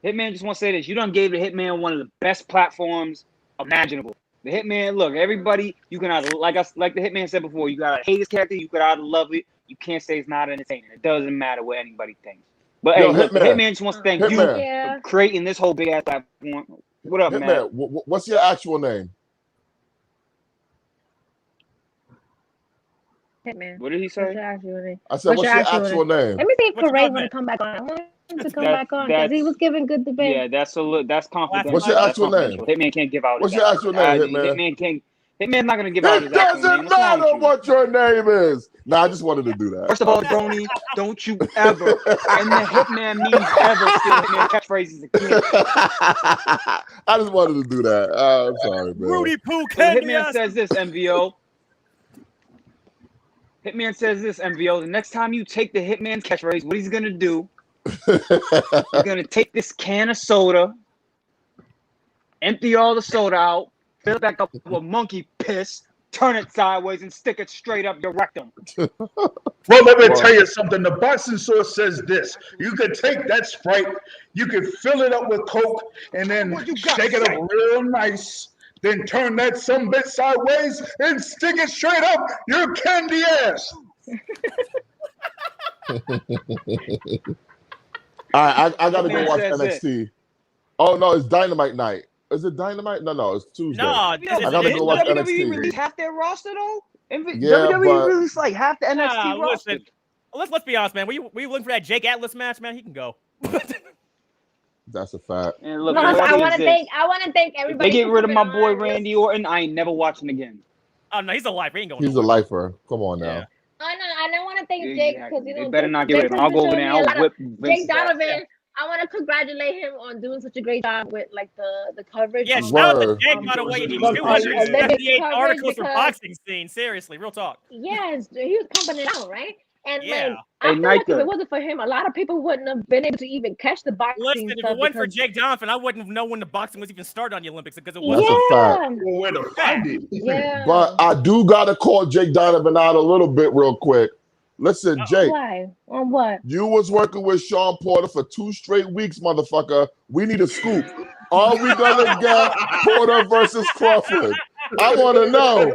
Hitman just want to say this. You done gave the Hitman one of the best platforms imaginable. The Hitman, look, everybody, you can either, like the Hitman said before, you gotta hate his character, you could either love it, you can't say it's not entertaining. It doesn't matter what anybody thinks. But Yo, hey, look, the Hitman. Hitman just wants to thank you Hitman. for creating this whole big ass platform. What up, man? Hitman, what's your actual name? Hitman. What did he What's say? your actual name? I said, what's your actual name? Let me see if What's your Corey name? want to come back on. I want him to come That- back on because he was giving good debate. Yeah, that's confidential. What's your That's actual name? confidential. Hitman can't give out. What's his your actual name, Hitman? Hitman's not gonna give out It his actual name. doesn't What's wrong with matter you? what your name is. Nah, I just wanted to do that. First of all, Brony, don't you ever, and the Hitman means ever steal Hitman catchphrases again. I just wanted to do that. Oh, I'm sorry, man. Rudy Poo So the Hitman Kenya. says this, MVO. Hitman says this, MVO. The next time you take the Hitman's catchphrase, what he's gonna do? He's gonna take this can of soda, empty all the soda out, fill it back up with monkey piss, turn it sideways, and stick it straight up your rectum. Well, let me tell you something. The boxing source says this. You could take that Sprite, you could fill it up with Coke, and then shake it up real nice. Then turn that sumbitch sideways and stick it straight up your candy ass. All right, I gotta go Hitman watch says NXT. Oh no, it's Dynamite night. Is it Dynamite? No, it's Tuesday. No, I gotta go watch WWE NXT. released half their roster though. Yeah, WWE but- released like half the NXT roster. Listen, let's be honest, man. We looking for that Jake Atlas match, man. He can go. That's a fact. And look, No, the I reality want is to this. thank If everybody. they get for rid of my coming boy on. Randy Orton, I ain't never watching again. Oh no, he's a lifer. He ain't going. He's a lifer. Come on now. I don't want to thank Yeah, Jake exactly. because They better not get rid of him. I'll go over there and I'll whip Vince's Jake ass. Donovan. I want to congratulate him on doing such a great job with like the coverage. Yeah, on- shout out to Word. Jake, by the way. He Olympic 258 coverage articles for because- boxing scene. Seriously, real talk. Yes, he was pumping it out, right? And Yeah. like, Hey, I feel like if Nika. it wasn't for him, a lot of people wouldn't have been able to even catch the boxing Listen, if stuff. it wasn't for because- Jake Donovan, I wouldn't have known when the boxing was even started on the Olympics because it That's wasn't. a fact. Well, where to find it? Yeah. But I do gotta call Jake Donovan out a little bit real quick. Listen, Jake, Why? On what? you was working with Sean Porter for 2 straight weeks, motherfucker. We need a scoop. Are we gonna get Porter versus Crawford? I want to know.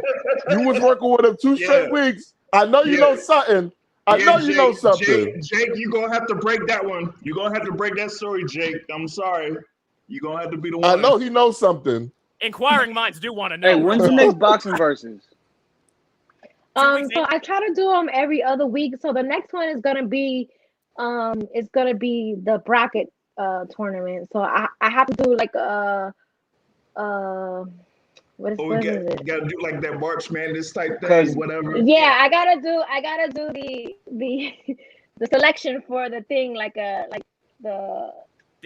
You was working with him 2 straight weeks. I know you know something. I know you know something. Jake, you're going to have to break that one. You're going to have to break that story, Jake. I'm sorry. You're going to have to be the one. I know he knows something. Inquiring minds do want to know. Hey, when's the next boxing versus? So I try to do them every other week. So the next one is gonna be, the bracket tournament. So I have to do like what is Oh, what we is it? got to do like that March Madness type thing, whatever. Yeah, I gotta do the selection for the thing like the The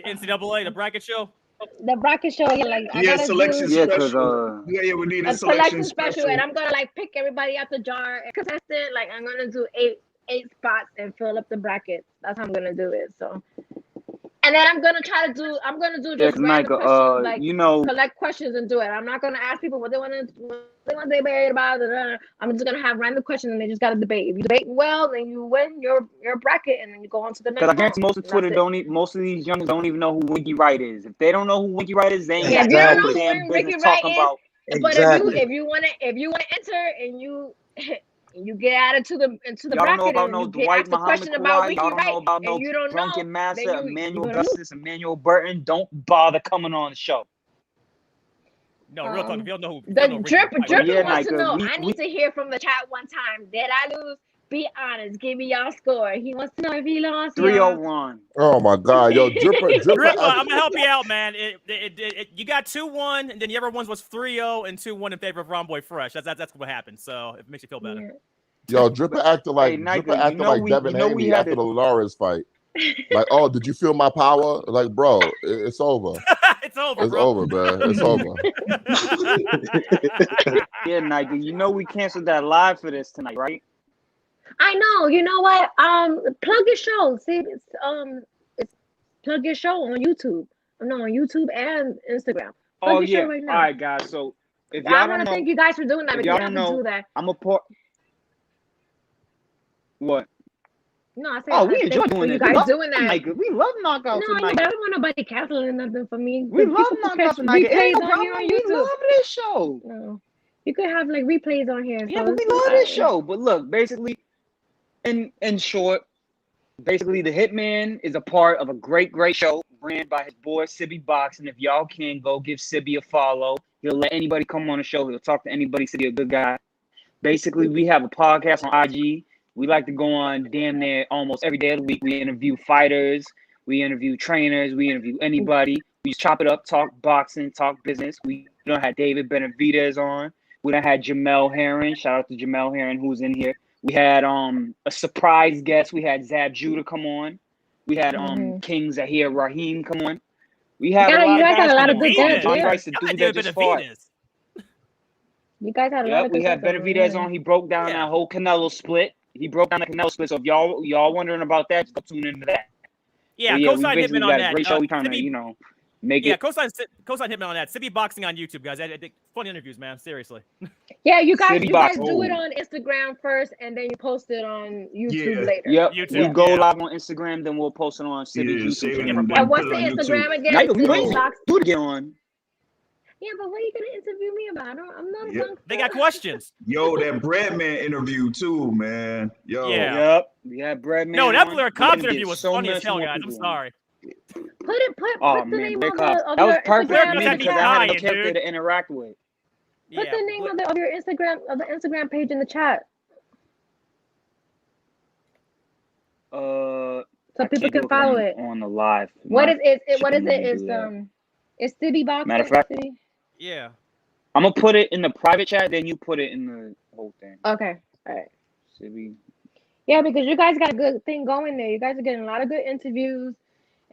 NCAA, the bracket show. bracket show. Yeah, like I Yeah, gotta selection do special. Yeah, we need a selection special, and I'm gonna like pick everybody out the jar. Contestant, like I'm gonna do eight spots and fill up the brackets. That's how I'm gonna do it. So, And then I'm gonna do just random questions, like collect questions and do it. I'm not gonna ask people what they want to debate about. I'm just gonna have random questions and they just gotta debate. If you debate well, then you win your bracket, and then you go on to the next. Because I guarantee most of Twitter most of these youngsters don't even know who Winky Wright is. If they don't know who Winky Wright is, they ain't got no damn business talking about. But if you wanna enter and you get added into the bracket and you get asked a question about Winky Wright and you don't know, Drunken Master, Emmanuel Augustus, Emmanuel Burton, don't bother coming on the show. No, real talk. If you don't know who the Drip wants to know. I need to hear from the chat one time. Did I lose? Be honest. Give me y'all score. He wants to know if he lost. 3-0-1. Oh my God, yo, Dripper. I'm gonna help you out, man. You got 2-1, and then the other ones was 3-0 and 2-1 in favor of Ron Boy Fresh. That's what happened. So it makes you feel better. Yo, Dripper acted like Devin Haney after the Lawrence fight. Like, oh, did you feel my power? Like, bro, it's over. It's over. It's over, man. It's over. Yeah, Nike. You know we canceled that live for this tonight, right? I know. You know what? Plug your show. See, it's plug your show on YouTube. No, on YouTube and Instagram. Plug your show right now. All right, guys. So if y'all I want to thank you guys for doing that. Y'all don't know, do that. I'm a part. What? No, I said. We enjoy doing you guys doing that. Like, we love knockouts. No, I don't want nobody canceling nothing for me. We love knockouts. Replays on here on YouTube. We love this show. No, you could have like replays on here. Yeah, but we love this show. But look, basically, in short, basically, the Hitman is a part of a great show ran by his boy Sibby Boxing. If y'all can, go give Sibby a follow. He'll let anybody come on the show. He'll talk to anybody. Sibby a good guy. Basically, we have a podcast on IG. We like to go on damn near almost every day of the week. We interview fighters. We interview trainers. We interview anybody. We just chop it up, talk boxing, talk business. We done had David Benavidez on. We done had Jamel Herring. Shout out to Jamel Herring who's in here. We had a surprise guest. We had Zab Judah come on. We had King Zahir Rahim come on. We had you guys had a lot of good guests. You guys had a lot of good. We had Benavidez on. He broke down that whole Canelo split. He broke down the Canelo split. So if y'all wondering about that, just go tune into that. Yeah, Cosign Hitman on that. Great show. We trying to make it. Cosign Hitman on that. Sibby Boxing on YouTube, guys. I think funny interviews, man. Seriously. Yeah, you guys do it on Instagram first, and then you post it on YouTube later. Yep. YouTube, we go live on Instagram, then we'll post it on Sibby's YouTube. And what's the Instagram again? Do it again on. Yeah, but what are you gonna interview me about? I'm not a They got questions. That Breadman interview too, man. Yep. Yeah, Breadman. No, that Blair Cobbs interview was funny as hell, guys. I'm sorry. Put the name of that was perfect Instagram. for me because I had a character to interact with. Put the name of your Instagram page in the chat. So people can follow it on the live. What is it? It's Sibby Boxing. Matter of fact, yeah. I'm gonna put it in the private chat, then you put it in the whole thing. Okay. All right. Sibby. Yeah, because you guys got a good thing going there. You guys are getting a lot of good interviews.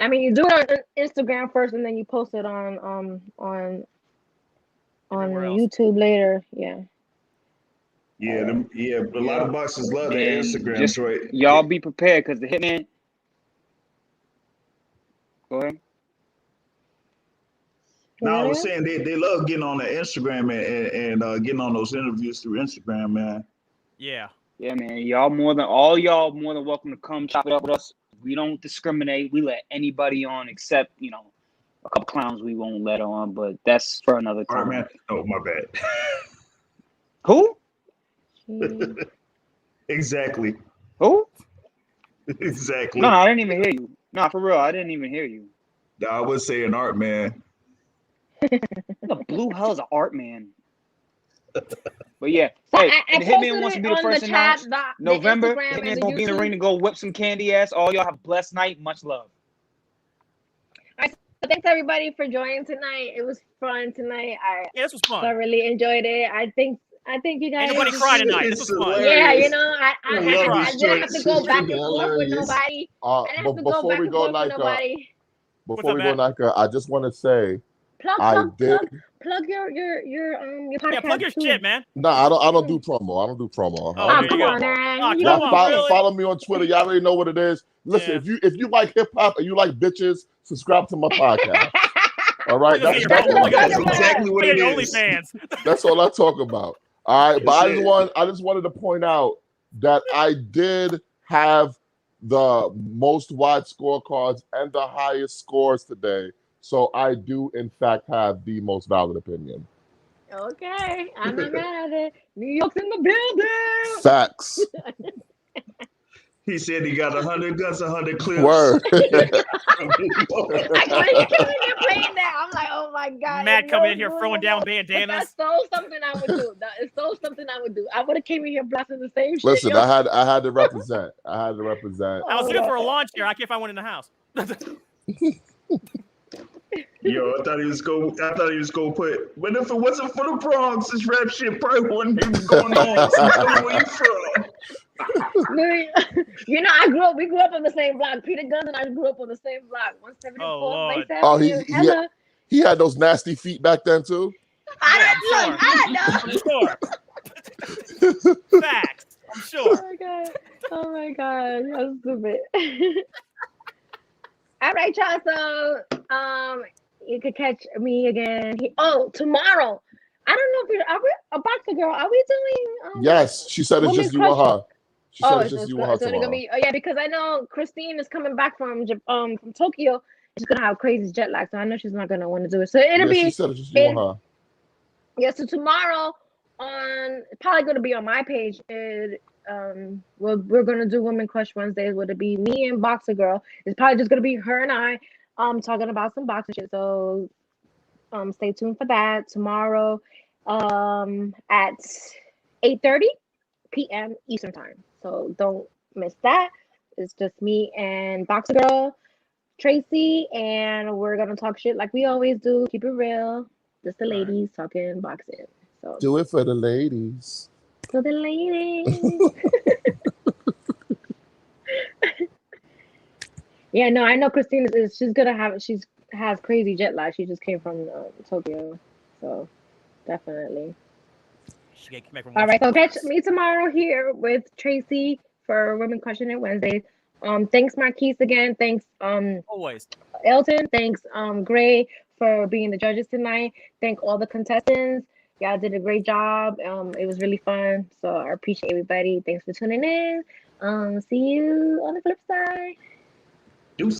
I mean, you do it on Instagram first, and then you post it on YouTube later. Yeah. Yeah, a lot of boxers love the Instagram. Right? Y'all be prepared because the Hitman. Go ahead. No, I was saying they love getting on the Instagram and getting on those interviews through Instagram, man. Yeah. Yeah, man. Y'all more than welcome to come chop it up with us. We don't discriminate. We let anybody on except, a couple clowns we won't let on, but that's for another time. All right, man. Oh, my bad. Who? Exactly. Who? Exactly. No, I didn't even hear you. No, for real, I didn't even hear you. I would say an art man. The blue hell is an art man. But yeah, hey, and the Hitman wants to be the first to announce November. Hitman's gonna be in the ring to go whip some candy ass. All y'all have a blessed night. Much love. All right, so thanks everybody for joining tonight. It was fun tonight. This was fun. I really enjoyed it. I think you guys. Anybody cry tonight? This was fun. Yeah, I didn't have to go back and forth with nobody. Before we go, Nika, I just want to say. Plug your podcast. Yeah, plug your shit, man. No, I don't do promo. Come on, man. Follow me on Twitter. Y'all already know what it is. Listen, if you like hip hop and you like bitches, Subscribe to my podcast. All right, That's exactly what it is. OnlyFans. That's all I talk about. All right, but I just wanted to point out that I did have the most wide scorecards and the highest scores today. So I do, in fact, have the most valid opinion. Okay, I'm not mad at it. New York's in the building. Facts. He said he got 100 guns, 100 clips. Word. Like, when he kept playing that, I'm like, oh my god. Matt coming in here throwing down bandanas. That's so something I would do. That is so something I would do. I would have came in here blasting the same shit. Listen, yo. I had to represent. I was looking for a lawn chair. I can't find one in the house. Yo, I thought he was gonna put. But if it wasn't for the Bronx, this rap shit probably wouldn't even going on. So tell me where you from. You know, we grew up on the same block. Peter Guns and I grew up on the same block. 174. Oh, he had those nasty feet back then too. I I'm sure. Facts. I'm sure. Oh my god, that's stupid. All right, y'all. So you could catch me again. Tomorrow. I don't know if are we a boxer girl. Are we doing? Yes, she said it's just you and her. She said it's just you and her so tomorrow. yeah, because I know Christine is coming back from Tokyo. She's gonna have crazy jet lag, so I know she's not gonna want to do it. So it'll be. She said it's just you and her. Yeah. So tomorrow probably gonna be on my page. We're gonna do Women Crush Wednesdays. Would it be me and Boxer Girl? It's probably just gonna be her and I talking about some boxing shit. So stay tuned for that tomorrow at 8:30 p.m. Eastern time. So don't miss that. It's just me and Boxer Girl, Tracy, and we're gonna talk shit like we always do. Keep it real. Just the ladies talking boxing. So do it for the ladies. For the ladies. Yeah, no, I know Christine she's gonna have has crazy jet lag. She just came from Tokyo, so definitely. All right, so catch me tomorrow here with Tracy for Women Crushing It Wednesdays. Thanks Marquise again. Thanks always Elton. Thanks Gray for being the judges tonight. Thank all the contestants. Y'all did a great job. It was really fun. So I appreciate everybody. Thanks for tuning in. See you on the flip side.